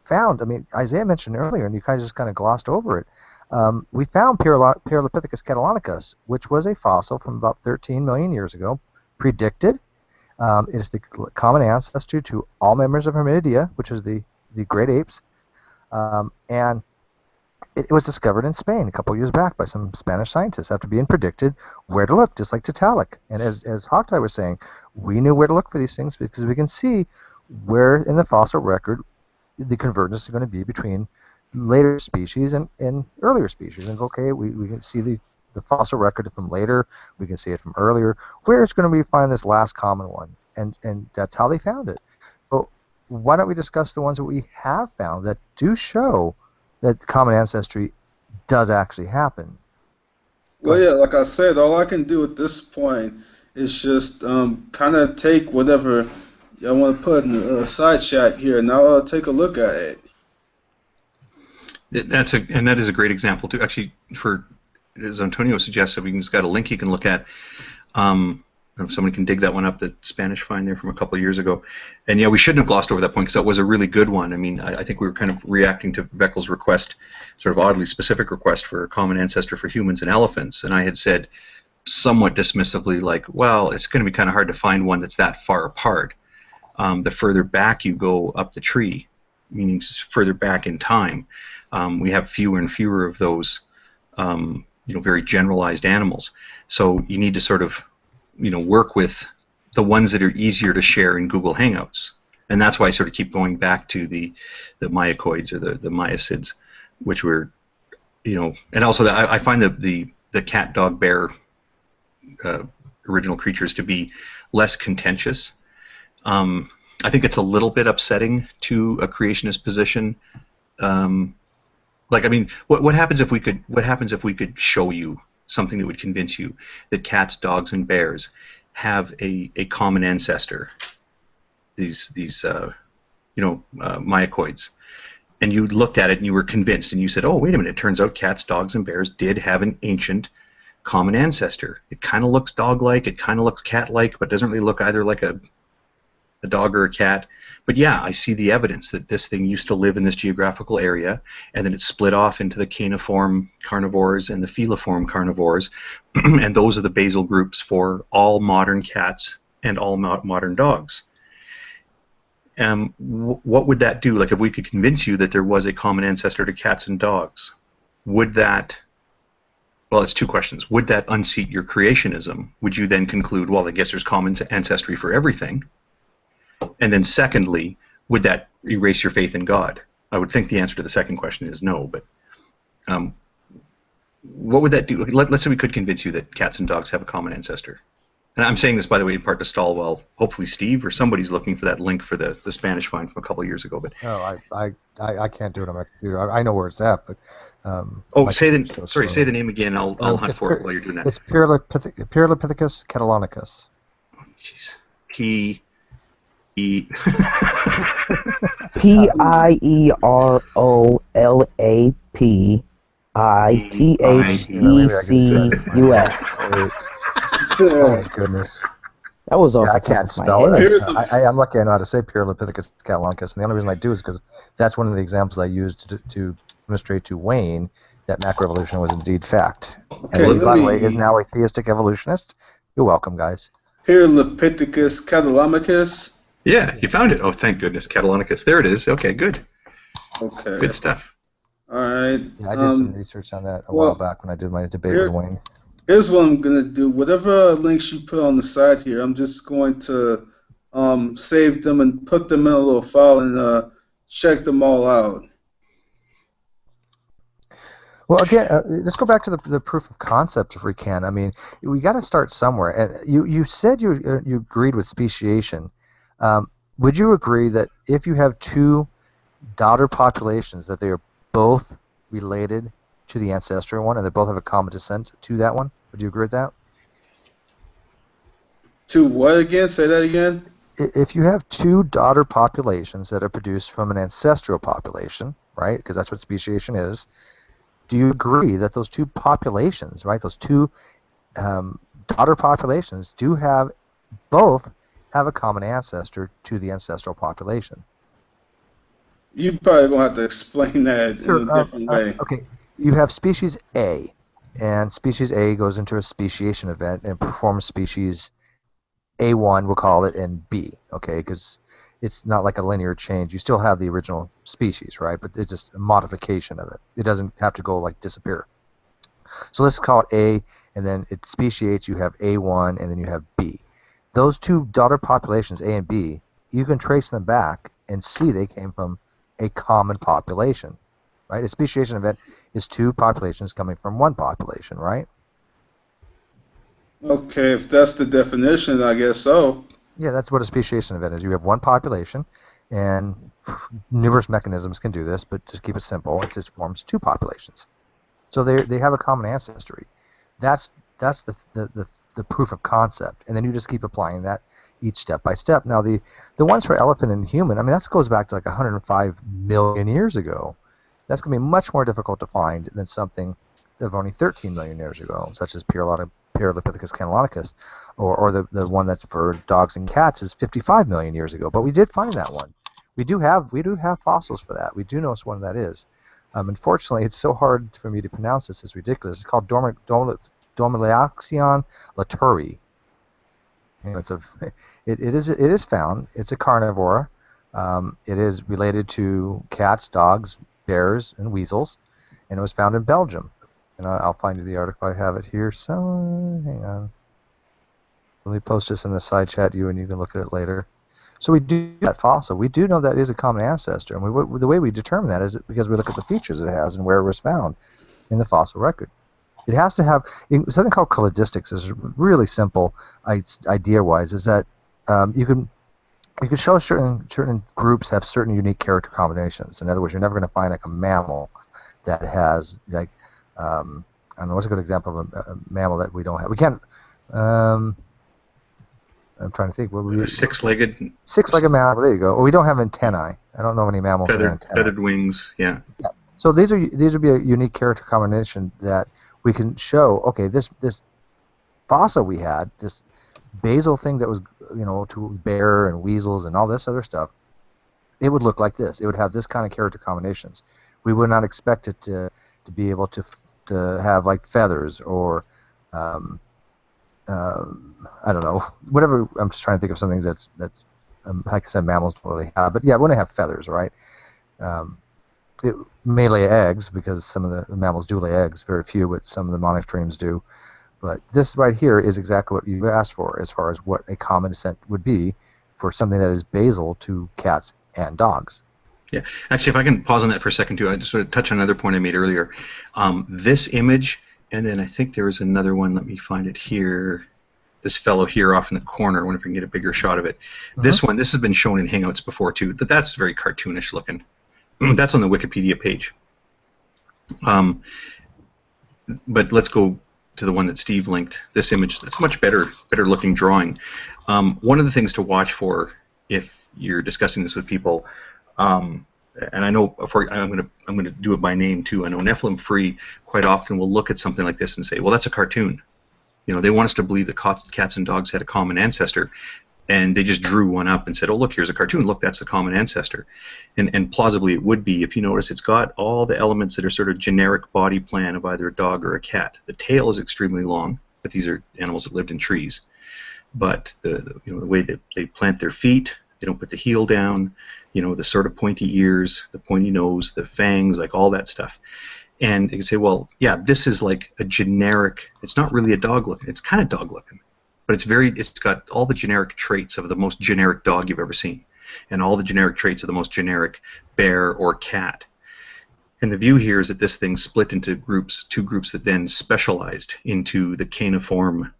found, I mean, Isaiah mentioned earlier, and you guys just kind of glossed over it, we found Paralipithecus catalonicus, which was a fossil from about 13 million years ago, predicted. It is the common ancestor to all members of Hominidia, which is the great apes, and it was discovered in Spain a couple years back by some Spanish scientists after being predicted where to look, just like Tiktaalik. And as Hawkeye was saying, we knew where to look for these things because we can see where in the fossil record the convergence is going to be between later species and earlier species. And okay, we can see the fossil record from later, we can see it from earlier. Where is going to be find this last common one? And that's how they found it. But why don't we discuss the ones that we have found that do show that common ancestry does actually happen? Well, yeah, like I said, all I can do at this point is just kind of take whatever y'all want to put in the side chat here, and I'll take a look at it. That is a great example too. Actually, for as Antonio suggested, we can just got a link you can look at. If somebody can dig that one up, the Spanish find there from a couple of years ago. And yeah, we shouldn't have glossed over that point because that was a really good one. I mean, I think we were kind of reacting to Veckel's request, sort of oddly specific request for a common ancestor for humans and elephants. And I had said somewhat dismissively, like, well, it's going to be kind of hard to find one that's that far apart. The further back you go up the tree, meaning further back in time, we have fewer and fewer of those, very generalized animals. So you need to sort of, work with the ones that are easier to share in Google Hangouts. And that's why I sort of keep going back to the Myocoids or the Myocids, which were, and also I find the cat, dog, bear original creatures to be less contentious. I think it's a little bit upsetting to a creationist position. What happens if we could show you something that would convince you that cats, dogs, and bears have a common ancestor? These Myocoids, and you looked at it and you were convinced, and you said, "Oh, wait a minute! It turns out cats, dogs, and bears did have an ancient common ancestor. It kind of looks dog-like, it kind of looks cat-like, but doesn't really look either like a dog or a cat. But yeah, I see the evidence that this thing used to live in this geographical area, and then it split off into the caniform carnivores and the feliform carnivores, and those are the basal groups for all modern cats and all modern dogs." What would that do? Like, if we could convince you that there was a common ancestor to cats and dogs, would that... Well, it's two questions. Would that unseat your creationism? Would you then conclude, well, I guess there's common ancestry for everything? And then secondly, would that erase your faith in God? I would think the answer to the second question is no, but what would that do? Let's say we could convince you that cats and dogs have a common ancestor. And I'm saying this, by the way, in part to stall while hopefully Steve or somebody's looking for that link for the Spanish find from a couple of years ago. But No, I can't do it on my computer. I know where it's at, but oh, my say computer's so say slow. the name again. I'll hunt It's for it while you're doing that. It's Pyrlopithecus catalonicus. Jeez. P-E... Pierlopithecus. Oh my goodness. That was off Yeah, I the top can't of my spell head. it. I'm lucky I know how to say Pyrlopithecus catalonicus, and the only reason I do is because that's one of the examples I used to demonstrate to Wayne that macroevolution was indeed fact. Okay, And Wayne, let by the me- way, is now a theistic evolutionist. You're welcome, guys. Pyrlopithecus catalamicus. Yeah, you found it. Oh, thank goodness. Catalonicus. There it is. Okay, good. Okay. Good stuff. All right. Yeah, I did some research on that a well, while back when I did my debate here- with Wayne. Here's what I'm gonna do. Whatever links you put on the side here, I'm just going to save them and put them in a little file and check them all out. Well, again, let's go back to the proof of concept if we can. I mean, we got to start somewhere. And you said you agreed with speciation. Would you agree that if you have two daughter populations, that they are both related to the ancestral one, and they both have a common descent to that one? Would you agree with that? To what again? Say that again. If you have two daughter populations that are produced from an ancestral population, right? Because that's what speciation is. Do you agree that those two populations, right? Those two daughter populations do both have a common ancestor to the ancestral population? You probably gonna have to explain that in a different way. Okay, you have species A, and species A goes into a speciation event and performs species A1, we'll call it, and B, okay, because it's not like a linear change. You still have the original species, right, but it's just a modification of it. It doesn't have to go, like, disappear. So let's call it A, and then it speciates, you have A1, and then you have B. Those two daughter populations, A and B, you can trace them back and see they came from a common population, right? A speciation event is two populations coming from one population, right? Okay, if that's the definition, I guess so. Yeah, that's what a speciation event is. You have one population, and numerous mechanisms can do this, but to keep it simple, it just forms two populations. So they have a common ancestry. That's the proof of concept, and then you just keep applying that each step by step. Now the ones for elephant and human, I mean, that goes back to like 105 million years ago. That's going to be much more difficult to find than something of only 13 million years ago, such as Pyrlopithecus catalonicus, or the one that's for dogs and cats is 55 million years ago. But we did find that one. We do have fossils for that. We do know which one that is. Unfortunately, it's so hard for me to pronounce this. It's ridiculous. It's called Dormilaxion laturi. You know, it is found. It's a carnivora. It is related to cats, dogs, bears, and weasels, and it was found in Belgium. And I'll find you the article. I have it here. So hang on. Let me post this in the side chat, and you can look at it later. So we do that fossil. We do know that is a common ancestor, and the way we determine that is because we look at the features it has and where it was found in the fossil record. It has to have something called cladistics. Is really simple idea-wise. Is that you can show certain groups have certain unique character combinations. In other words, you're never going to find like a mammal that has like I don't know what's a good example of a mammal that we don't have. We can't. I'm trying to think. What would we? Six-legged. Six-legged mammal. There you go. Well, we don't have antennae. I don't know of any mammals with antennae. Feathered wings. Yeah. Yeah. So these would be a unique character combination that we can show. Okay, this fossil we had, this basal thing that was to bear and weasels and all this other stuff, it would look like this. It would have this kind of character combinations. We would not expect it to be able to have like feathers or I don't know, whatever. I'm just trying to think of something that's like I said, mammals don't really have, but yeah, it wouldn't have feathers, right? It may lay eggs because some of the mammals do lay eggs, very few, but some of the monotremes do. But this right here is exactly what you asked for as far as what a common descent would be for something that is basal to cats and dogs. Yeah, actually, if I can pause on that for a second too, I just want to touch on another point I made earlier. This image, and then I think there was another one. Let me find it here. this fellow here off in the corner. I wonder if I can get a bigger shot of it. This one, this has been shown in Hangouts before too. That's very cartoonish looking. That's on the Wikipedia page. But let's go to the one that Steve linked. This image, it's a much better looking drawing. One of the things to watch for if you're discussing this with people, and I know I'm gonna do it by name too. I know Nephilim Free quite often will look at something like this and say, well, that's a cartoon. You know, they want us to believe that cats and dogs had a common ancestor, and they just drew one up and said, oh, look, here's a cartoon. Look, that's the common ancestor. And plausibly it would be. If you notice, it's got all the elements that are sort of generic body plan of either a dog or a cat. The tail is extremely long, but these are animals that lived in trees. But the way that they plant their feet, they don't put the heel down, the sort of pointy ears, the pointy nose, the fangs, like all that stuff. And you can say, well, yeah, this is like a generic, it's not really a dog looking, it's kind of dog looking, but it's got all the generic traits of the most generic dog you've ever seen, and all the generic traits of the most generic bear or cat. And the view here is that this thing split into groups, two groups that then specialized into the caniform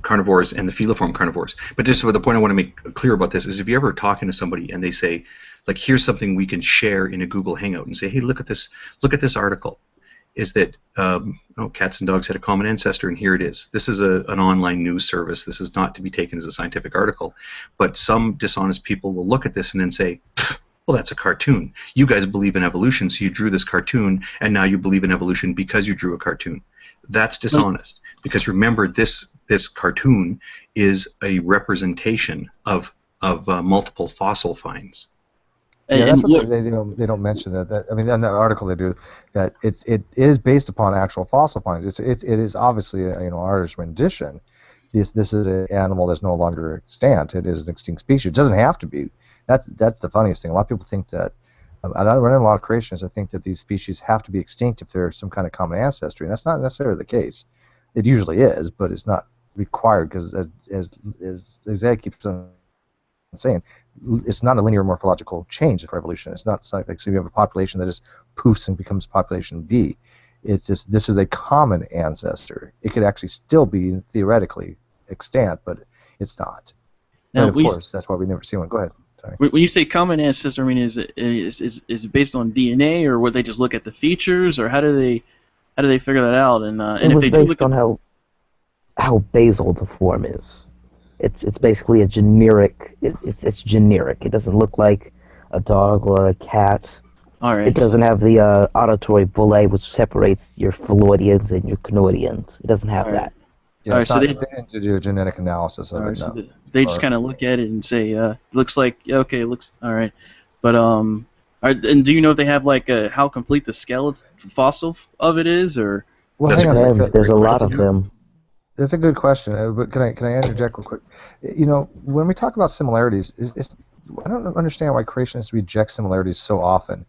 carnivores and the feliform carnivores. But just the point I want to make clear about this is if you're ever talking to somebody and they say, like, here's something we can share in a Google Hangout, and say, hey, look at this article, is that cats and dogs had a common ancestor, and here it is. This is an online news service. This is not to be taken as a scientific article. But some dishonest people will look at this and then say, well, that's a cartoon. You guys believe in evolution, so you drew this cartoon, and now you believe in evolution because you drew a cartoon. That's dishonest. Because remember, this cartoon is a representation of multiple fossil finds. Yeah, that's what they don't mention that. I mean, in the article they do that it is based upon actual fossil finds. It is obviously an artist's rendition. This is an animal that's no longer extant. It is an extinct species. It doesn't have to be. That's the funniest thing. A lot of people think that. I run into a lot of creationists that think that these species have to be extinct if they're some kind of common ancestry, and that's not necessarily the case. It usually is, but it's not required because, as Zach keeps on saying, it's not a linear morphological change for evolution. It's not like so you have a population that just poofs and becomes population B. It's just this is a common ancestor. It could actually still be theoretically extant, but it's not. Now, and of course, that's why we never see one. Go ahead. Sorry. When you say common ancestor, I mean, is it based on DNA, or would they just look at the features, or how do they figure that out? And it was based on how basal the form is. It's basically a generic. It's generic. It doesn't look like a dog or a cat. All right. It doesn't have the auditory bullae, which separates your Phalloidians and your Conodians. It doesn't have that. Yeah, so they didn't do a genetic analysis of it. So No. they just kind of look at it and say, looks like okay, looks all right. But and do you know if they have like how complete the skeleton fossil of it is, or? Well, hang on a second. There's a lot of them. That's a good question, but can I interject real quick? When we talk about similarities, I don't understand why creationists reject similarities so often.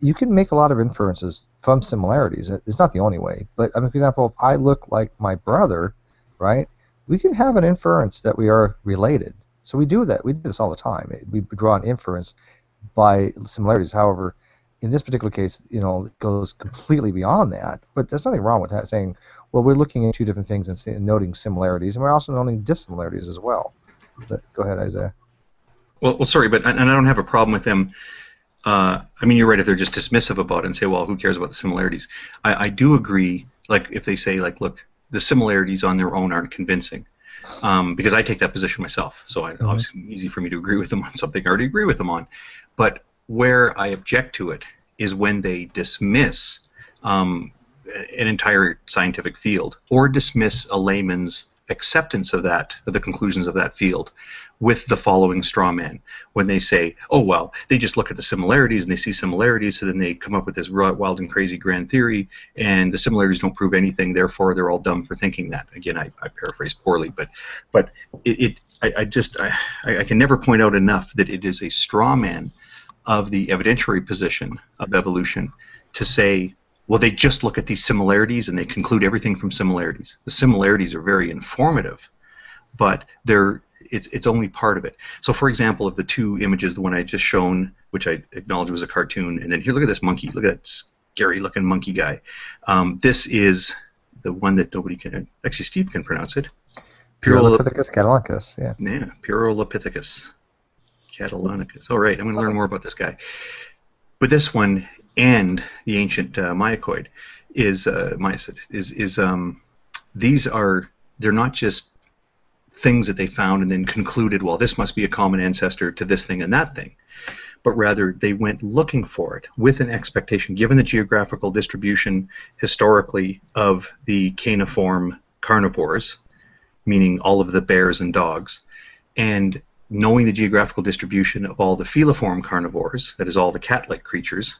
You can make a lot of inferences from similarities. It's not the only way, but I mean, for example, if I look like my brother, right, we can have an inference that we are related. So we do that. We do this all the time. We draw an inference by similarities. However, in this particular case, it goes completely beyond that. But there's nothing wrong with that, saying, well, we're looking at two different things and noting similarities, and we're also noting dissimilarities as well. But go ahead, Isaiah. Well, sorry, but and I don't have a problem with them. I mean, you're right if they're just dismissive about it and say, well, who cares about the similarities? I do agree, like, if they say, like, look, the similarities on their own aren't convincing. Because I take that position myself, so obviously easy for me to agree with them on something I already agree with them on. But where I object to it is when they dismiss an entire scientific field, or dismiss a layman's acceptance of the conclusions of that field, with the following straw man, when they say, oh, well, they just look at the similarities and they see similarities, so then they come up with this wild and crazy grand theory, and the similarities don't prove anything, therefore they're all dumb for thinking that. Again, I paraphrase poorly, but I can never point out enough that it is a straw man of the evidentiary position of evolution to say, well, they just look at these similarities and they conclude everything from similarities. The similarities are very informative, but it's only part of it. So, for example, of the two images, the one I just shown, which I acknowledge was a cartoon, and then here, look at this monkey. Look at that scary-looking monkey guy. This is the one that nobody can, actually Steve can pronounce it. Pyrrholopithecus cataluncus, yeah. Yeah, Pyrrholopithecus cataluncus. All right, I'm going to learn more about this guy. But this one and the ancient Myocoid these are, they're not just things that they found and then concluded, well, this must be a common ancestor to this thing and that thing, but rather they went looking for it with an expectation, given the geographical distribution historically of the caniform carnivores, meaning all of the bears and dogs, and knowing the geographical distribution of all the feliform carnivores, that is all the cat-like creatures,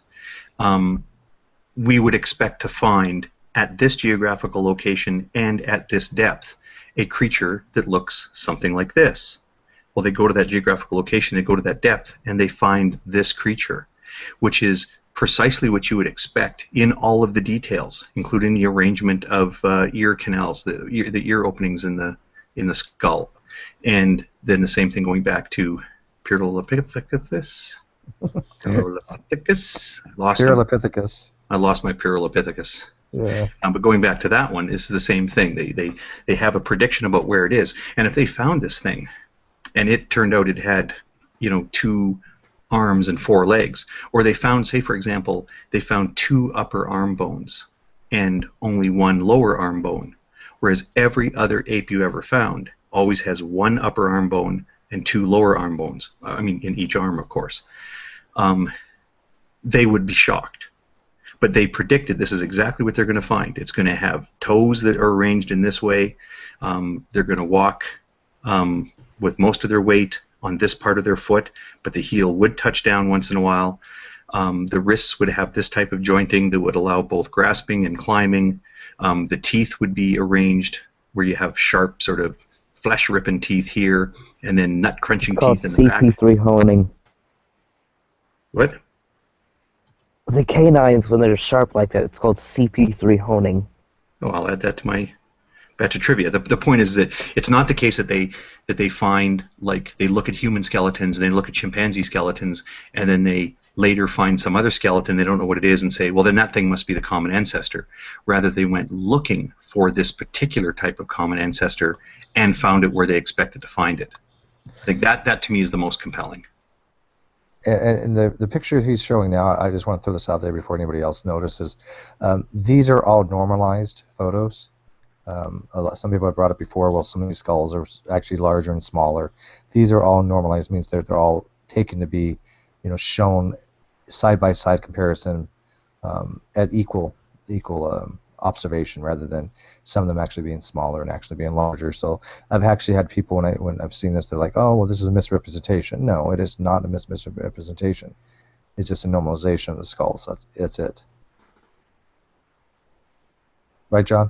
we would expect to find at this geographical location and at this depth a creature that looks something like this. Well, they go to that geographical location, they go to that depth, and they find this creature, which is precisely what you would expect in all of the details, including the arrangement of ear canals, the ear openings in the skull, and then the same thing going back to Pyrrholopithecus. Pyrrholopithecus. I lost my Pyrrholopithecus. Yeah. But going back to that one, it's the same thing. They have a prediction about where it is, and if they found this thing, and it turned out it had, 2 arms and 4 legs, or they found, say for example, they found 2 upper arm bones and only 1 lower arm bone, whereas every other ape you ever found always has 1 upper arm bone and 2 lower arm bones. I mean, in each arm, of course. They would be shocked. But they predicted this is exactly what they're going to find. It's going to have toes that are arranged in this way. They're going to walk with most of their weight on this part of their foot, but the heel would touch down once in a while. The wrists would have this type of jointing that would allow both grasping and climbing. The teeth would be arranged where you have sharp sort of flesh-ripping teeth here, and then nut-crunching teeth in the back. CP3 honing. What? The canines, when they're sharp like that, it's called CP3 honing. Oh, I'll add that to my batch of trivia. The point is that it's not the case that they find, like, they look at human skeletons and they look at chimpanzee skeletons and then they later find some other skeleton, they don't know what it is, and say, well, then that thing must be the common ancestor. Rather, they went looking for this particular type of common ancestor and found it where they expected to find it. Like that to me is the most compelling. And the picture he's showing now, I just want to throw this out there before anybody else notices. These are all normalized photos. Some people have brought it before. Well, some of these skulls are actually larger and smaller. These are all normalized, means they're all taken to be, shown side by side comparison at equal observation, rather than some of them actually being smaller and actually being larger. So I've actually had people when I've seen this, they're like, oh, well, this is a misrepresentation. No, it is not a misrepresentation. It's just a normalization of the skulls. That's it. Right, John?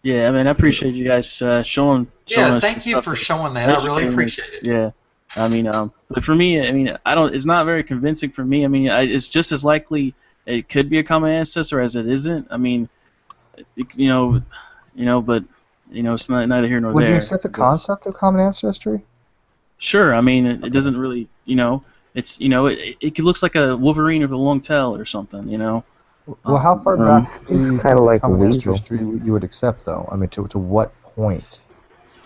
Yeah, I mean, I appreciate you guys showing Yeah, us thank you for showing that. I really appreciate it. Yeah, I mean, but for me, I mean, it's not very convincing for me. I mean, it's just as likely it could be a common ancestor as it isn't. I mean, but it's neither here nor there. Would you accept the concept of common ancestry? Sure. I mean, it doesn't really, it's, it looks like a Wolverine with a long tail or something, Well, how far back It's kind of like a common weasel. ancestry you would accept, though? I mean, to what point?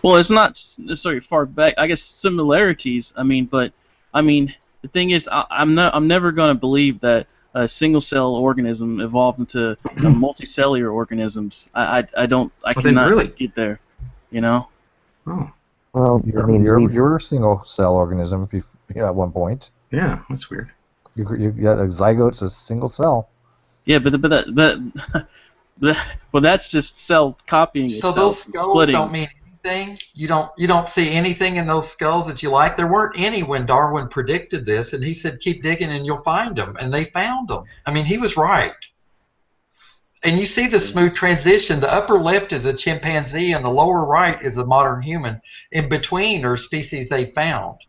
Well, it's not necessarily far back. I guess similarities. I mean, but the thing is, I'm never going to believe that a single cell organism evolved into multicellular organisms. I cannot really? get there. Oh. Well, You're a single cell organism at one point. Yeah, that's weird. You got a zygote's a single cell. Yeah, but that's just cell copying So itself. those skulls splitting. don't mean anything? You don't see anything in those skulls that you like? There weren't any when Darwin predicted this, and he said keep digging and you'll find them, and they found them. I mean, he was right. And you see the smooth transition. The upper left is a chimpanzee, and the lower right is a modern human. In between are species they found.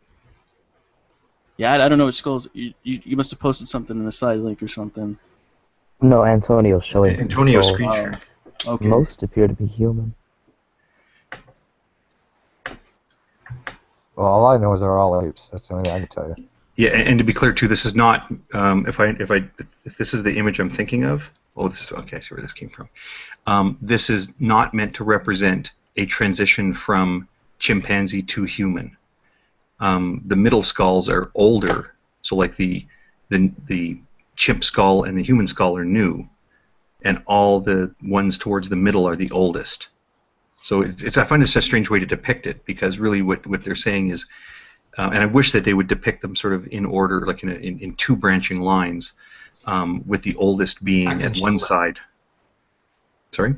Yeah, I don't know which skulls. You must have posted something in the side link or something. no, Antonio's showing some Antonio's skulls. creature. Okay. Most appear to be human. Well, all I know is they're all apes. That's the only thing I can tell you. Yeah, and to be clear too, this is not if this is the image I'm thinking of. Oh, this is okay. I see where this came from. This is not meant to represent a transition from chimpanzee to human. The middle skulls are older, so like the chimp skull and the human skull are new, and all the ones towards the middle are the oldest. So I find this a strange way to depict it, because really what they're saying is, and I wish that they would depict them sort of in order, like in two branching lines, with the oldest being at one side. Sorry?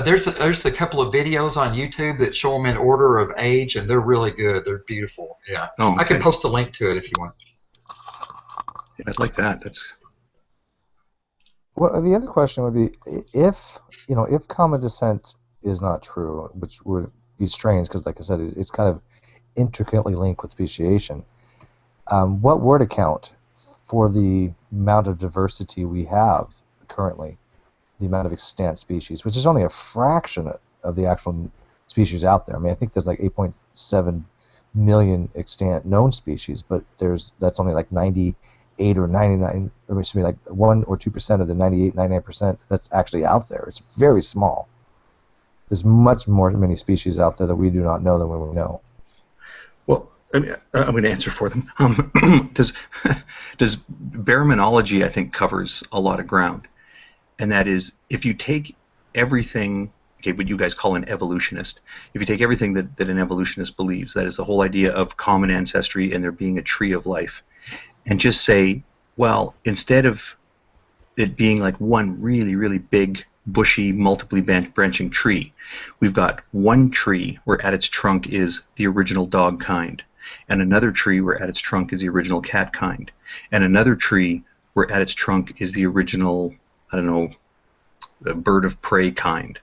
There's a couple of videos on YouTube that show them in order of age, and they're really good. They're beautiful. Yeah. Oh, okay. I can post a link to it if you want. Yeah, I'd like that. That's. Well, the other question would be, if common descent is not true, which would be strange because, like I said, it's kind of intricately linked with speciation. What would account for the amount of diversity we have currently, the amount of extant species, which is only a fraction of the actual species out there? I mean, I think there's like 8.7 million extant known species, but that's only like 98 or 99, or excuse me, like 1 or 2% of the 98, 99% that's actually out there. It's very small. There's much more many species out there that we do not know than we know. Well, I mean, I'm going to answer for them. Does baraminology, I think, covers a lot of ground, and that is, if you take everything, okay, what you guys call an evolutionist, if you take everything that an evolutionist believes, that is the whole idea of common ancestry and there being a tree of life, and just say, well, instead of it being like one really, really big, bushy, multiply branching tree, we've got one tree where at its trunk is the original dog kind, and another tree where at its trunk is the original cat kind, and another tree where at its trunk is the original, I don't know, bird of prey kind.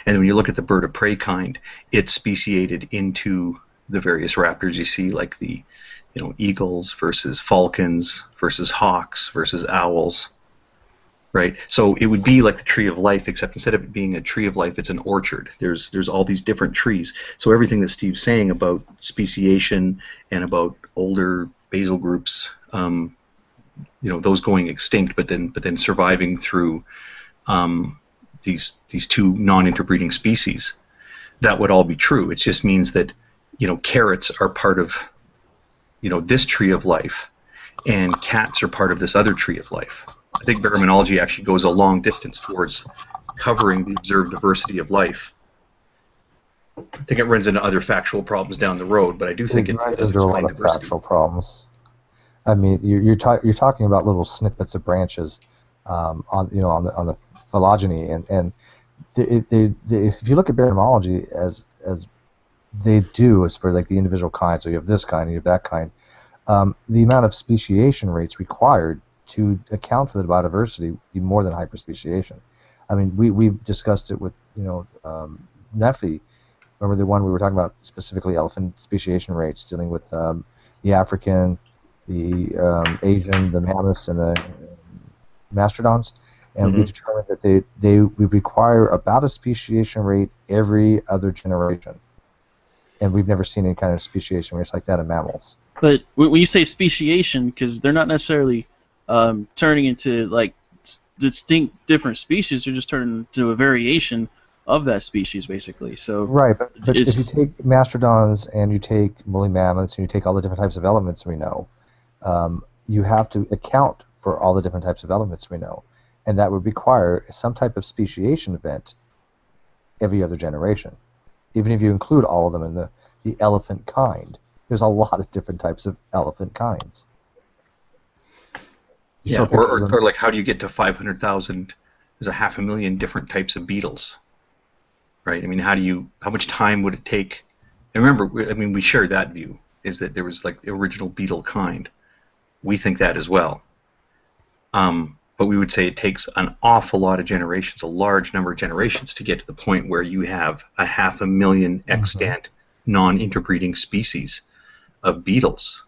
And when you look at the bird of prey kind, it's speciated into the various raptors you see, like the eagles versus falcons versus hawks versus owls, right? So it would be like the tree of life, except instead of it being a tree of life, it's an orchard. There's all these different trees. So everything that Steve's saying about speciation and about older basal groups, those going extinct, but then surviving through these two non-interbreeding species, that would all be true. It just means that carrots are part of this tree of life, and cats are part of this other tree of life. I think baraminology actually goes a long distance towards covering the observed diversity of life. I think it runs into other factual problems down the road, but I do think it does explain diversity. Factual problems. I mean, you're talking about little snippets of branches on the phylogeny, and if you look at baraminology as they do as for like the individual kinds, so you have this kind, you have that kind, the amount of speciation rates required to account for the biodiversity would be more than hyperspeciation. I mean, we've discussed it with Nephi. Remember the one we were talking about specifically elephant speciation rates, dealing with the African, the Asian, the mammoths, and the mastodons, and we determined that they would require about a speciation rate every other generation. And we've never seen any kind of speciation rates like that in mammals. But when you say speciation, because they're not necessarily turning into like distinct different species, they're just turning into a variation of that species, basically. So right, but if you take mastodons and you take woolly mammoths and you take all the different types of elements we know, you have to account for all the different types of elements we know, and that would require some type of speciation event every other generation. Even if you include all of them in the elephant kind, there's a lot of different types of elephant kinds. Yeah, or like, how do you get to 500,000? There's 500,000 different types of beetles, right? I mean, how much time would it take? And remember, we share that view, is that there was like the original beetle kind. We think that as well. But we would say it takes an awful lot of generations, a large number of generations, to get to the point where you have 500,000 extant non-interbreeding species of beetles.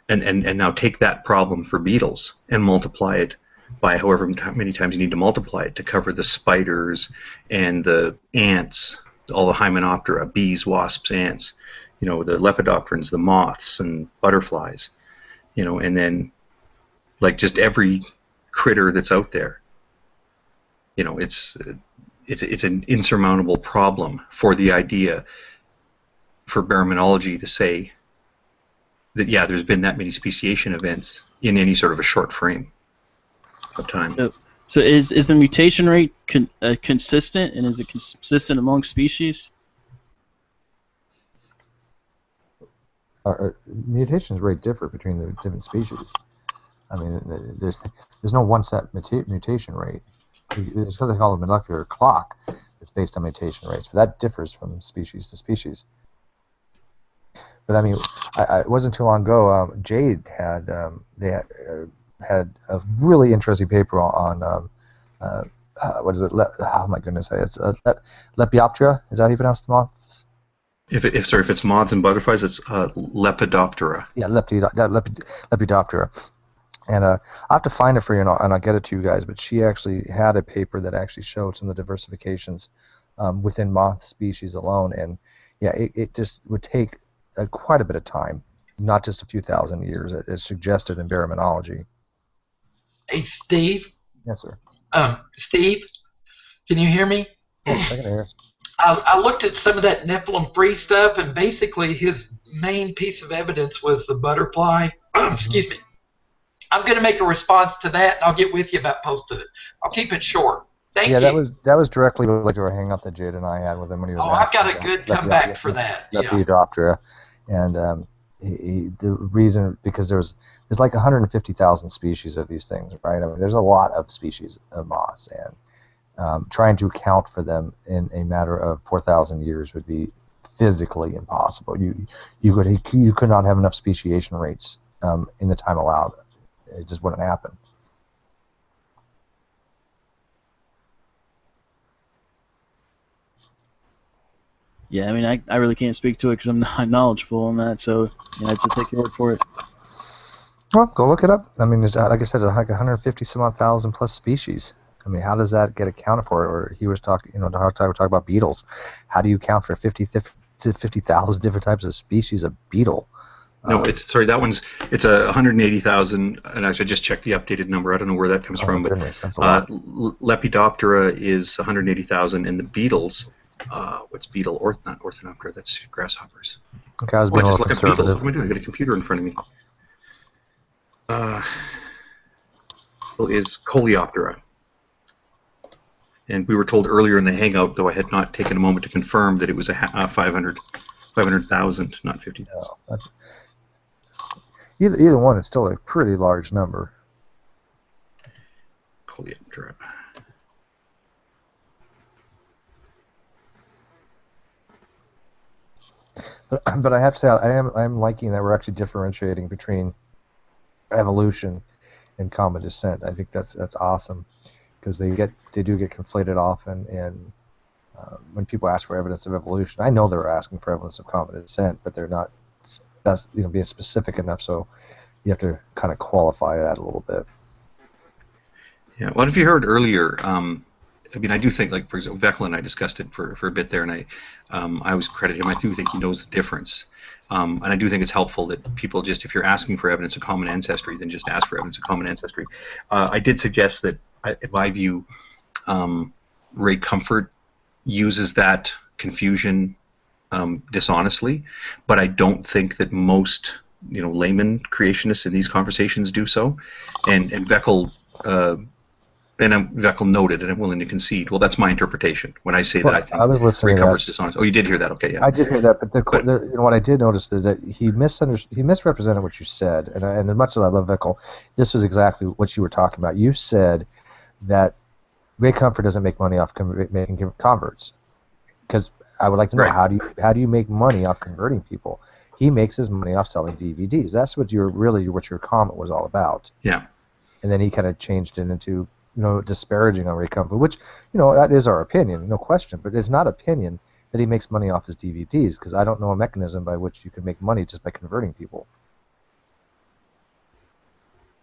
And now take that problem for beetles and multiply it by however many times you need to multiply it to cover the spiders and the ants, all the Hymenoptera, bees, wasps, ants, the lepidopterans, the moths and butterflies. and then like just every critter that's out there, it's an insurmountable problem for the idea for baraminology to say that there's been that many speciation events in any sort of a short frame of time. So is the mutation rate consistent, and is it consistent among species? Mutations rate differ between the different species. I mean, there's no one set mutation rate. There's something called a molecular clock that's based on mutation rates, but that differs from species to species. But I mean, it wasn't too long ago. Jade had had a really interesting paper on what is it? Oh my goodness, it's Lepidoptera. Is that how you pronounce the moths? If it's moths and butterflies, it's Lepidoptera. Yeah, Lepidoptera. And I'll have to find it for you, and I'll get it to you guys. But she actually had a paper that actually showed some of the diversifications within moth species alone, and it just would take quite a bit of time, not just a few thousand years, as suggested in baraminology. Hey, Steve. Yes, sir. Steve, can you hear me? Yes, I can hear. I looked at some of that Nephilim-free stuff, and basically his main piece of evidence was the butterfly. Excuse me. I'm going to make a response to that, and I'll get with you about posting it. I'll keep it short. Thank you. Yeah, that was directly related to our hangout that Jade and I had with him when he was. Oh, I've got a good comeback for that. Lepidoptera, and the reason because there's like 150,000 species of these things, right? I mean, there's a lot of species of moths, and trying to account for them in a matter of 4,000 years would be physically impossible. You could not have enough speciation rates in the time allowed. It just wouldn't happen. Yeah, I mean, I really can't speak to it because I'm not knowledgeable on that, so I have to take your word for it. Well, go look it up. I mean, there's, like I said, like 150 some odd thousand plus species. I mean, how does that get accounted for? Or he was talking, we're talking about beetles. How do you account for 50,000 different types of species of beetle? No, it's 180,000, and actually I just checked the updated number. I don't know where that comes from, but Lepidoptera is 180,000, and the beetles, what's beetle? Not Orthodoptera, that's grasshoppers. Okay, I was being a little conservative. What am I doing? I got a computer in front of me. Is Coleoptera. And we were told earlier in the Hangout, though I had not taken a moment to confirm, that it was 500,000, not 50,000. Either one is still a pretty large number. Coleoptera. But I have to say, I'm liking that we're actually differentiating between evolution and common descent. I think that's awesome because they do get conflated often, and when people ask for evidence of evolution, I know they're asking for evidence of common descent, but they're not being specific enough, so you have to kind of qualify that a little bit. Yeah, well, if you heard earlier, I mean, I do think, like, for example, Veckel and I discussed it for a bit there, and I always credit him. I do think he knows the difference. And I do think it's helpful that people just, if you're asking for evidence of common ancestry, then just ask for evidence of common ancestry. I did suggest that, in my view, Ray Comfort uses that confusion dishonestly, but I don't think that most layman creationists in these conversations do so. And Veckel Veckel noted, and I'm willing to concede. Well, that's my interpretation when I say that I think Ray Comfort's dishonest. Oh, you did hear that? Okay, yeah. I did hear that, but what I did notice is that he misrepresented what you said, and as much as I love Veckel, this was exactly what you were talking about. You said that Ray Comfort doesn't make money off making converts, because I would like to know how do you make money off converting people? He makes his money off selling DVDs. That's what your comment was all about. Yeah. And then he kind of changed it into disparaging on Ray Comfort, which that is our opinion, no question. But it's not opinion that he makes money off his DVDs, because I don't know a mechanism by which you can make money just by converting people.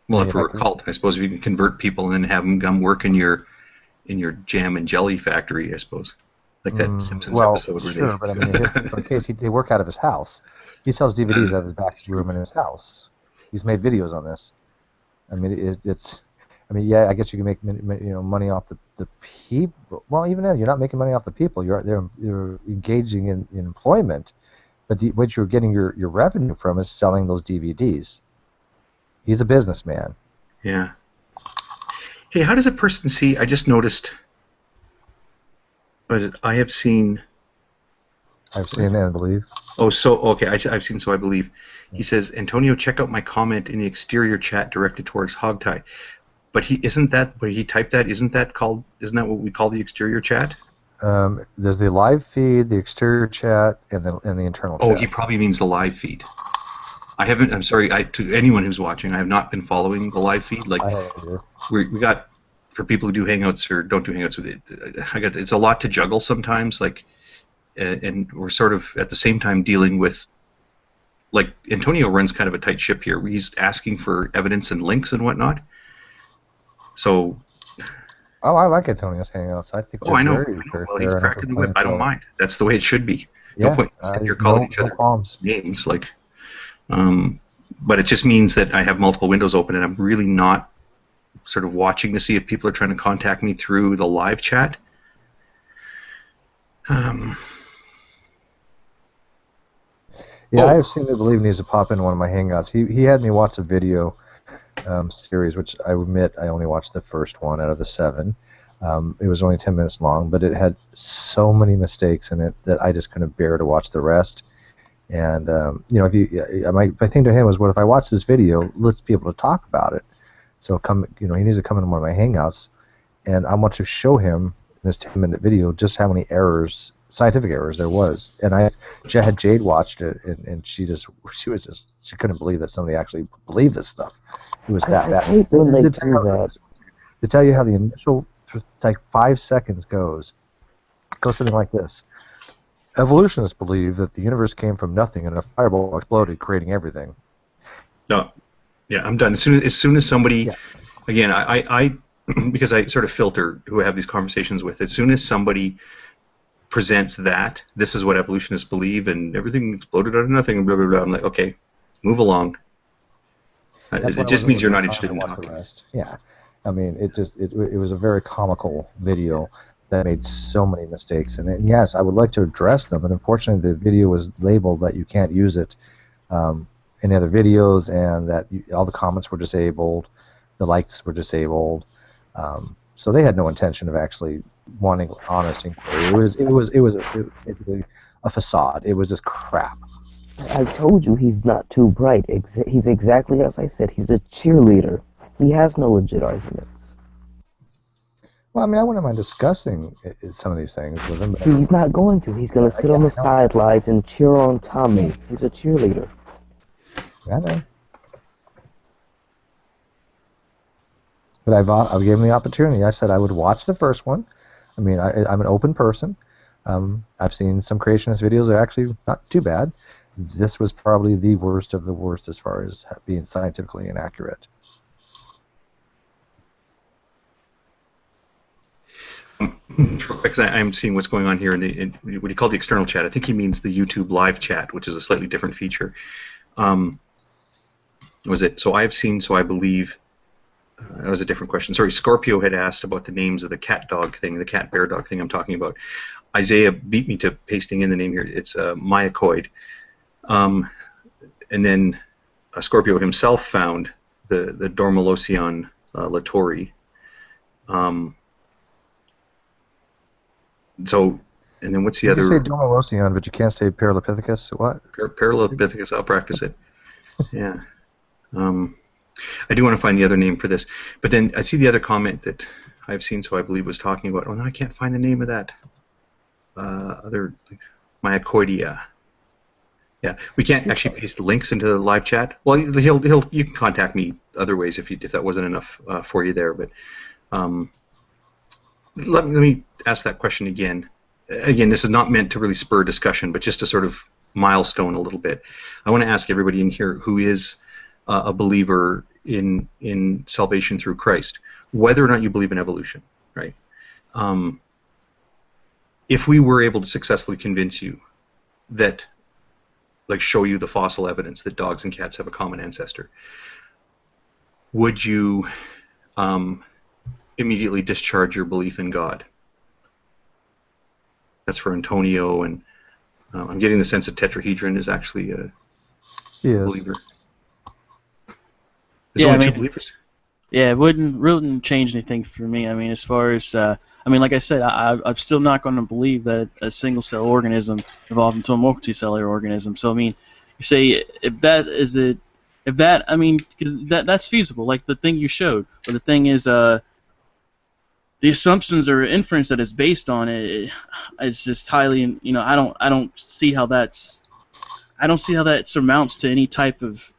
Well, if we're a cult, I suppose if you can convert people and then have them come work in your jam and jelly factory, I suppose. Like that Simpsons episode where sure, but I mean, in case they work out of his house. He sells DVDs out of his back room in his house. He's made videos on this. I mean, it's. I mean, yeah, I guess you can make money off the people. Well, even then, you're not making money off the people. You're engaging in employment, but what you're getting your revenue from is selling those DVDs. He's a businessman. Yeah. Hey, how does a person see? I just noticed. I have seen. I've seen and believe. Oh, so okay. I've seen so I believe. He says, Antonio, check out my comment in the exterior chat directed towards Hogtie. But isn't that where he typed that? Isn't that what we call the exterior chat? There's the live feed, the exterior chat, and the internal chat. Oh, he probably means the live feed. I haven't. I'm sorry. To anyone who's watching, I have not been following the live feed. Like we got for people who do Hangouts or don't do Hangouts. It's a lot to juggle sometimes. Like, and we're sort of at the same time dealing with. Like Antonio runs kind of a tight ship here. He's asking for evidence and links and whatnot. So. Oh, I like Antonio's Hangouts. I think. Oh, I know. Well, he's cracking the whip. I don't mind. That's the way it should be. Yeah, no point you're calling each other names like. But it just means that I have multiple windows open, and I'm really not sort of watching to see if people are trying to contact me through the live chat. Yeah, I have seen the Believe needs to pop into one of my Hangouts. He had me watch a video series, which I admit I only watched the first one out of the 7. It was only 10 minutes long, but it had so many mistakes in it that I just couldn't bear to watch the rest. And my thing to him was, what if I watch this video? Let's be able to talk about it. So he needs to come into one of my Hangouts, and I want to show him in this 10-minute video just how many errors, scientific errors, there was. And I had Jade watched it, and she couldn't believe that somebody actually believed this stuff. It was that bad. I hate when they do that. To tell you how the initial 5 seconds goes something like this. Evolutionists believe that the universe came from nothing and a fireball exploded, creating everything. No, yeah, I'm done. As soon as somebody, again, I because I sort of filter who I have these conversations with. As soon as somebody presents that this is what evolutionists believe and everything exploded out of nothing and blah blah blah, I'm like, okay, move along. It just means you're not interested in talking. Yeah, I mean, it was a very comical video that made so many mistakes, and yes, I would like to address them, but unfortunately the video was labeled that you can't use it in other videos, and that all the comments were disabled, the likes were disabled, so they had no intention of actually wanting honest inquiry. It was a facade. It was just crap. I told you he's not too bright. He's exactly as I said. He's a cheerleader. He has no legit arguments. Well, I mean, I wouldn't mind discussing some of these things with him. But he's not going to. He's going to sit on the sidelines and cheer on Tommy. He's a cheerleader. I know. But I've given him the opportunity. I said I would watch the first one. I mean, I'm an open person. I've seen some creationist videos that are actually not too bad. This was probably the worst of the worst as far as being scientifically inaccurate. Because I'm seeing what's going on here in what you call the external chat. I think he means the YouTube live chat, which is a slightly different feature. Was it? So I have seen, so I believe. That was a different question. Sorry, Scorpio had asked about the names of the cat dog thing, the cat bear dog thing I'm talking about. Isaiah beat me to pasting in the name here. It's Myacoid. And then Scorpio himself found the Dormilocion latori. So, and then what's the other? You say Dormilocion, but you can't say Paralopithecus. What? Paralopithecus. I'll practice it. Yeah. I do want to find the other name for this. But then I see the other comment that I've seen, so I believe was talking about. Oh no, I can't find the name of that. Other like, Myacoidia. Yeah, we can't actually paste the links into the live chat. Well, you can contact me other ways if that wasn't enough for you there. But let me ask that question again. Again, this is not meant to really spur discussion, but just to sort of milestone a little bit. I want to ask everybody in here who is a believer in salvation through Christ, whether or not you believe in evolution, right? If we were able to successfully convince you that like show you the fossil evidence that dogs and cats have a common ancestor, would you immediately discharge your belief in God? That's for Antonio, and I'm getting the sense that Tetrahedron is actually a believer. There's only two believers. Yeah, it wouldn't change anything for me. I mean, as far as like I said, I'm still not going to believe that a single cell organism evolved into a multicellular organism. So I mean, you say because that's feasible, like the thing you showed. But the thing is, the assumptions or inference that is based on it is just highly, I don't see how that surmounts to any type of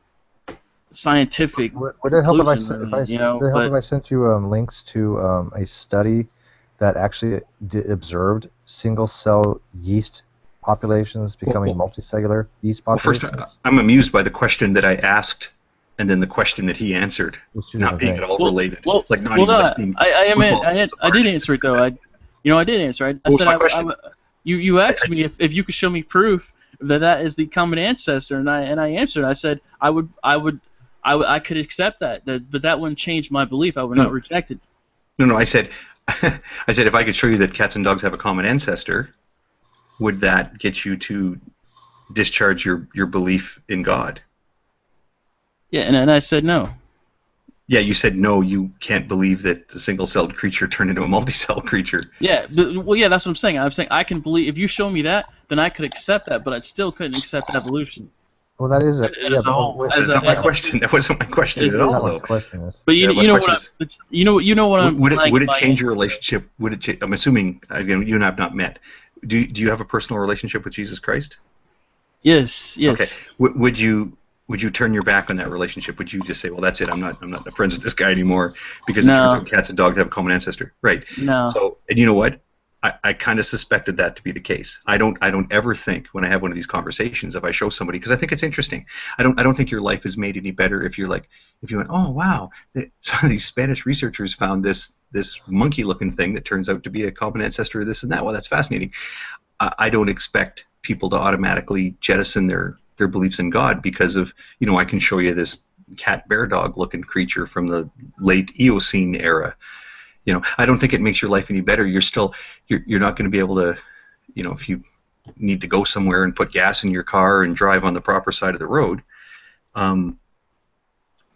scientific Would it help if conclusion, I sent you links to a study that actually observed single-cell yeast populations becoming multicellular yeast populations? First, I'm amused by the question that I asked, and then the question that he answered, not being at all related. I did answer it though. I did answer. I said you asked me if you could show me proof that is the common ancestor, and I answered. I said I could accept that, but that wouldn't change my belief. I would not reject it. No. I said if I could show you that cats and dogs have a common ancestor, would that get you to discharge your belief in God? Yeah, and I said no. Yeah, you said no. You can't believe that the single-celled creature turned into a multi-celled creature. Yeah, that's what I'm saying. I'm saying I can believe if you show me that, then I could accept that, but I still couldn't accept evolution. Well, that is it. As a whole. That's not my question. That wasn't my question at all, though. But you know what I'm. Would it change your relationship? I'm assuming again you and I have not met. Do you have a personal relationship with Jesus Christ? Yes. Okay. Would you turn your back on that relationship? Would you just say, well, that's it. I'm not friends with this guy anymore because it turns out cats and dogs have a common ancestor, right? No. So, and you know what? I kind of suspected that to be the case. I don't ever think when I have one of these conversations, if I show somebody, because I think it's interesting. I don't think your life is made any better if you went, oh wow, some of these Spanish researchers found this monkey-looking thing that turns out to be a common ancestor of this and that. Well, that's fascinating. I don't expect people to automatically jettison their beliefs in God because of, I can show you this cat bear dog looking creature from the late Eocene era. I don't think it makes your life any better. You're not going to be able to, if you need to go somewhere and put gas in your car and drive on the proper side of the road,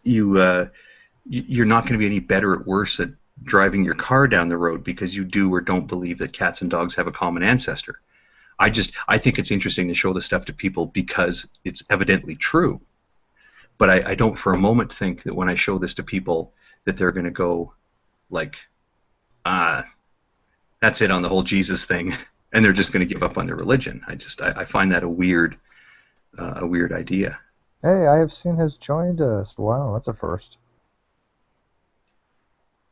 you're not going to be any better or worse at driving your car down the road because you do or don't believe that cats and dogs have a common ancestor. I think it's interesting to show this stuff to people because it's evidently true. But I don't for a moment think that when I show this to people that they're going to go like, that's it on the whole Jesus thing, and they're just going to give up on their religion. I find that a weird idea. Hey, I have seen has joined us. Wow, that's a first.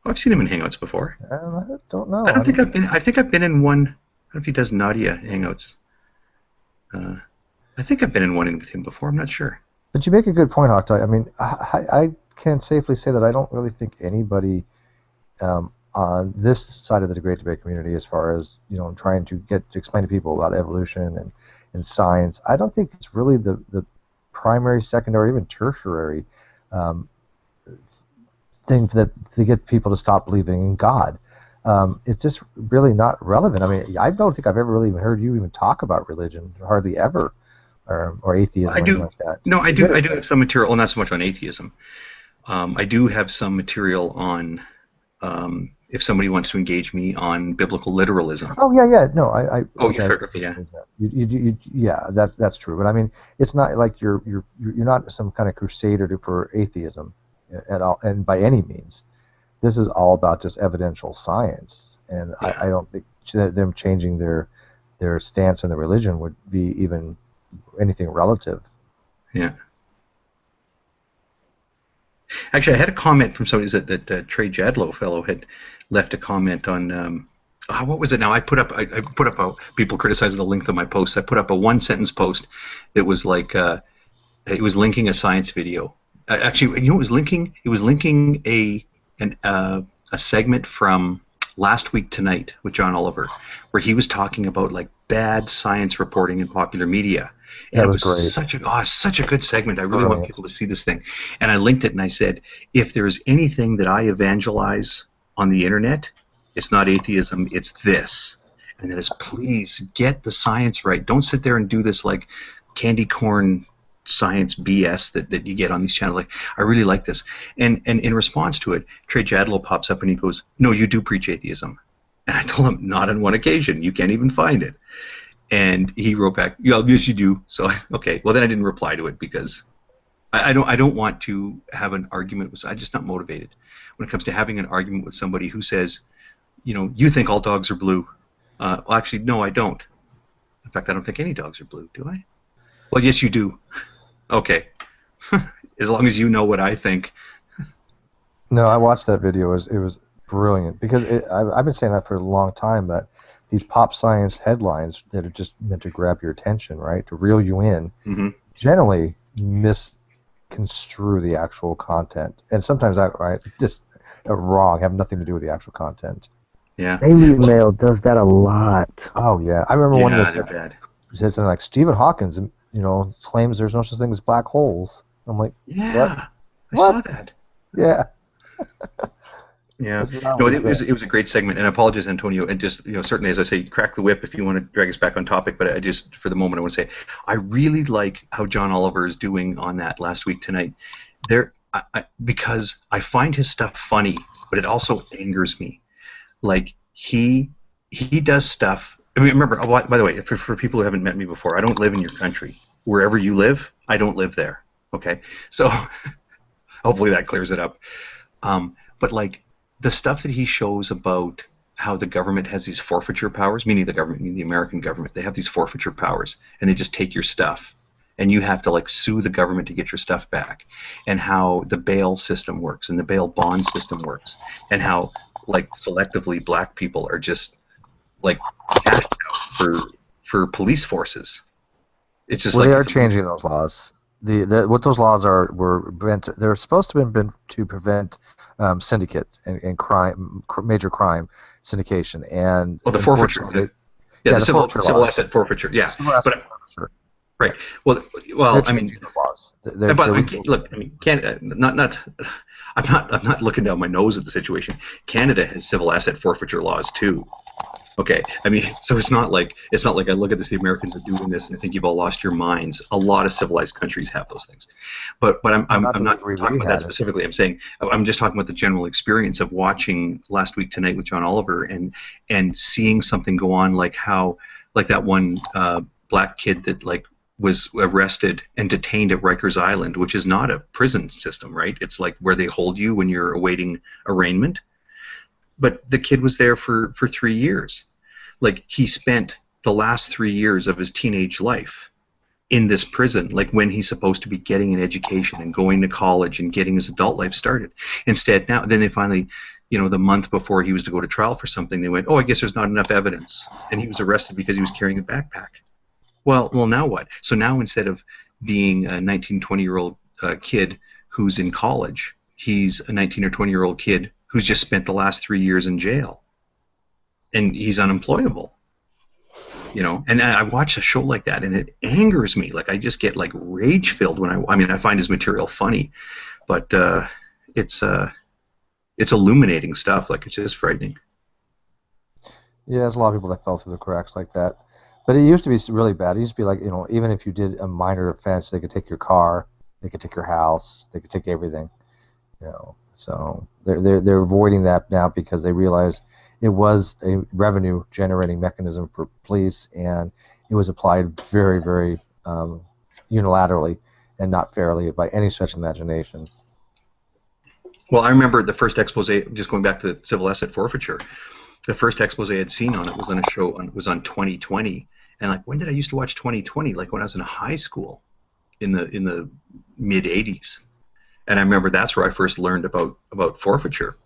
Oh, I've seen him in Hangouts before. I don't know. I think I've been in one. I don't know if he does Nadia Hangouts. I think I've been in one with him before. I'm not sure. But you make a good point, Hawkeye. I mean, I can safely say that I don't really think anybody on this side of the Great Debate community, as far as trying to explain to people about evolution and science, I don't think it's really the primary, secondary, even tertiary thing to get people to stop believing in God. It's just really not relevant. I mean, I don't think I've ever really even heard you even talk about religion, hardly ever, or atheism or anything like that. No, I do have some material, well, not so much on atheism. I do have some material on if somebody wants to engage me on biblical literalism. Oh yeah. No, you figured, yeah. Yeah, that's true. But I mean, it's not like you're not some kind of crusader for atheism at all, and by any means. This is all about just evidential science, and yeah. I don't think them changing their stance on the religion would be even anything relative. Yeah. Actually, I had a comment from somebody that Trey Jadlow fellow had left a comment on. What was it now? I put up people criticizing the length of my posts. I put up a one-sentence post that was like it was linking a science video. Actually, it was linking. It was linking a segment from Last Week Tonight with John Oliver, where he was talking about like bad science reporting in popular media, And That it was was great. such a good segment. I really want Brilliant. people to see this thing. And I linked it and I said, if there's anything that I evangelize on the internet, it's not atheism, it's this. And that is, please get the science right. Don't sit there and do this like candy corn science BS that you get on these channels. Like, I really like this. And in response to it, Trey Jadlow pops up and he goes, no, you do preach atheism. And I told him, not on one occasion. You can't even find it. And he wrote back, yeah, yes, you do. So, okay. Well, then I didn't reply to it because I don't want to have an argument with. I'm just not motivated when it comes to having an argument with somebody who says, you know, you think all dogs are blue. Well, actually, no, I don't. In fact, I don't think any dogs are blue, do I? Well, yes, you do. Okay. As long as you know what I think. No, I watched that video. It was brilliant because I've been saying that for a long time, that these pop science headlines that are just meant to grab your attention, right, to reel you in, generally misconstrue the actual content, and sometimes just wrong, have nothing to do with the actual content. Yeah. Daily Mail does that a lot. Oh yeah, I remember one that they're bad. said something like Stephen Hawking, claims there's no such thing as black holes. I'm like, yeah, what? I saw that. Yeah. Yeah, That's not no, what it was a great segment, and I apologize, Antonio, and just, you know, certainly, as I say, crack the whip if you want to drag us back on topic, but I just, for the moment, I want to say, I really like how John Oliver is doing on that last week tonight, because I find his stuff funny, but it also angers me. Like, he does stuff, I mean, remember, by the way, for people who haven't met me before, I don't live in your country. Wherever you live, I don't live there, okay? So, hopefully that clears it up. But, like, the stuff that he shows about how the government has these forfeiture powers, meaning the American government, they have these forfeiture powers, and they just take your stuff, and you have to, like, sue the government to get your stuff back, and how the bail system works, and the bail bond system works, and how, like, selectively black people are just, like, cashed out for police forces. It's just well, like, they are changing those laws. What those laws they're supposed to have been to prevent syndicate and crime, major crime syndication, and the forfeiture. The civil asset forfeiture. Yeah, right. Well, I mean, laws. Look, I mean, Canada. I'm not looking down my nose at the situation. Canada has civil asset forfeiture laws too. Okay, I mean, so it's not like I look at this, the Americans are doing this, and I think you've all lost your minds. A lot of civilized countries have those things, but I'm not talking about that specifically. I'm just talking about the general experience of watching Last Week Tonight with John Oliver and seeing something go on, like that one black kid that, like, was arrested and detained at Rikers Island, which is not a prison system, right? It's like where they hold you when you're awaiting arraignment. But the kid was there for 3 years. Like, he spent the last 3 years of his teenage life in this prison, like when he's supposed to be getting an education and going to college and getting his adult life started. Instead, then they finally, you know, the month before he was to go to trial for something, they went, oh, I guess there's not enough evidence. And he was arrested because he was carrying a backpack. Well, now what? So now, instead of being a 19, 20-year-old kid who's in college, he's a 19 or 20-year-old kid who's just spent the last 3 years in jail, and he's unemployable, you know. And I watch a show like that, and it angers me. Like, I just get, like, rage-filled when I find his material funny, but it's illuminating stuff. Like, it's just frightening. Yeah, there's a lot of people that fell through the cracks like that. But it used to be really bad. It used to be like, you know, even if you did a minor offense, they could take your car, they could take your house, they could take everything, you know. So they're avoiding that now because they realize it was a revenue generating mechanism for police, and it was applied very, very unilaterally and not fairly by any stretch of imagination. Well, I remember the first expose, just going back to civil asset forfeiture, the first expose I had seen on it was on a show on 2020, and, like, when did I used to watch 2020? Like, when I was in high school, in the mid 80s. And I remember that's where I first learned about forfeiture.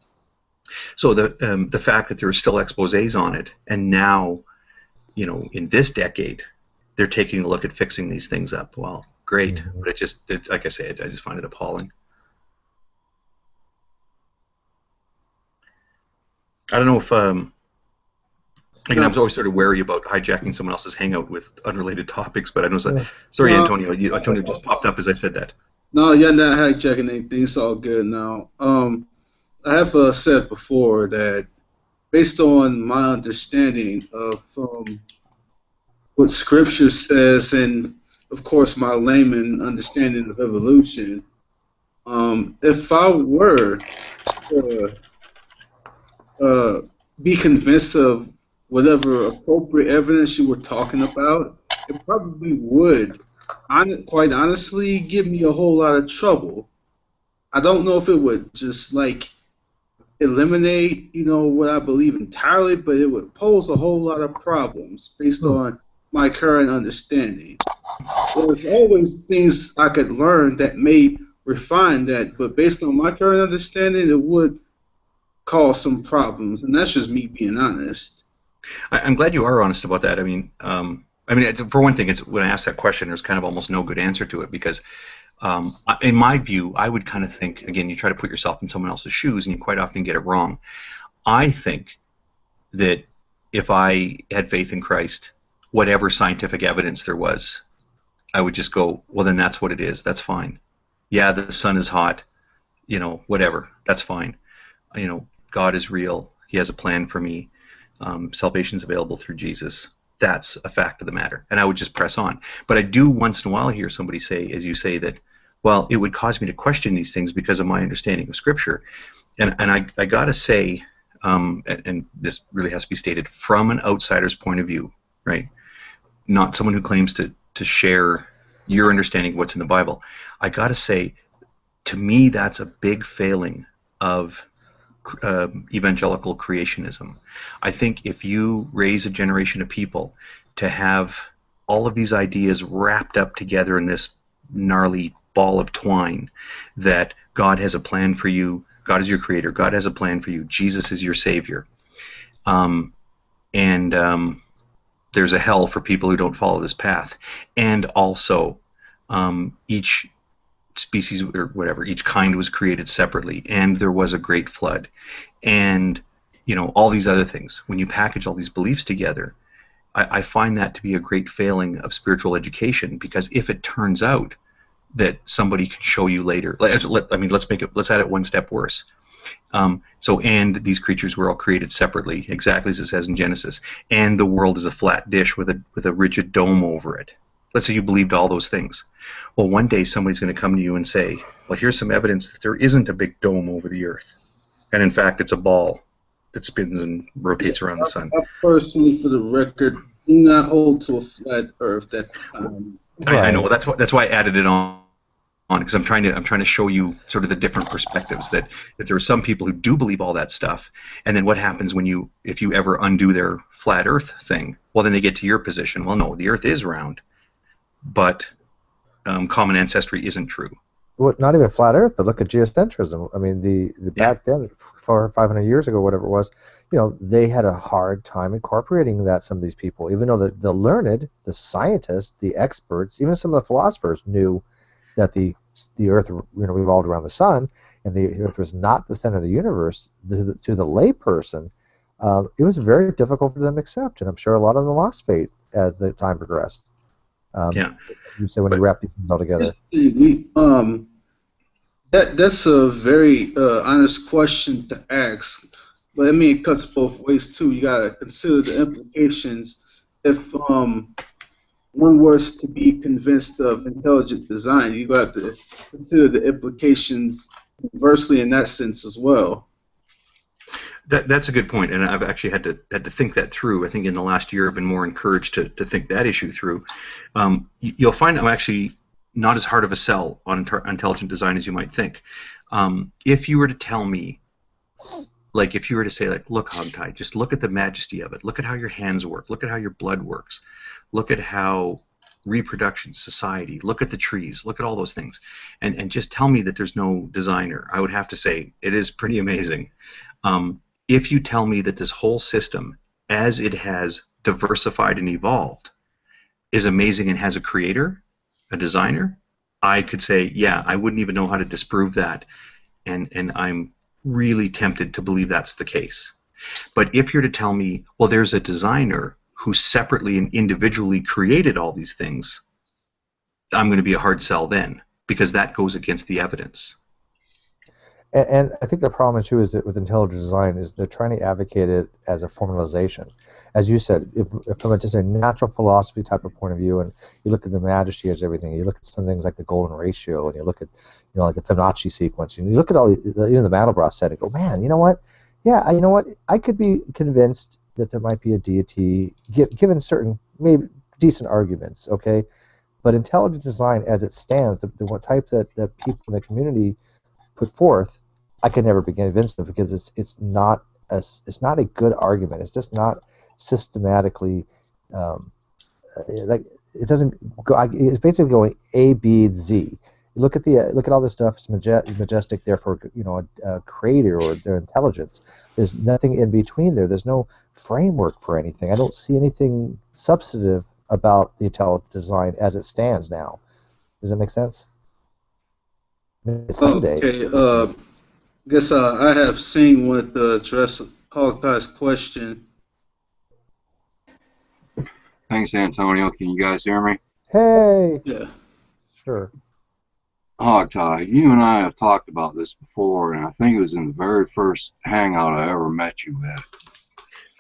So the fact that there are still exposés on it, and now, you know, in this decade, they're taking a look at fixing these things up. Well, great, but like I say, I just find it appalling. I don't know if Again, I was always sort of wary about hijacking someone else's hangout with unrelated topics, but I know. Yeah. Sorry, No, Antonio. Antonio just popped up as I said that. no, you're not hijacking anything. It's all good now. I have said before that based on my understanding of what Scripture says, and of course my layman understanding of evolution, if I were to be convinced of whatever appropriate evidence you were talking about, it probably would, quite honestly, give me a whole lot of trouble. I don't know if it would just like eliminate, what I believe entirely, but it would pose a whole lot of problems based on my current understanding. There's always things I could learn that may refine that, but based on my current understanding, it would cause some problems, and that's just me being honest. I'm glad you are honest about that. I mean, for one thing, it's when I ask that question, there's kind of almost no good answer to it because, in my view, I would kind of think, again, you try to put yourself in someone else's shoes, and you quite often get it wrong. I think that if I had faith in Christ, whatever scientific evidence there was, I would just go, well, then that's what it is. That's fine. Yeah, the sun is hot. Whatever. That's fine. God is real. He has a plan for me. Salvation is available through Jesus. That's a fact of the matter. And I would just press on. But I do once in a while hear somebody say, as you say, that, well, it would cause me to question these things because of my understanding of Scripture. And I got to say, and this really has to be stated, from an outsider's point of view, right? Not someone who claims to share your understanding of what's in the Bible. I got to say, to me, that's a big failing of evangelical creationism. I think if you raise a generation of people to have all of these ideas wrapped up together in this gnarly ball of twine, that God has a plan for you, God is your creator, God has a plan for you, Jesus is your savior, and there's a hell for people who don't follow this path, and also each species or whatever, each kind was created separately, and there was a great flood, and all these other things. When you package all these beliefs together, I find that to be a great failing of spiritual education, because if it turns out that somebody can show you later, let's add it one step worse. And these creatures were all created separately, exactly as it says in Genesis, and the world is a flat dish with a rigid dome over it. Let's say you believed all those things. Well, one day somebody's going to come to you and say, well, here's some evidence that there isn't a big dome over the earth. And in fact, it's a ball that spins and rotates around the sun. I personally, for the record, do not hold to a flat earth. I know. That's why I added it on because I'm trying to show you sort of the different perspectives, that there are some people who do believe all that stuff, and then what happens if you ever undo their flat earth thing? Well, then they get to your position. Well, no, the earth is round, but common ancestry isn't true. Well, not even flat Earth, but look at geocentrism. I mean, the back then, 400 or 500 years ago, whatever it was, they had a hard time incorporating that. Some of these people, even though the learned, the scientists, the experts, even some of the philosophers knew that the Earth, revolved around the sun, and the Earth was not the center of the universe. To the layperson, it was very difficult for them to accept, and I'm sure a lot of them lost faith as the time progressed. You say when you wrap these things all together. That's a very honest question to ask, but it cuts both ways too. You gotta consider the implications. If one was to be convinced of intelligent design, you got to consider the implications inversely in that sense as well. That's a good point, and I've actually had to think that through. I think in the last year I've been more encouraged to think that issue through. You'll find I'm actually not as hard of a sell on intelligent design as you might think. If you were to tell me, if you were to say, look, Hogtie, just look at the majesty of it. Look at how your hands work. Look at how your blood works. Look at how reproduction, society, look at the trees, look at all those things, and just tell me that there's no designer. I would have to say it is pretty amazing. If you tell me that this whole system, as it has diversified and evolved, is amazing and has a creator, a designer, I could say, yeah, I wouldn't even know how to disprove that, and I'm really tempted to believe that's the case. But if you're to tell me, well, there's a designer who separately and individually created all these things, I'm going to be a hard sell then, because that goes against the evidence. And I think the problem too is that with intelligent design is they're trying to advocate it as a formalization. As you said, if from just a natural philosophy type of point of view, and you look at the majesty as everything, you look at some things like the golden ratio, and you look at like the Fibonacci sequence, and you look at all even the Mandelbrot set, and go, man, you know what? Yeah, you know what? I could be convinced that there might be a deity, given certain maybe decent arguments, okay? But intelligent design, as it stands, the type that people in the community put forth, I can never be convinced of, because it's not a good argument. It's just not systematically like it doesn't go. It's basically going A, B, Z. You look at all this stuff. It's majestic. Therefore, a creator or their intelligence. There's nothing in between there. There's no framework for anything. I don't see anything substantive about the intelligent design as it stands now. Does that make sense? Someday. Okay. Guess I have seen what address Hawkeye's question. Thanks, Antonio. Can you guys hear me? Hey. Yeah. Sure. Hogtie, you and I have talked about this before, and I think it was in the very first hangout I ever met you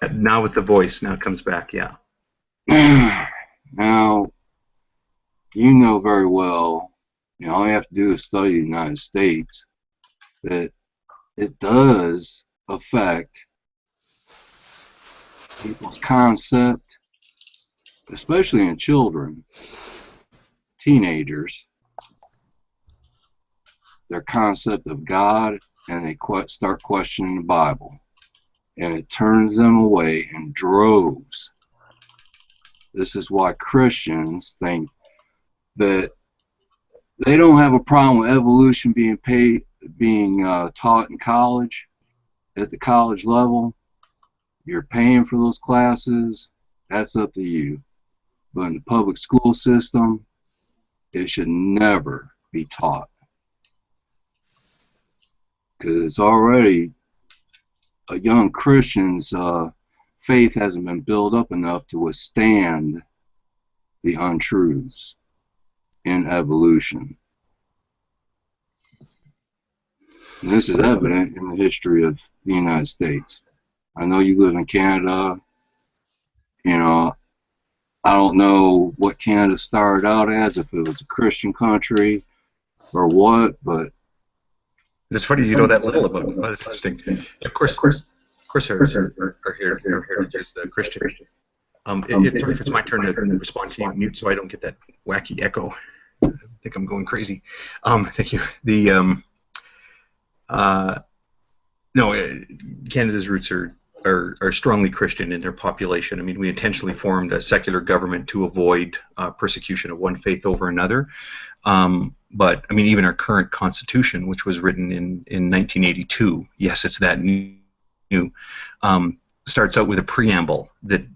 at. Now with the voice, now it comes back, yeah. Now, you know very well, all you have to do is study the United States, that it does affect people's concept, especially in children, teenagers, their concept of God, and they start questioning the Bible. And it turns them away in droves. This is why Christians think that they don't have a problem with evolution being taught in college, at the college level. You're paying for those classes. That's up to you. But in the public school system, it should never be taught. Because it's already a young Christian's faith hasn't been built up enough to withstand the untruths in evolution. And this is evident in the history of the United States. I know you live in Canada. I don't know what Canada started out as, if it was a Christian country or what, but it's funny you know that little about it. That's interesting. Of course, our heritage is Christian. Sorry if it's my turn to respond to you, mute so I don't get that wacky echo. I think I'm going crazy. Thank you. Canada's roots are strongly Christian in their population. I mean, we intentionally formed a secular government to avoid persecution of one faith over another. But I mean, even our current constitution, which was written in 1982, yes, it's that new, starts out with a preamble that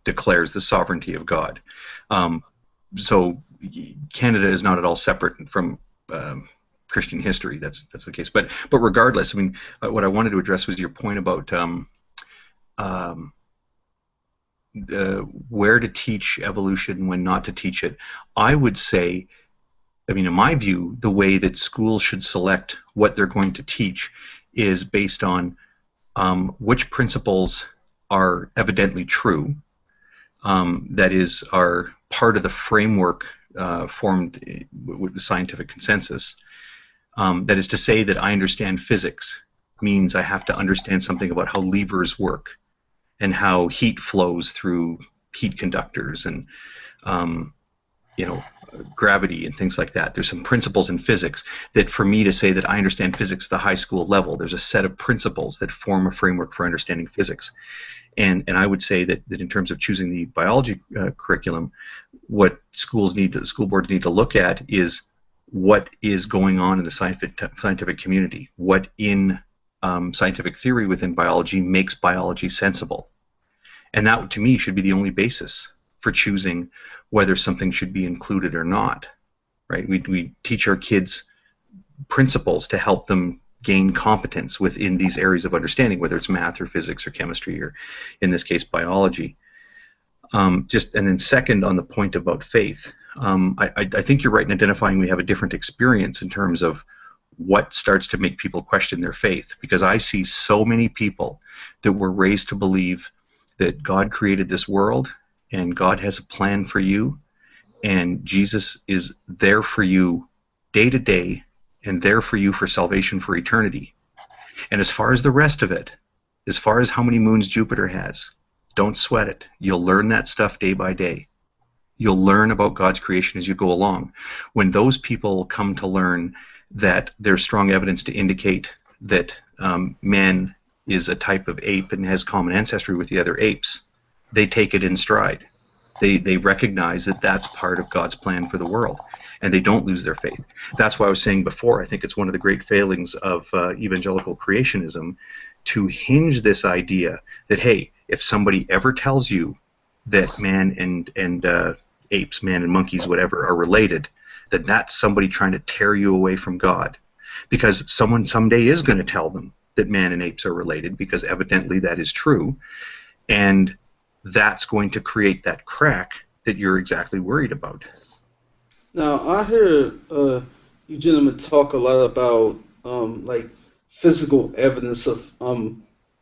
declares the sovereignty of God. So Canada is not at all separate from Christian history. That's the case. But regardless, I mean, what I wanted to address was your point about where to teach evolution, when not to teach it. I would say, I mean, in my view, the way that schools should select what they're going to teach is based on which principles are evidently true, that is, are part of the framework formed with the scientific consensus. That is to say that I understand physics means I have to understand something about how levers work and how heat flows through heat conductors and gravity and things like that. There's some principles in physics that, for me to say that I understand physics at the high school level, there's a set of principles that form a framework for understanding physics. And I would say that in terms of choosing the biology curriculum, what school boards need to look at is what is going on in the scientific community, what in scientific theory within biology makes biology sensible. And that, to me, should be the only basis for choosing whether something should be included or not. Right? We teach our kids principles to help them gain competence within these areas of understanding, whether it's math or physics or chemistry or, in this case, biology. And then second, on the point about faith, I think you're right in identifying we have a different experience in terms of what starts to make people question their faith, because I see so many people that were raised to believe that God created this world and God has a plan for you and Jesus is there for you day to day and there for you for salvation for eternity. And as far as the rest of it, as far as how many moons Jupiter has, don't sweat it. You'll learn that stuff day by day. You'll learn about God's creation as you go along. When those people come to learn that there's strong evidence to indicate that man is a type of ape and has common ancestry with the other apes, they take it in stride. They recognize that that's part of God's plan for the world, and they don't lose their faith. That's why I was saying before, I think it's one of the great failings of evangelical creationism to hinge this idea that, hey, if somebody ever tells you that man and apes, man and monkeys, whatever, are related, that that's somebody trying to tear you away from God. Because someone someday is going to tell them that man and apes are related, because evidently that is true. And that's going to create that crack that you're exactly worried about. Now, I hear you gentlemen talk a lot about like physical evidence of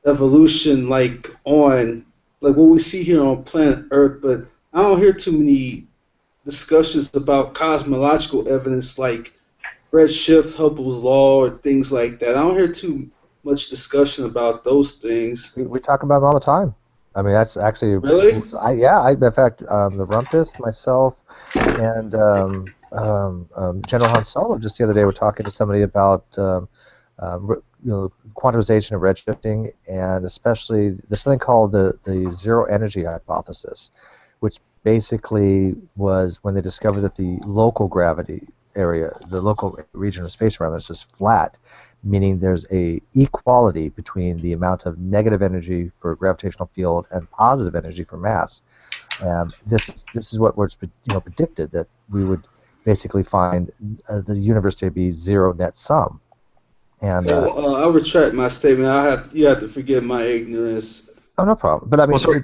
evolution, like on like what we see here on planet Earth, but I don't hear too many discussions about cosmological evidence like redshift, Hubble's law, or things like that. I don't hear too much discussion about those things. We talk about them all the time. I mean, that's actually Really? In fact, the Rumpus, myself, and General Han Solo just the other day were talking to somebody about quantization of redshifting, and especially there's something called the zero energy hypothesis, which basically was when they discovered that the local gravity area, the local region of space around us is flat, meaning there's a equality between the amount of negative energy for gravitational field and positive energy for mass. This is what was predicted, that we would basically find the universe to be zero net sum. And I retract my statement. You have to forgive my ignorance. Oh, no problem. But I mean, Well, sorry,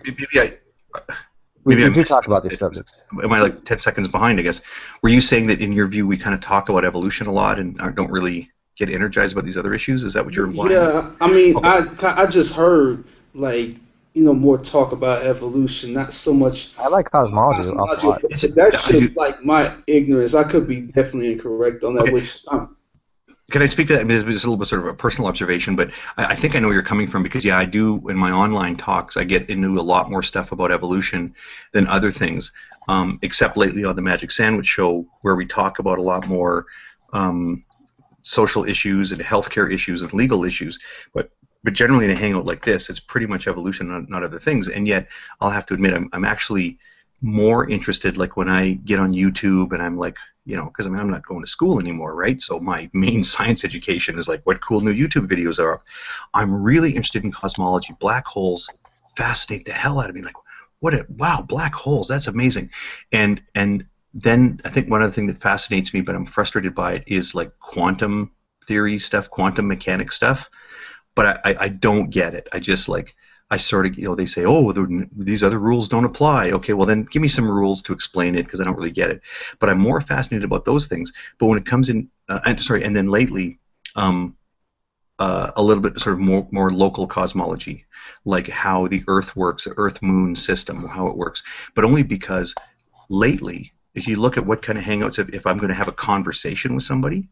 we I do missed talk it. about these subjects. Am I like 10 seconds behind, I guess? Were you saying that in your view we kind of talk about evolution a lot and don't really get energized about these other issues? Is that what you're implying? Yeah, I mean, Okay. I just heard like more talk about evolution, not so much I like cosmology. cosmology. Yes, That's I do. just like my ignorance. I could be definitely incorrect on that. Okay. Which Can I speak to that? I mean, it's a little bit sort of a personal observation, but I think I know where you're coming from, because, yeah, I do, in my online talks, I get into a lot more stuff about evolution than other things, except lately on the Magic Sandwich Show, where we talk about a lot more social issues and healthcare issues and legal issues. But generally in a hangout like this, it's pretty much evolution, not other things. And yet, I'll have to admit, I'm actually more interested, like when I get on YouTube and I'm like, because I mean, I'm not going to school anymore, right? So my main science education is like, what cool new YouTube videos are up. I'm really interested in cosmology. Black holes fascinate the hell out of me. Like, wow, black holes, that's amazing. And then I think one other thing that fascinates me, but I'm frustrated by it, is like quantum theory stuff, quantum mechanics stuff. But I don't get it. I just like, I sort of, they say, oh, these other rules don't apply. Okay, well then give me some rules to explain it, because I don't really get it. But I'm more fascinated about those things. But when it comes in, and then lately, a little bit sort of more local cosmology, like how the Earth works, the Earth-Moon system, how it works. But only because lately, if you look at what kind of hangouts, if I'm going to have a conversation with somebody,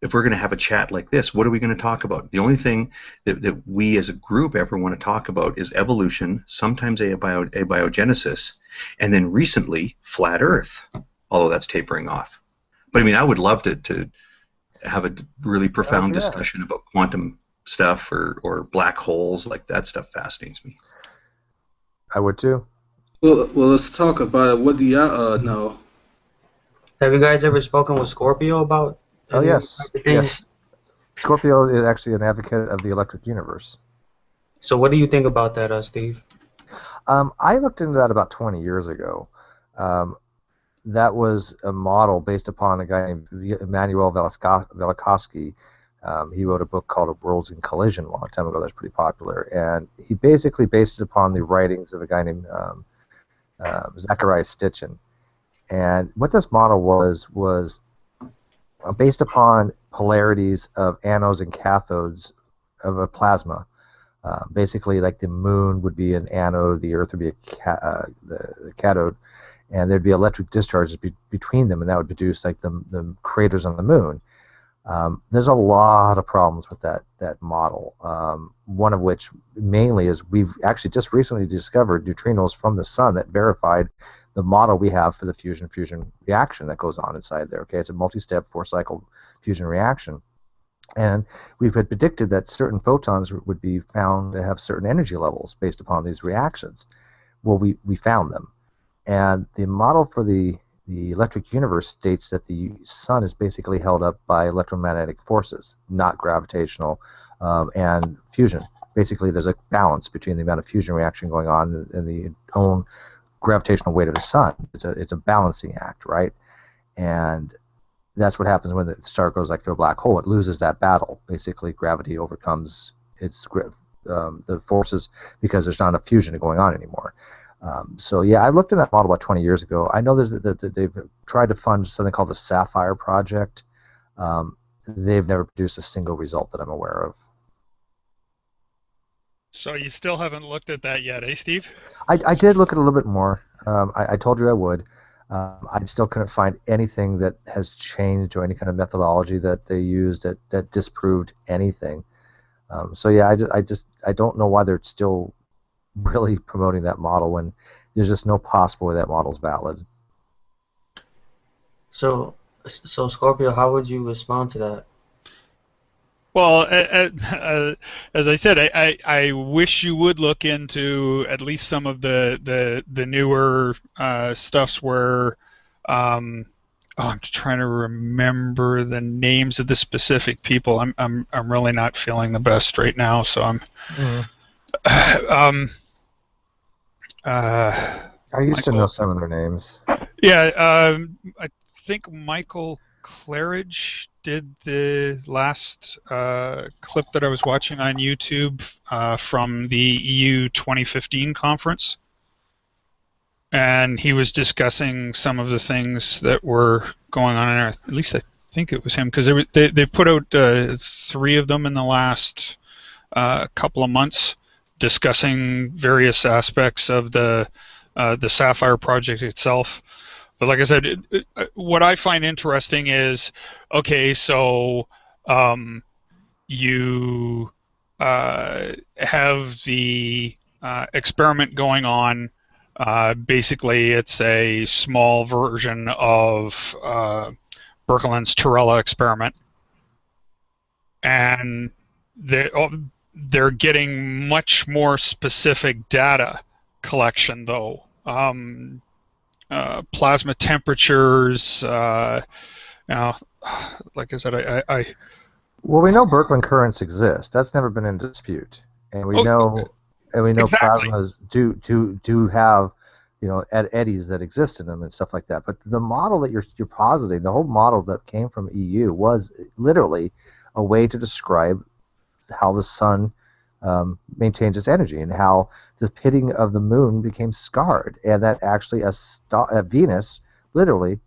if we're going to have a chat like this, what are we going to talk about? The only thing that we as a group ever want to talk about is evolution, sometimes abiogenesis, and then recently, flat Earth, although that's tapering off. But I mean, I would love to have a really profound discussion about quantum stuff or black holes. Like, that stuff fascinates me. I would too. well, let's talk about it. What do y'all know? Have you guys ever spoken with Scorpio about? Oh, yes. Yes. Scorpio is actually an advocate of the electric universe. So what do you think about that, Steve? I looked into that about 20 years ago. That was a model based upon a guy named Emanuel Velikovsky, He wrote a book called Worlds in Collision a long time ago that's pretty popular, and he basically based it upon the writings of a guy named Zachariah Stitchin. And what this model was based upon polarities of anodes and cathodes of a plasma. Basically, like the moon would be an anode, the Earth would be the cathode, and there'd be electric discharges between them, and that would produce like the craters on the moon. There's a lot of problems with that model. One of which mainly is we've actually just recently discovered neutrinos from the sun that verified the model we have for the fusion-fusion reaction that goes on inside there. Okay, it's a multi-step, 4-cycle fusion reaction. And we've had predicted that certain photons would be found to have certain energy levels based upon these reactions. Well, we found them. And the model for the electric universe states that the sun is basically held up by electromagnetic forces, not gravitational and fusion. Basically, there's a balance between the amount of fusion reaction going on and the own gravitational weight of the sun. It's a balancing act, right? And that's what happens when the star goes like through a black hole. It loses that battle. Basically, gravity overcomes the forces because there's not enough fusion going on anymore. So yeah, I looked at that model about 20 years ago. I know they've tried to fund something called the Sapphire Project. They've never produced a single result that I'm aware of. So you still haven't looked at that yet, eh, Steve? I did look at it a little bit more. I told you I would. I still couldn't find anything that has changed or any kind of methodology that they used that disproved anything. So yeah, I don't know why they're still really promoting that model when there's just no possible way that model's valid. So Scorpio, how would you respond to that? Well, as I said, I wish you would look into at least some of the newer stuffs where I'm trying to remember the names of the specific people. I'm really not feeling the best right now, so I'm. I used to know some of their names. Yeah, I think Michael Claridge did the last clip that I was watching on YouTube from the EU 2015 conference. And he was discussing some of the things that were going on in there. At least I think it was him, because they put out 3 of them in the last couple of months, discussing various aspects of the Sapphire project itself. But like I said, what I find interesting is, okay, so you have the experiment going on. Basically, it's a small version of Birkeland's Torella experiment. And they're getting much more specific data collection, though. Plasma temperatures, like I said, Well, we know Birkeland currents exist. That's never been in dispute, and we know exactly. plasmas do have, eddies that exist in them and stuff like that. But the model that you're positing, the whole model that came from EU, was literally a way to describe how the sun maintains its energy and how the pitting of the moon became scarred, and that actually a Venus literally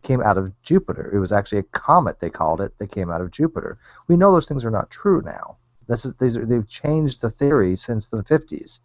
came out of Jupiter. It was actually a comet, they called it, that came out of Jupiter. We know those things are not true now. They've changed the theory since the 50s.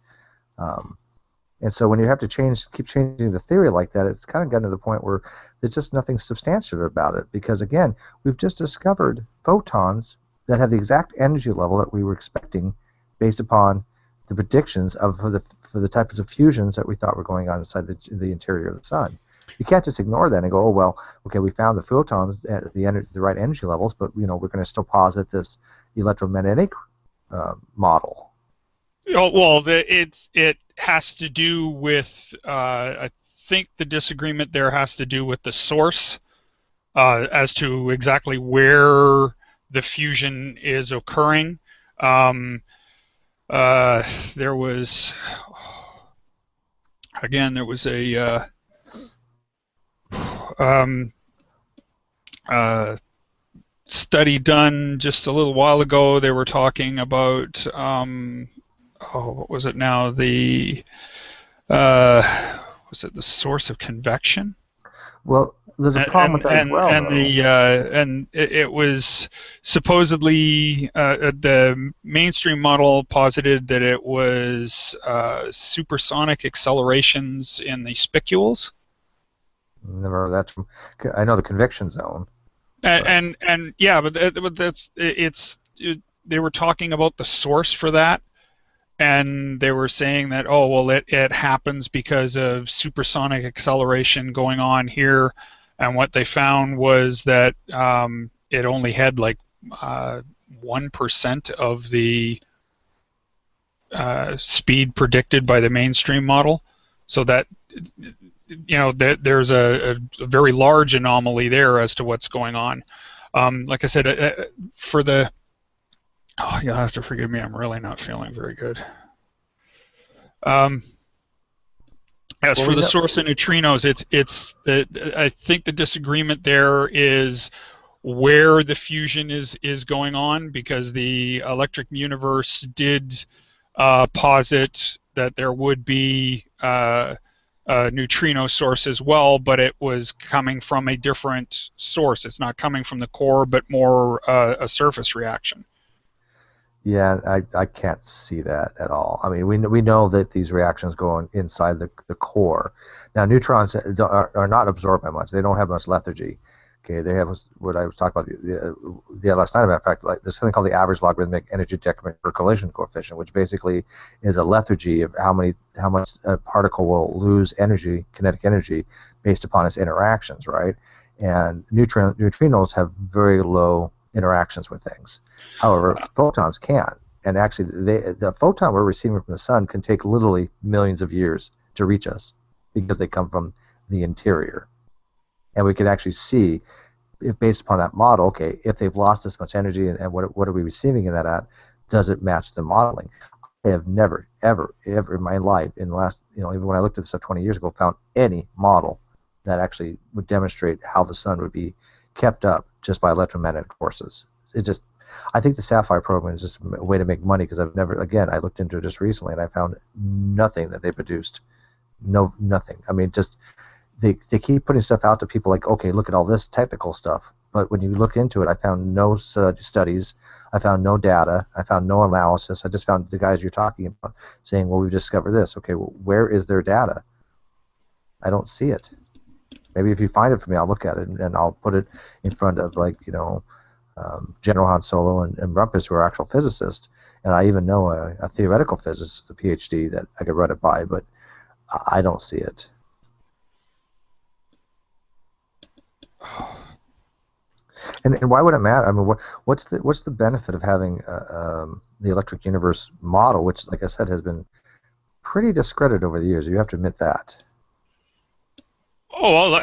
And so when you have to keep changing the theory like that, it's kind of gotten to the point where there's just nothing substantive about it. Because again, we've just discovered photons that have the exact energy level that we were expecting based upon the predictions for the types of fusions that we thought were going on inside the interior of the sun. You can't just ignore that and go, oh well, okay, we found the photons at the right energy levels, but we're going to still posit this electromagnetic model. Oh, well, it has to do with. I think the disagreement there has to do with the source as to exactly where the fusion is occurring. There was a study done just a little while ago. They were talking about what was it now? Was it the source of convection? Well, there's a problem with that as well, and though. it was supposedly the mainstream model posited that it was supersonic accelerations in the spicules. Never heard that from. I know the convection zone. And yeah, but they were talking about the source for that, and they were saying that it happens because of supersonic acceleration going on here, and what they found was that it only had like 1% of the speed predicted by the mainstream model, so that there's a very large anomaly there as to what's going on. Like I said, you'll have to forgive me, I'm really not feeling very good. As for the source of neutrinos, I think the disagreement there is where the fusion is going on, because the electric universe did posit that there would be a neutrino source as well, but it was coming from a different source. It's not coming from the core, but more a surface reaction. Yeah, I can't see that at all. I mean, we know that these reactions go on inside the core. Now, neutrons are not absorbed by much. They don't have much lethargy. Okay, they have what I was talking about the last night. Matter of fact, like there's something called the average logarithmic energy decrement per collision coefficient, which basically is a lethargy of how much a particle will lose energy, kinetic energy, based upon its interactions, right? And neutrinos have very low interactions with things. However, photons can, and actually, the photon we're receiving from the sun can take literally millions of years to reach us because they come from the interior. And we can actually see, if based upon that model, okay, if they've lost this much energy and what are we receiving in that at, does it match the modeling? I have never, ever in my life, in the last, even when I looked at this stuff 20 years ago, found any model that actually would demonstrate how the sun would be kept up just by electromagnetic forces. I think the SAPPHIRE program is just a way to make money, because I looked into it just recently and I found nothing that they produced. Nothing. I mean, just they keep putting stuff out to people like, okay, look at all this technical stuff. But when you look into it, I found no studies. I found no data. I found no analysis. I just found the guys you're talking about saying, well, we've discovered this. Okay, well, where is their data? I don't see it. Maybe if you find it for me, I'll look at it and I'll put it in front of, General Han Solo and Rumpus, who are actual physicists. And I even know a theoretical physicist, a PhD, that I could run it by, but I don't see it. And why would it matter? I mean, what's the benefit of having the electric universe model, which, like I said, has been pretty discredited over the years? You have to admit that. Oh, well,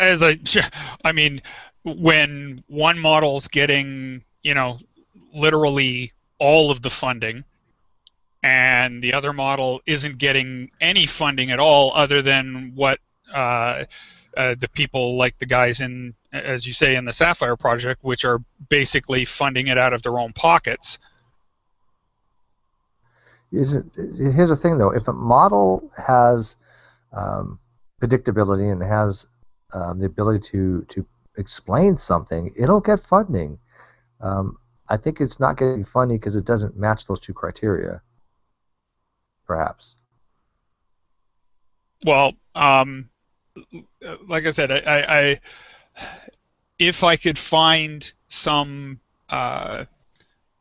I mean, when one model's getting, literally all of the funding, and the other model isn't getting any funding at all, other than what the people like the guys in, as you say, in the SAPPHIRE project, which are basically funding it out of their own pockets. Here's the thing, though. If a model has predictability and has the ability to explain something, it'll get funding. I think it's not getting funding because it doesn't match those two criteria, perhaps. Well, like I said, I if I could find some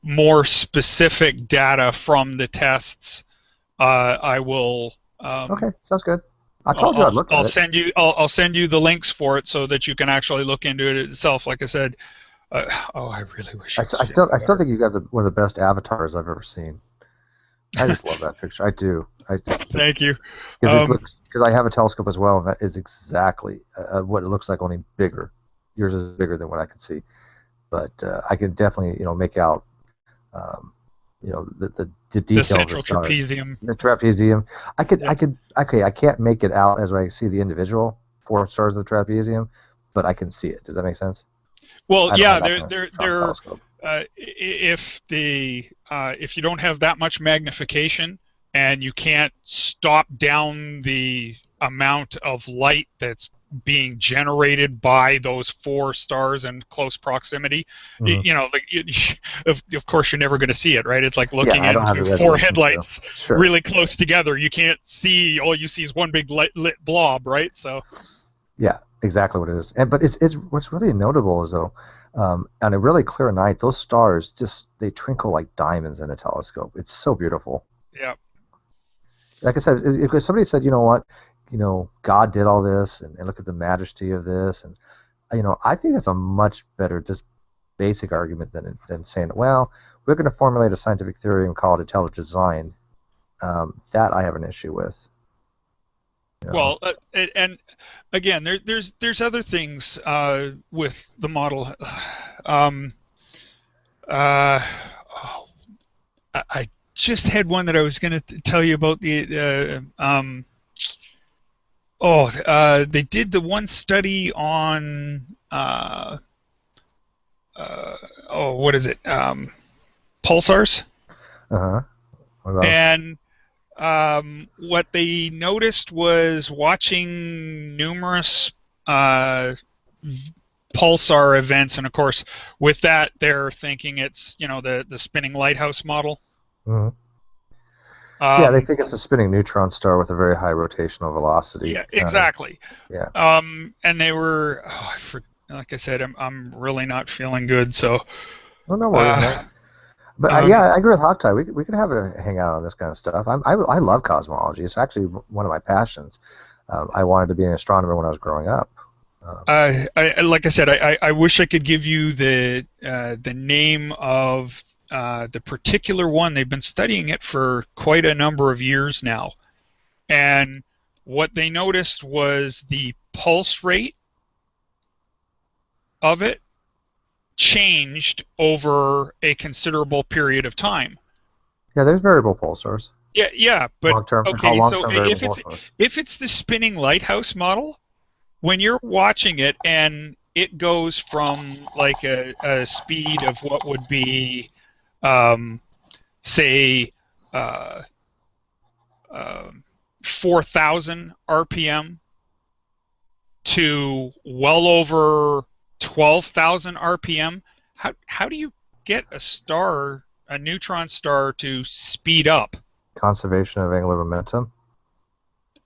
more specific data from the tests, I will. Okay, sounds good. I told you I'd look at it. I'll send you the links for it so that you can actually look into it itself. Like I said, I really wish. I still think you got one of the best avatars I've ever seen. I just love that picture. I do. Thank you. Because I have a telescope as well, and that is exactly what it looks like, only bigger. Yours is bigger than what I can see, but I can definitely make out the details. The central of the stars. trapezium. The trapezium. I can't make it out as I see the individual 4 stars of the trapezium, but I can see it. Does that make sense? Well, I don't yeah, have that kind of strong telescope. If you don't have that much magnification and you can't stop down the amount of light that's being generated by those 4 stars in close proximity, of course you're never going to see it, right? It's like looking I don't have into the 4 resolution, headlights Sure. really close together. You can't see, all you see is one big lit blob, right? So Yeah, exactly what it is. But it's what's really notable is though, on a really clear night, those stars they twinkle like diamonds in a telescope. It's so beautiful. yeah. Like I said, if somebody said, you know what, God did all this, and look at the majesty of this, and I think that's a much better just basic argument than saying, well, we're going to formulate a scientific theory and call it intelligent design. That I have an issue with. Well, and again, there's other things with the model. I just had one that I was going to tell you about. They did the one study on what is it? Pulsars. What about And what they noticed was watching numerous pulsar events, and of course, with that, they're thinking it's the spinning lighthouse model. Mhm. Yeah, they think it's a spinning neutron star with a very high rotational velocity. Yeah, exactly. Yeah. And they were, like I said, I'm really not feeling good. So. Well, no worries, man. But I agree with Hawkeye. We could have a hangout on this kind of stuff. I love cosmology. It's actually one of my passions. I wanted to be an astronomer when I was growing up. Like I said, I wish I could give you the name of the particular one. They've been studying it for quite a number of years now, and what they noticed was the pulse rate of it changed over a considerable period of time. Yeah, there's variable pulsars. Yeah, but long-term, okay, so variable pulsars. if it's the spinning lighthouse model, when you're watching it and it goes from like a speed of what would be, say, 4,000 RPM to well over 12,000 RPM, how do you get a neutron star to speed up? Conservation of angular momentum.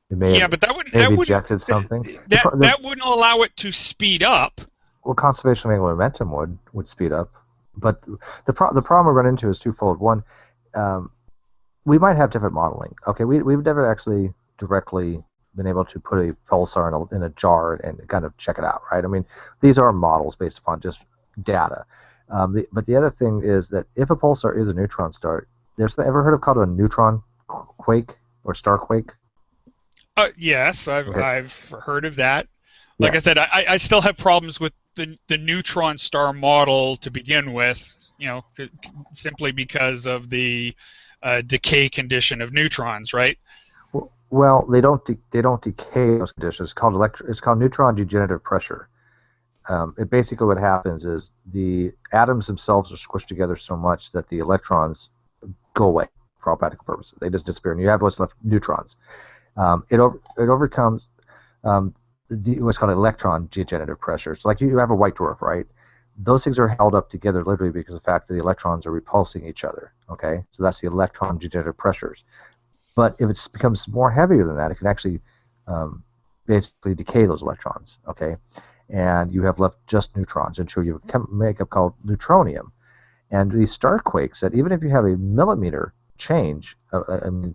But that wouldn't ejected something. That wouldn't allow it to speed up. Well, conservation of angular momentum would speed up, but the problem we run into is twofold. One, we might have different modeling. Okay, we've never actually directly been able to put a pulsar in a jar and kind of check it out, right? I mean, these are models based upon just data. But the other thing is that if a pulsar is a neutron star, ever heard of called a neutron quake or star quake? Yes, I've heard of that. Like I said, I still have problems with the neutron star model to begin with, simply because of the decay condition of neutrons, right? Well, they don't decay those conditions. It's called neutron degenerative pressure. Basically what happens is the atoms themselves are squished together so much that the electrons go away for all practical purposes. They just disappear, and you have what's left, neutrons. It overcomes what's called electron degenerative pressure. So like you have a white dwarf, right? Those things are held up together literally because of the fact that the electrons are repulsing each other. Okay, so that's the electron degenerative pressures. But if it becomes more heavier than that, it can actually basically decay those electrons. Okay, and you have left just neutrons, and so you have a makeup called neutronium. And these starquakes, that even if you have a millimeter change,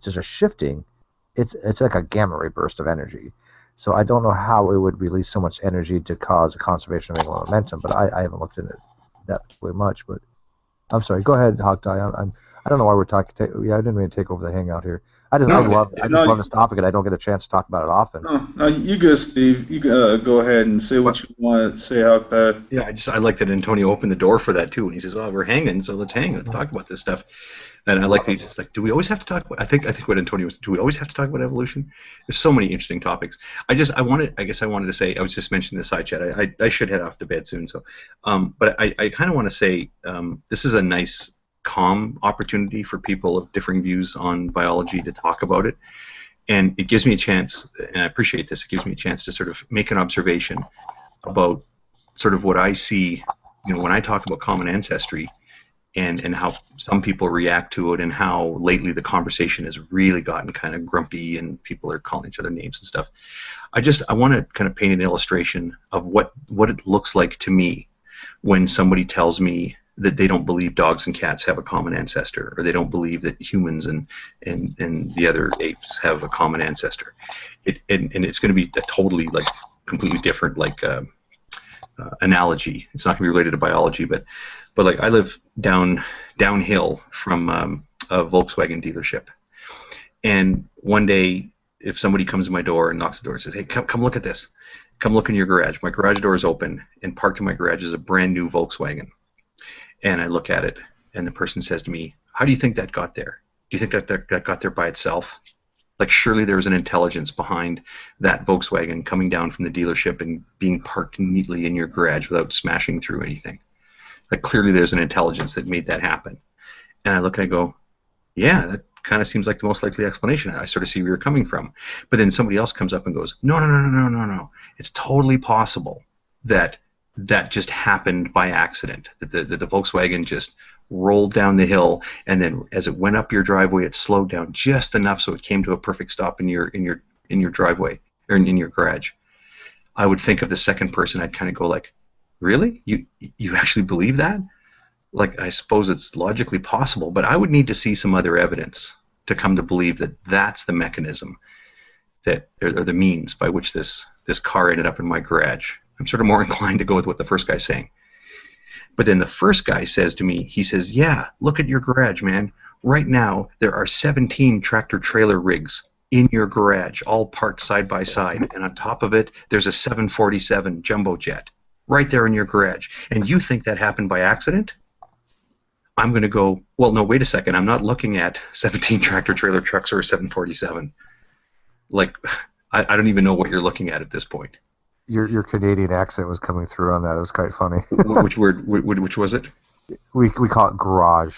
just a shifting, it's like a gamma ray burst of energy. So I don't know how it would release so much energy to cause a conservation of angular momentum, but I haven't looked into it that way much. But I'm sorry, go ahead, Hawkeye. I don't know why we're talking. Yeah, I didn't mean to take over the hangout here. I just No, love this topic, and I don't get a chance to talk about it often. No, you good, Steve. You can go ahead and say what you want to say out there. Yeah, I like that Antonio opened the door for that too, and he says, "Well, we're hanging, so let's hang. Let's talk about this stuff." And I like that he's just like, "Do we always have to talk about?" I think what Antonio was. Do we always have to talk about evolution? There's so many interesting topics. I guess I wanted to say. I was just mentioning the side chat. I should head off to bed soon. So, but I kind of want to say this is a nice, calm opportunity for people of differing views on biology to talk about it. And it gives me a chance, and I appreciate this, it gives me a chance to sort of make an observation about sort of what I see, when I talk about common ancestry and how some people react to it and how lately the conversation has really gotten kind of grumpy and people are calling each other names and stuff. I want to kind of paint an illustration of what it looks like to me when somebody tells me that they don't believe dogs and cats have a common ancestor, or they don't believe that humans and the other apes have a common ancestor. And it's going to be a totally completely different analogy. It's not going to be related to biology, but like I live downhill from a Volkswagen dealership, and one day if somebody comes to my door and knocks the door and says, "Hey, come look at this. Come look in your garage." My garage door is open, and parked in my garage is a brand new Volkswagen. And I look at it, and the person says to me, "How do you think that got there? Do you think that got there by itself? Like, surely there's an intelligence behind that Volkswagen coming down from the dealership and being parked neatly in your garage without smashing through anything. Like, clearly there's an intelligence that made that happen." And I look and I go, "Yeah, that kind of seems like the most likely explanation. I sort of see where you're coming from." But then somebody else comes up and goes, No. It's totally possible that just happened by accident, that the Volkswagen just rolled down the hill, and then as it went up your driveway, it slowed down just enough so it came to a perfect stop in your driveway, or in your garage." I would think of the second person. I'd kind of go like, "Really? You actually believe that?" Like, I suppose it's logically possible, but I would need to see some other evidence to come to believe that that's the mechanism, that or the means by which this car ended up in my garage. I'm sort of more inclined to go with what the first guy's saying. But then the first guy says to me, he says, "Yeah, look at your garage, man. Right now, there are 17 tractor-trailer rigs in your garage, all parked side by side. And on top of it, there's a 747 jumbo jet right there in your garage. And you think that happened by accident?" I'm going to go, "Well, no, wait a second. I'm not looking at 17 tractor-trailer trucks or a 747. Like, I don't even know what you're looking at this point." Your Canadian accent was coming through on that. It was quite funny. Which word? Which was it? We call it garage.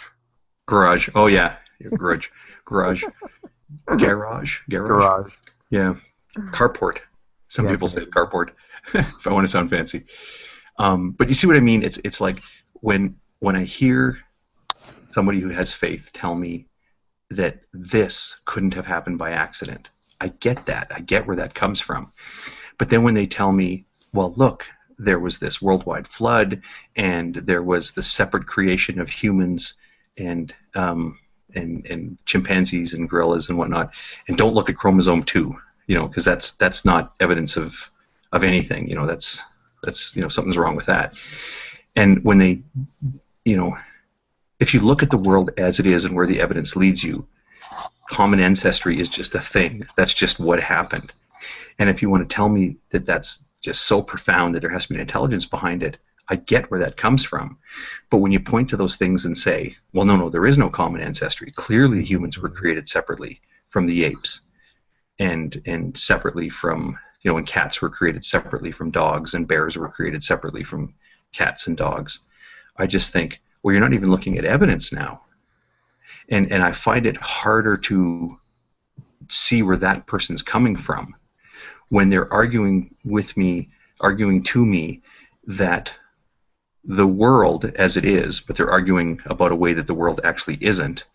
Garage. Oh yeah, garage. Garage. Garage. Yeah. Carport. Some people say carport. If I want to sound fancy. But you see what I mean? It's like when I hear somebody who has faith tell me that this couldn't have happened by accident, I get that. I get where that comes from. But then when they tell me, "Well, look, there was this worldwide flood, and there was the separate creation of humans and chimpanzees and gorillas and whatnot, and don't look at chromosome 2, because that's not evidence of anything. That's something's wrong with that." And when they, if you look at the world as it is and where the evidence leads you, common ancestry is just a thing. That's just what happened. And if you want to tell me that that's just so profound that there has to be an intelligence behind it, I get where that comes from. But when you point to those things and say, "Well, no, there is no common ancestry. Clearly humans were created separately from the apes, and separately from, and cats were created separately from dogs, and bears were created separately from cats and dogs." I just think, well, you're not even looking at evidence now. And I find it harder to see where that person's coming from when they're arguing to me that the world as it is, but they're arguing about a way that the world actually isn't,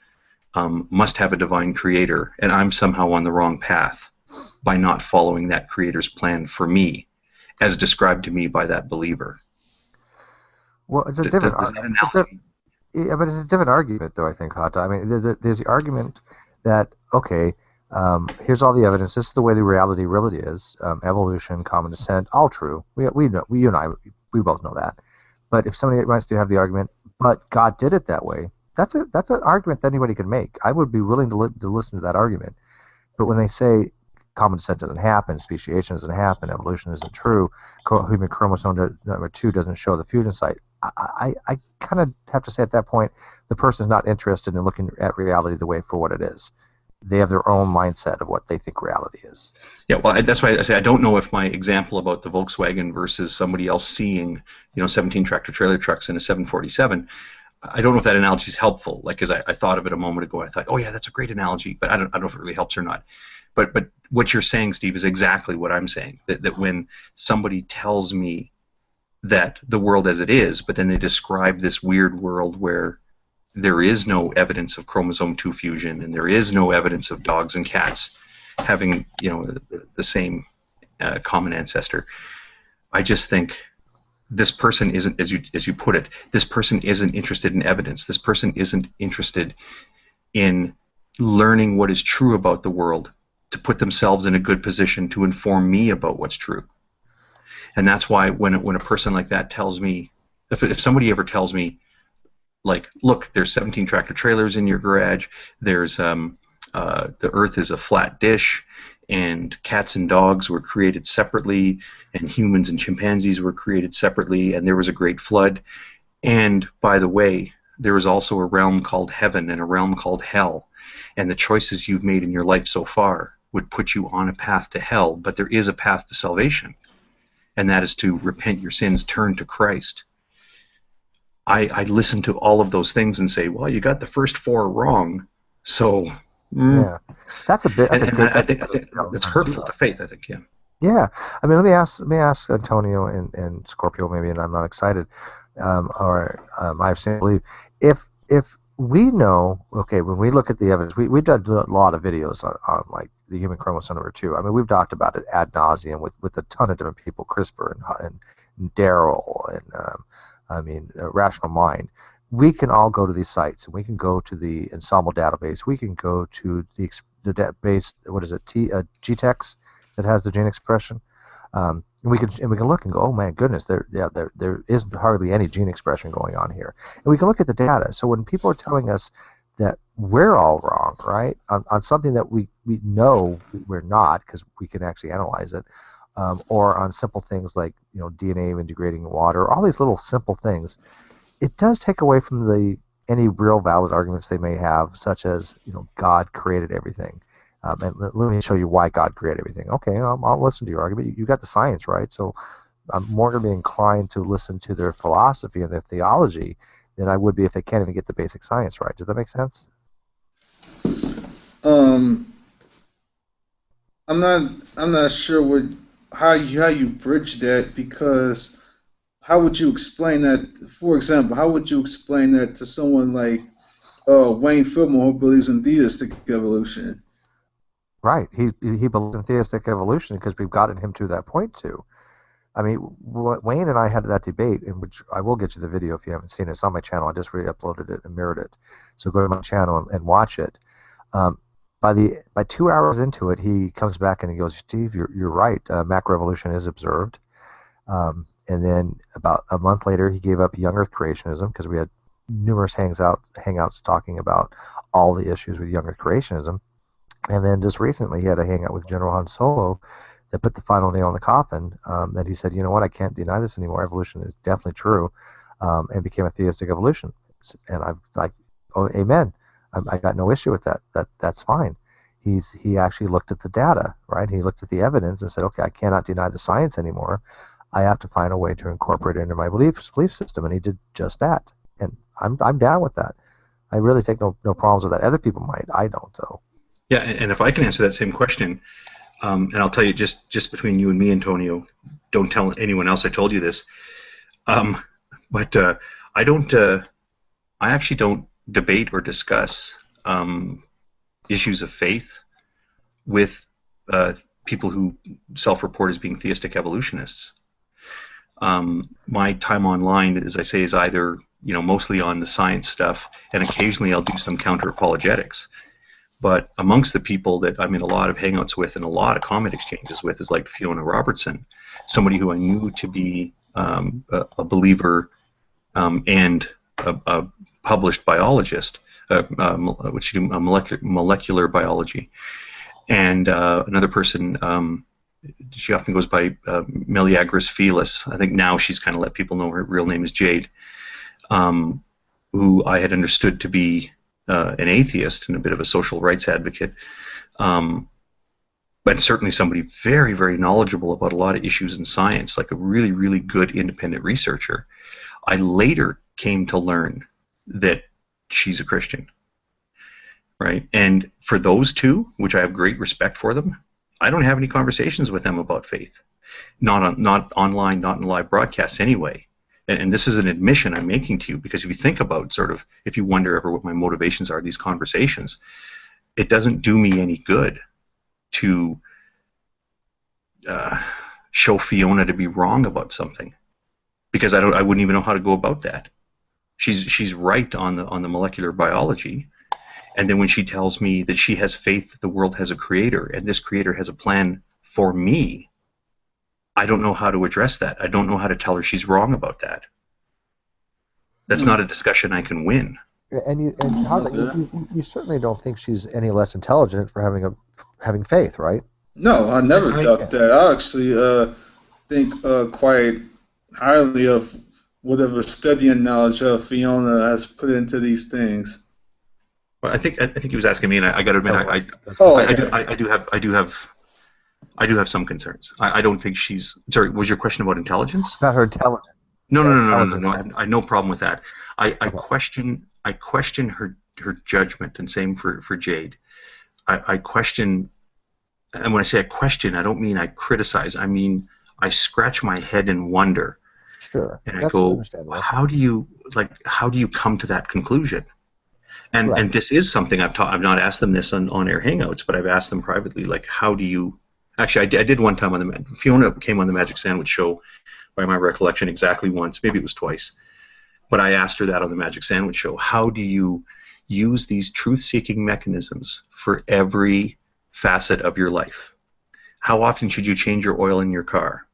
must have a divine creator, and I'm somehow on the wrong path by not following that creator's plan for me, as described to me by that believer. Well, it's a different argument. Yeah, but it's a different argument, though, I think, Hata. I mean, there's the argument that, okay, here's all the evidence. This is the way the reality really is. Evolution, common descent, all true. We know, you and I, we both know that. But if somebody wants to have the argument, but God did it that way, that's an argument that anybody can make. I would be willing to listen to that argument. But when they say common descent doesn't happen, speciation doesn't happen, evolution isn't true, human chromosome number 2 doesn't show the fusion site, I kind of have to say at that point the person's not interested in looking at reality the way for what it is. They have their own mindset of what they think reality is. Yeah, well, that's why I say I don't know if my example about the Volkswagen versus somebody else seeing, 17 tractor-trailer trucks in a 747, I don't know if that analogy is helpful. Like, as I thought of it a moment ago, I thought, oh yeah, that's a great analogy, but I don't know if it really helps or not. But what you're saying, Steve, is exactly what I'm saying. That when somebody tells me that the world as it is, but then they describe this weird world where there is no evidence of chromosome 2 fusion, and there is no evidence of dogs and cats having, the same common ancestor. I just think this person isn't, as you put it, this person isn't interested in evidence. This person isn't interested in learning what is true about the world to put themselves in a good position to inform me about what's true. And that's why when a person like that tells me, if somebody ever tells me, like, look, there's 17 tractor trailers in your garage, there's the earth is a flat dish, and cats and dogs were created separately, and humans and chimpanzees were created separately, and there was a great flood, and by the way, there is also a realm called heaven and a realm called hell, and the choices you've made in your life so far would put you on a path to hell, but there is a path to salvation, and that is to repent your sins, turn to Christ. I listen to all of those things and say, well, you got the first 4 wrong, so Yeah, that's a bit. That's I think that's hurtful to faith. I think, yeah. Yeah, I mean, let me ask Antonio and Scorpio maybe, and I'm not excited, I have seen believe if we know, okay, when we look at the evidence, we've done a lot of videos on like the human chromosome number 2. I mean, we've talked about it ad nauseum with a ton of different people, CRISPR and Daryl and Rational Mind. We can all go to these sites, and we can go to the Ensemble database. We can go to the database. What is it? GTEx that has the gene expression. And we can look and go, oh my goodness, there isn't hardly any gene expression going on here. And we can look at the data. So when people are telling us that we're all wrong, right, on something that we know we're not because we can actually analyze it, or on simple things like DNA integrating water, all these little simple things, it does take away from any real valid arguments they may have, such as God created everything. And let me show you why God created everything. Okay, I'll listen to your argument. You got the science right, so I'm more going to be inclined to listen to their philosophy and their theology than I would be if they can't even get the basic science right. Does that make sense? I'm not sure how you bridge that, because how would you explain that? For example, how would you explain that to someone like Wayne Fillmore, who believes in theistic evolution? Right. He believes in theistic evolution because we've gotten him to that point too. I mean, Wayne and I had that debate, in which I will get you the video if you haven't seen it. It's on my channel. I just re-uploaded it and mirrored it. So go to my channel and watch it. By 2 hours into it, he comes back and he goes, Steve, you're right. Macroevolution is observed. And then about a month later, he gave up young Earth creationism because we had numerous hangouts talking about all the issues with young Earth creationism. And then just recently, he had a hangout with General Han Solo that put the final nail in the coffin, that he said, you know what, I can't deny this anymore. Evolution is definitely true, and became a theistic evolution. And I'm like, oh, amen. I got no issue with that. That's fine. He actually looked at the data, right? He looked at the evidence and said, okay, I cannot deny the science anymore. I have to find a way to incorporate it into my belief system, and he did just that. And I'm down with that. I really take no problems with that. Other people might. I don't, though. Yeah, and if I can answer that same question, and I'll tell you just between you and me, Antonio, don't tell anyone else I told you this, but I actually don't debate or discuss issues of faith with people who self-report as being theistic evolutionists. My time online, as I say, is either mostly on the science stuff, and occasionally I'll do some counter-apologetics. But amongst the people that I'm in a lot of hangouts with and a lot of comment exchanges with is like Fiona Robertson, somebody who I knew to be a believer and a published biologist, which she do molecular biology, and another person. She often goes by Meleagris Felis. I think now she's kind of let people know her real name is Jade, who I had understood to be an atheist and a bit of a social rights advocate, but certainly somebody very, very knowledgeable about a lot of issues in science, like a really, really good independent researcher. I later came to learn that she's a Christian, right? And for those two, which I have great respect for them, I don't have any conversations with them about faith, not online, not in live broadcasts anyway. And this is an admission I'm making to you, because if you think about sort of, if you wonder ever what my motivations are, these conversations, it doesn't do me any good to show Fiona to be wrong about something, because I wouldn't even know how to go about that. She's right on the molecular biology. And then when she tells me that she has faith that the world has a creator and this creator has a plan for me, I don't know how to address that. I don't know how to tell her she's wrong about that. That's not a discussion I can win. And you certainly don't think she's any less intelligent for having faith, right? No, I never doubt that. I actually think quite highly of whatever studying knowledge Fiona has put into these things. Well, I think he was asking me, and I got to admit, I do have some concerns. I don't think she's. Sorry, was your question about intelligence? Not her intelligence. No. I have no problem with that. I question her judgment, and same for Jade. I question, and when I say I question, I don't mean I criticize. I mean I scratch my head and wonder. Sure. And I go, how do you come to that conclusion? And this is something I've not asked them this on air hangouts, but I've asked them privately, like, how do you actually? I did one time on Fiona came on the Magic Sandwich Show, by my recollection, exactly once, maybe it was twice, but I asked her that on the Magic Sandwich Show. How do you use these truth-seeking mechanisms for every facet of your life? How often should you change your oil in your car?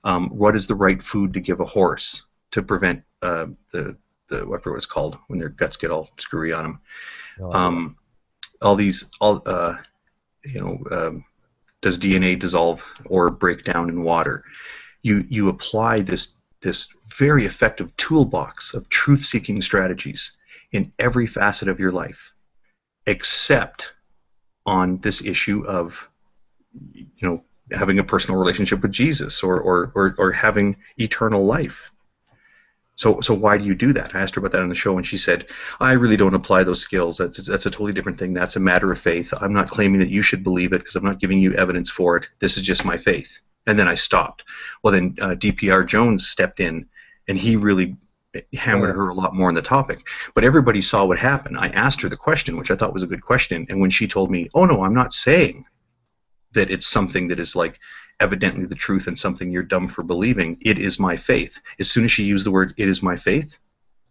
What is the right food to give a horse to prevent whatever it's called when their guts get all screwy on them? Does DNA dissolve or break down in water? You apply this very effective toolbox of truth-seeking strategies in every facet of your life, except on this issue of having a personal relationship with Jesus or having eternal life. So why do you do that? I asked her about that on the show, and she said, I really don't apply those skills. That's a totally different thing. That's a matter of faith. I'm not claiming that you should believe it because I'm not giving you evidence for it. This is just my faith. And then I stopped. Well, then DPR Jones stepped in, and he really hammered her a lot more on the topic. But everybody saw what happened. I asked her the question, which I thought was a good question, and when she told me, oh, no, I'm not saying that it's something that is like evidently the truth and something you're dumb for believing, it is my faith. As soon as she used the word, it is my faith,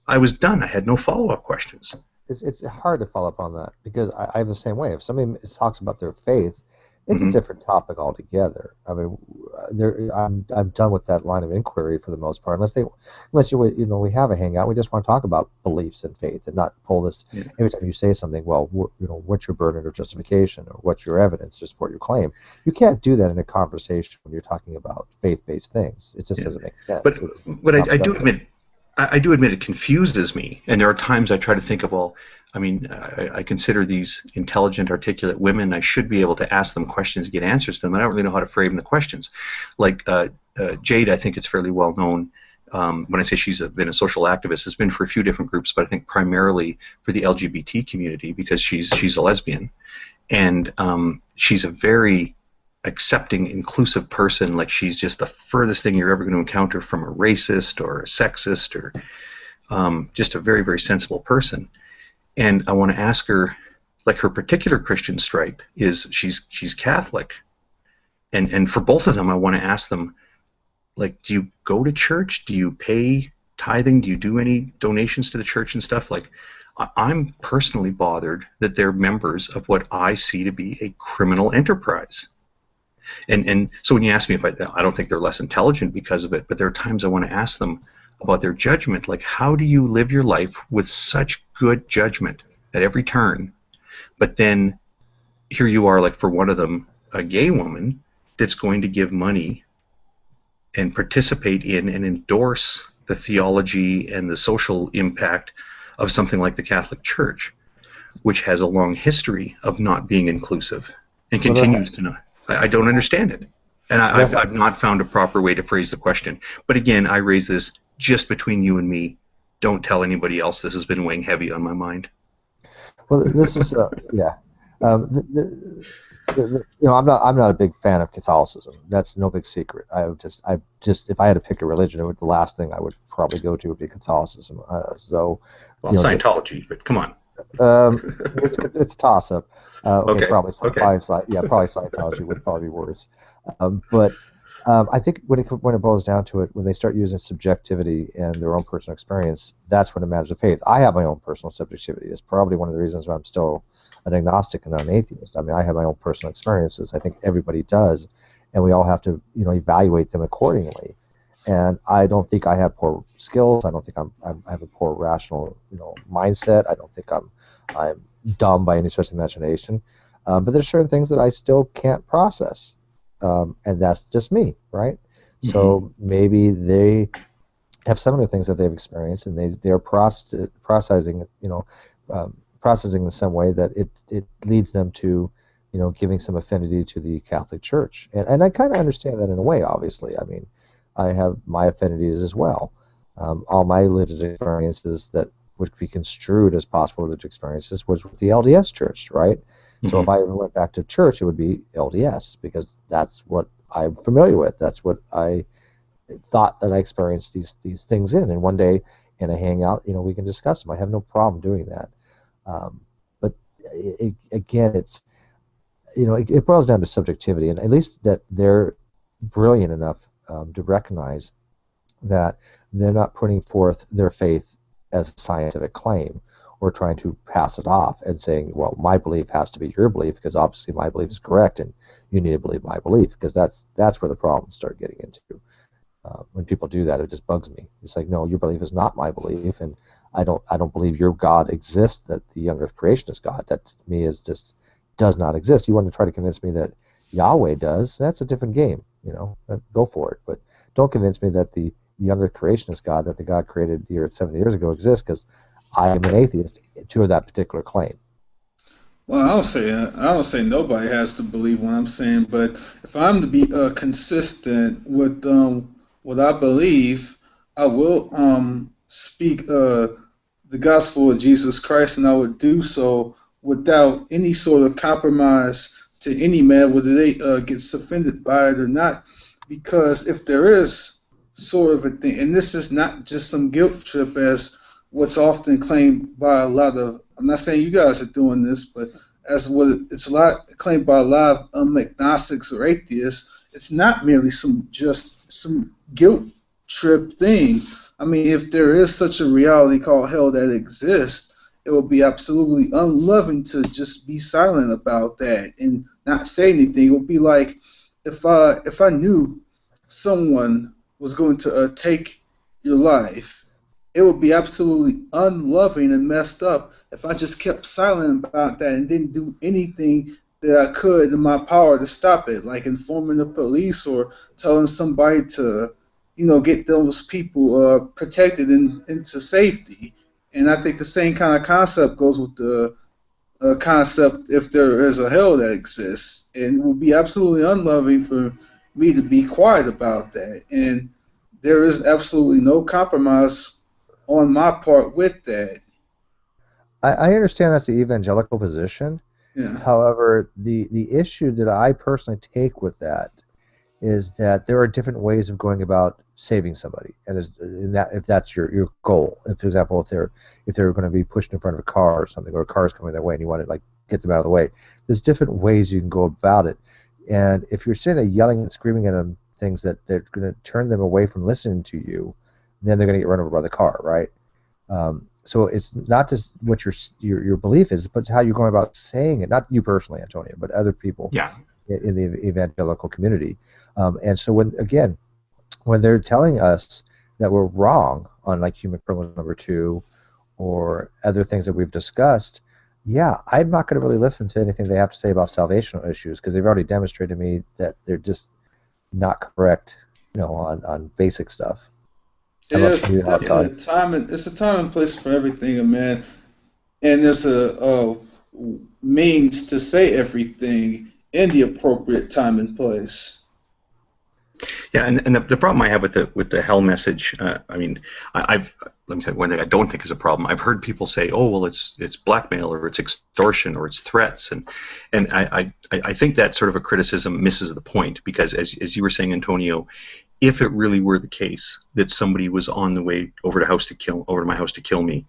I was done. I had no follow-up questions. It's hard to follow up on that, because I have the same way. If somebody talks about their faith, it's a different topic altogether. I mean, I'm done with that line of inquiry for the most part. Unless we have a hangout, we just want to talk about beliefs and faith, and not pull this every time you say something. Well, what's your burden of justification, or what's your evidence to support your claim? You can't do that in a conversation when you're talking about faith-based things. It just doesn't make sense. But I do admit. I do admit it confuses me, and there are times I try to think of, well, I mean, I consider these intelligent, articulate women. I should be able to ask them questions and get answers to them. I don't really know how to frame the questions. Like Jade, I think it's fairly well known. When I say she's been a social activist, has been for a few different groups, but I think primarily for the LGBT community, because she's a lesbian, and she's a very accepting, inclusive person. Like, she's just the furthest thing you're ever going to encounter from a racist or a sexist, or just a very, very sensible person. And I want to ask her, like, her particular Christian stripe is she's Catholic, and for both of them, I want to ask them, like, do you go to church? Do you pay tithing? Do you do any donations to the church and stuff? Like, I'm personally bothered that they're members of what I see to be a criminal enterprise. And so when you ask me if I don't think they're less intelligent because of it, but there are times I want to ask them, about their judgment. Like, how do you live your life with such good judgment at every turn, but then here you are, like for one of them, a gay woman that's going to give money and participate in and endorse the theology and the social impact of something like the Catholic Church, which has a long history of not being inclusive and continues to not. I don't understand it. And I've not found a proper way to phrase the question. But again, I raise this just between you and me. Don't tell anybody else. This has been weighing heavy on my mind. Well, this is yeah. You know, I'm not a big fan of Catholicism. That's no big secret. I just if I had to pick a religion, the last thing I would probably go to would be Catholicism. So, well, Scientology, but come on. It's a toss-up. Okay. Probably Scientology would probably be worse. But I think when it boils down to it, when they start using subjectivity and their own personal experience, that's when it matters of faith. I have my own personal subjectivity. That's probably one of the reasons why I'm still an agnostic and not an atheist. I mean, I have my own personal experiences. I think everybody does, and we all have to, evaluate them accordingly. And I don't think I have poor skills. I don't think I have a poor rational, mindset. I don't think I'm dumb by any stretch of the imagination. But there's certain things that I still can't process, and that's just me, right? Mm-hmm. So maybe they have some of the things that they've experienced, and they're processing, processing in some way that it leads them to, giving some affinity to the Catholic Church, and I kind of understand that in a way. Obviously, I mean, I have my affinities as well. All my religious experiences that would be construed as possible religious experiences was with the LDS Church, right? Mm-hmm. So if I ever went back to church, it would be LDS because that's what I'm familiar with. That's what I thought that I experienced these things in. And one day in a hangout, we can discuss them. I have no problem doing that. But again, it's it boils down to subjectivity, and at least that they're brilliant enough to recognize that they're not putting forth their faith as a scientific claim or trying to pass it off and saying, well, my belief has to be your belief because obviously my belief is correct and you need to believe my belief, because that's where the problems start getting into. When people do that, it just bugs me. It's like, no, your belief is not my belief, and I don't believe your God exists, that the young earth creation is God. That to me is just does not exist. You want to try to convince me that Yahweh does, that's a different game, go for it. But don't convince me that the young earth creation is God, that the God created the earth 70 years ago exists, because I am an atheist to that particular claim. Well, I don't say nobody has to believe what I'm saying, but if I'm to be consistent with what I believe, I will speak the gospel of Jesus Christ, and I would do so without any sort of compromise to any man, whether they gets offended by it or not. Because if there is sort of a thing, and this is not just some guilt trip as what's often claimed by a lot of, I'm not saying you guys are doing this, but as what it's a lot claimed by a lot of agnostics or atheists, it's not merely some guilt trip thing. I mean, if there is such a reality called hell that exists, it would be absolutely unloving to just be silent about that and not say anything. It would be like if I knew someone was going to take your life, it would be absolutely unloving and messed up if I just kept silent about that and didn't do anything that I could in my power to stop it, like informing the police or telling somebody to, get those people protected into safety. And I think the same kind of concept goes with the concept if there is a hell that exists. And it would be absolutely unloving for me to be quiet about that. And there is absolutely no compromise on my part with that. I understand that's the evangelical position. Yeah. However, the issue that I personally take with that is that there are different ways of going about saving somebody, and if that's your goal. If, for example, if they're going to be pushed in front of a car or something, or a car's coming their way, and you want to get them out of the way, there's different ways you can go about it. And if you're sitting there yelling and screaming at them things that they're going to turn them away from listening to you, then they're going to get run over by the car, right? So it's not just what your belief is, but how you're going about saying it. Not you personally, Antonio, but other people in the evangelical community. And so when they're telling us that we're wrong on, like human criminal number 2 or other things that we've discussed, yeah, I'm not going to really listen to anything they have to say about salvational issues, because they've already demonstrated to me that they're just not correct, on basic stuff. It is definitely it's a time and place for everything, man. And there's a means to say everything in the appropriate time and place. Yeah, and the problem I have with the hell message, I mean, I've let me tell you one thing I don't think is a problem. I've heard people say, oh well, it's blackmail or it's extortion or it's threats, and I think that sort of a criticism misses the point, because as you were saying, Antonio, if it really were the case that somebody was on the way over to my house to kill me,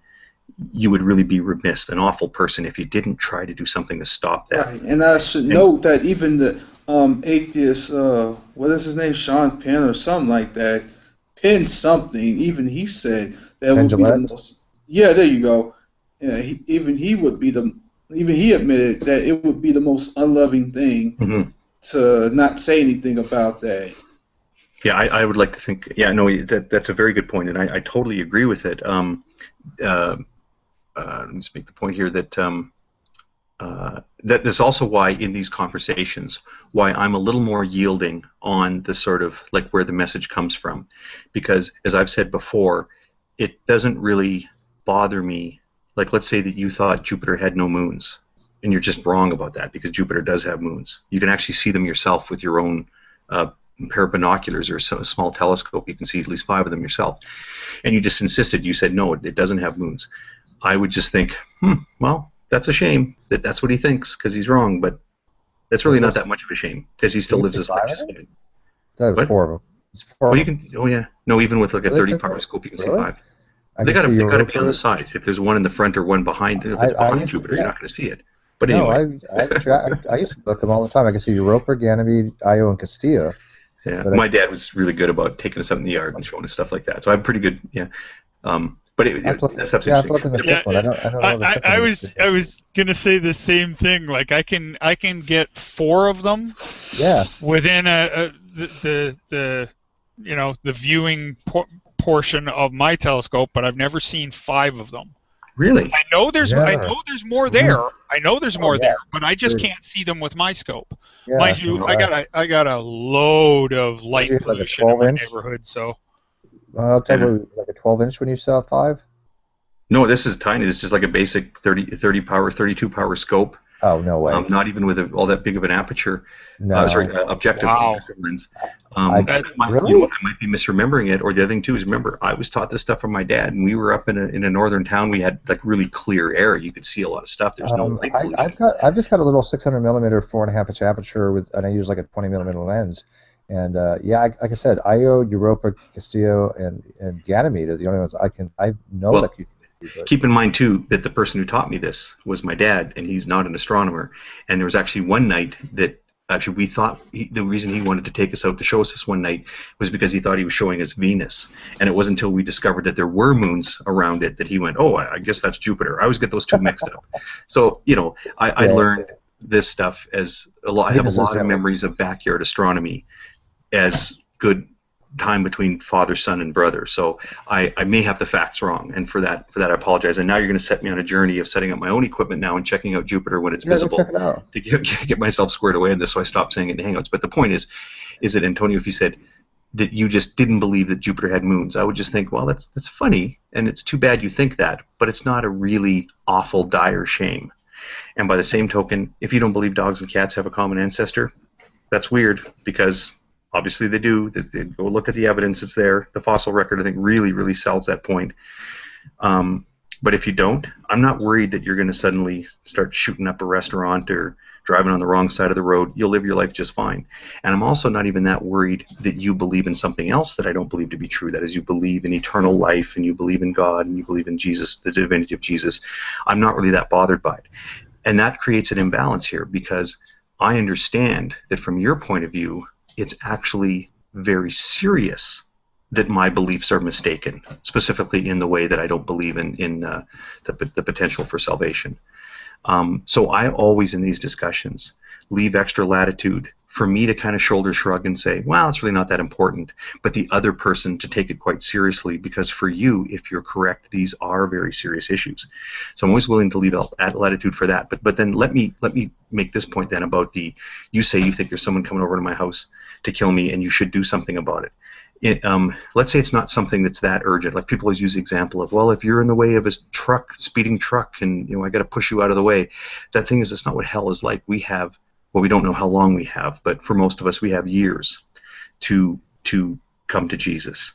you would really be remiss, an awful person, if you didn't try to do something to stop that. Right, and I should note that even the atheist, what is his name, Sean Penn or something like that, penned something. Even he said that would be the most. Yeah, there you go. Yeah, even he admitted that it would be the most unloving thing to not say anything about that. Yeah, I would like to think. Yeah, no, that's a very good point, and I totally agree with it. Let me just make the point here that that there's also why in these conversations why I'm a little more yielding on the sort of like where the message comes from, because as I've said before, it doesn't really bother me. Like, let's say that you thought Jupiter had no moons, and you're just wrong about that, because Jupiter does have moons. You can actually see them yourself with your own pair of binoculars or a small telescope. You can see at least 5 of them yourself, and you just insisted. You said no, it doesn't have moons. I would just think, well, that's a shame that that's what he thinks, because he's wrong, but that's really not that much of a shame, because he still lives his life. That was 4 of them. Well, you can. Oh yeah, no, even with like a 30-power scope, you can see 5. They got to be on the sides. If there's one in the front or one behind, if it's behind Jupiter, you're not going to see it. But anyway, I used to book them all the time. I can see Europa, Ganymede, Io, and Castillo. Yeah, my dad was really good about taking us out in the yard and showing us stuff like that. So I'm pretty good. Yeah. But that's absolutely I was gonna say the same thing. Like I can get 4 of them. Yeah. Within the viewing portion of my telescope, but I've never seen 5 of them. Really? I know there's more there. I know there's more there, but I just can't see them with my scope. Yeah. Mind you, I got a load of light pollution in my neighborhood, so. I'll tell you, like a 12-inch when you saw 5? No, this is tiny. This is just like a basic 30 power, 32 power scope. Oh, no way. Not even with all that big of an aperture. No. Objective lens. Really? I might be misremembering it, or the other thing too is, remember, I was taught this stuff from my dad, and we were up in a northern town. We had like really clear air. You could see a lot of stuff. There's no light pollution. I've just got a little 600 millimeter 4.5-inch aperture and I use like a 20 millimeter lens. And like I said, Io, Europa, Castillo, and Ganymede are the only ones I know that you can do. Keep in mind too that the person who taught me this was my dad, and he's not an astronomer. And there was actually one night that actually we thought the reason he wanted to take us out to show us this one night was because he thought he was showing us Venus. And it wasn't until we discovered that there were moons around it that he went, oh, I guess that's Jupiter. I always get those two mixed up. So I learned this stuff as a lot. I have a lot of memories of backyard astronomy as good time between father, son, and brother. So I may have the facts wrong, and for that I apologize. And now you're going to set me on a journey of setting up my own equipment now and checking out Jupiter when it's visible to get myself squared away in this, so I stop saying it in Hangouts. But the point is that, Antonio, if you said that you just didn't believe that Jupiter had moons, I would just think, well, that's funny, and it's too bad you think that, but it's not a really awful, dire shame. And by the same token, if you don't believe dogs and cats have a common ancestor, that's weird, because obviously they do. They go look at the evidence. It's there. The fossil record, I think, really sells that point. But if you don't, I'm not worried that you're going to suddenly start shooting up a restaurant or driving on the wrong side of the road. You'll live your life just fine. And I'm also not even that worried that you believe in something else that I don't believe to be true. That is, you believe in eternal life, and you believe in God, and you believe in Jesus, the divinity of Jesus. I'm not really that bothered by it. And that creates an imbalance here, because I understand that from your point of view, it's actually very serious that my beliefs are mistaken, specifically in the way that I don't believe in the potential for salvation. So I always, in these discussions, leave extra latitude for me to kind of shoulder shrug and say, well, it's really not that important, but the other person to take it quite seriously, because for you, if you're correct, these are very serious issues. So I'm always willing to leave latitude for that. But then let me make this point then about you say you think there's someone coming over to my house to kill me and you should do something about it. Let's say it's not something that's that urgent. Like people always use the example of, well, if you're in the way of a speeding truck, and I got to push you out of the way. That thing is, it's not what hell is like. We don't know how long we have, but for most of us, we have years to come to Jesus.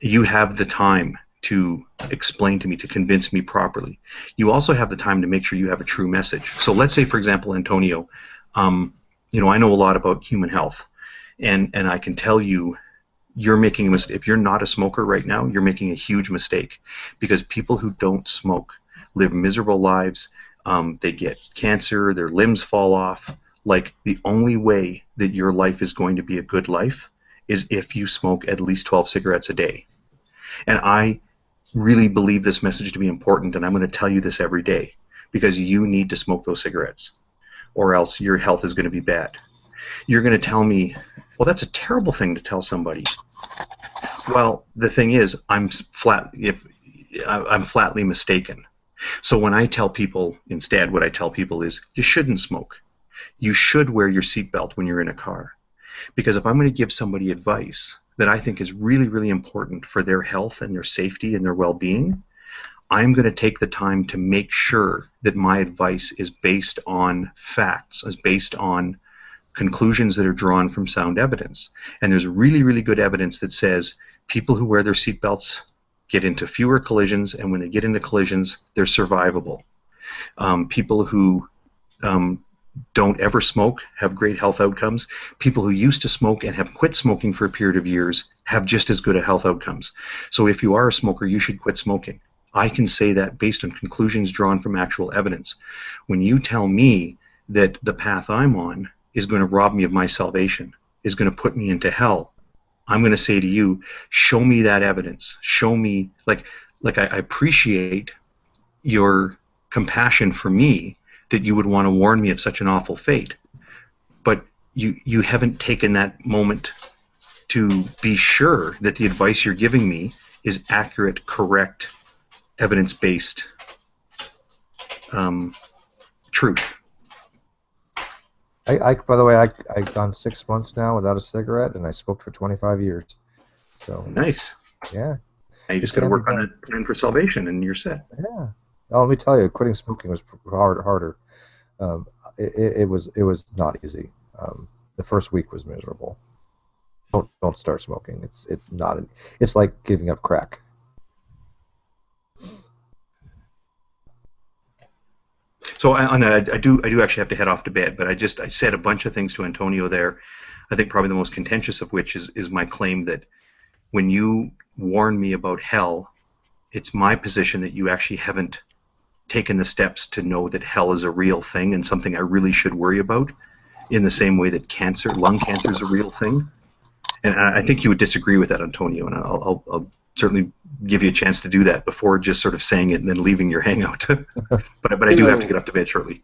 You have the time to explain to me, to convince me properly. You also have the time to make sure you have a true message. So let's say, for example, Antonio, I know a lot about human health, and I can tell you, you're making a mistake. If you're not a smoker right now, you're making a huge mistake, because people who don't smoke live miserable lives. They get cancer, their limbs fall off. Like, the only way that your life is going to be a good life is if you smoke at least 12 cigarettes a day. And I really believe this message to be important, and I'm going to tell you this every day, because you need to smoke those cigarettes, or else your health is going to be bad. You're going to tell me, well, that's a terrible thing to tell somebody. Well, the thing is, I'm flatly mistaken. So when I tell people, instead, what I tell people is, you shouldn't smoke. You should wear your seatbelt when you're in a car. Because if I'm going to give somebody advice that I think is really, really important for their health and their safety and their well-being, I'm going to take the time to make sure that my advice is based on facts, is based on conclusions that are drawn from sound evidence. And there's really, really good evidence that says people who wear their seatbelts get into fewer collisions, and when they get into collisions, they're survivable. People who don't ever smoke have great health outcomes. People who used to smoke and have quit smoking for a period of years have just as good a health outcomes. So if you are a smoker, you should quit smoking. I can say that based on conclusions drawn from actual evidence. When you tell me that the path I'm on is going to rob me of my salvation, is going to put me into hell, I'm going to say to you, show me that evidence. Show me, like I appreciate your compassion for me, that you would want to warn me of such an awful fate. But you haven't taken that moment to be sure that the advice you're giving me is accurate, correct, evidence-based truth. By the way, I've gone 6 months now without a cigarette, and I smoked for 25 years. So nice. Yeah. Now you just got to work on that plan for salvation, and you're set. Yeah. Well, let me tell you, quitting smoking was harder. It was not easy. The first week was miserable. Don't start smoking. It's not. It's like giving up crack. So on that, I do actually have to head off to bed. But I said a bunch of things to Antonio there. I think probably the most contentious of which is my claim that when you warn me about hell, it's my position that you actually haven't taken the steps to know that hell is a real thing and something I really should worry about, in the same way that lung cancer is a real thing. And I think you would disagree with that, Antonio, and I'll certainly give you a chance to do that before just sort of saying it and then leaving your hangout. but I do have to get up to bed shortly.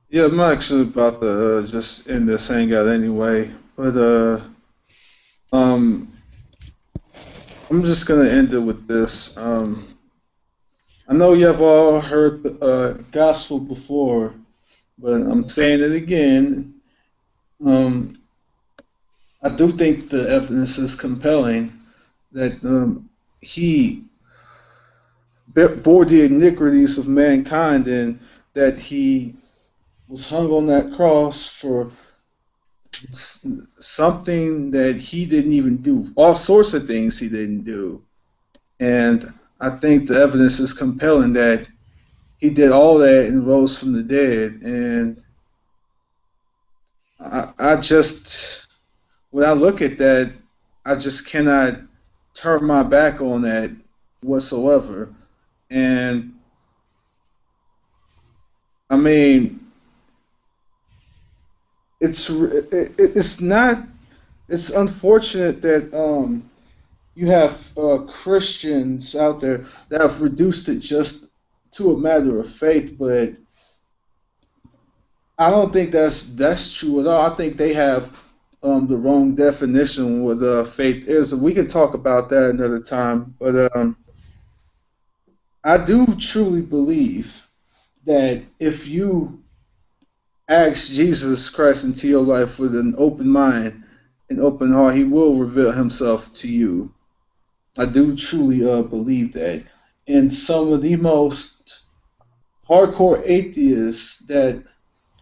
Yeah, I'm actually about to just end this hangout anyway, but I'm just gonna end it with this. I know you have all heard the gospel before, but I'm saying it again. I do think the evidence is compelling that he bore the iniquities of mankind, and that he was hung on that cross for something that he didn't even do, all sorts of things he didn't do. And I think the evidence is compelling that he did all that and rose from the dead. And I just, when I look at that, I just cannot turn my back on that whatsoever. And I mean, it's unfortunate that you have Christians out there that have reduced it just to a matter of faith, but I don't think that's true at all. I think they have the wrong definition what faith is. We can talk about that another time. But I do truly believe that if you ask Jesus Christ into your life with an open mind and open heart, He will reveal Himself to you. I do truly believe that. And some of the most hardcore atheists that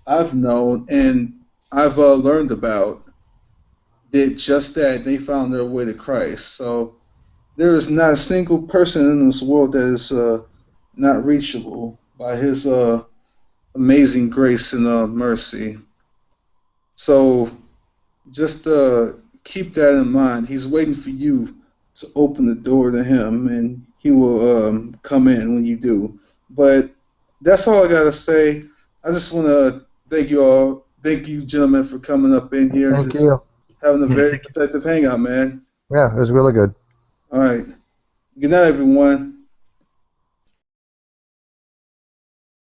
I've known and I've learned about did just that. They found their way to Christ. So there is not a single person in this world that is not reachable by His amazing grace and mercy. So just keep that in mind. He's waiting for you to open the door to Him, and He will come in when you do. But that's all I got to say. I just want to thank you all. Thank you, gentlemen, for coming up in here. Thank you. Having a very productive hangout, man. Yeah, it was really good. All right. Good night, everyone.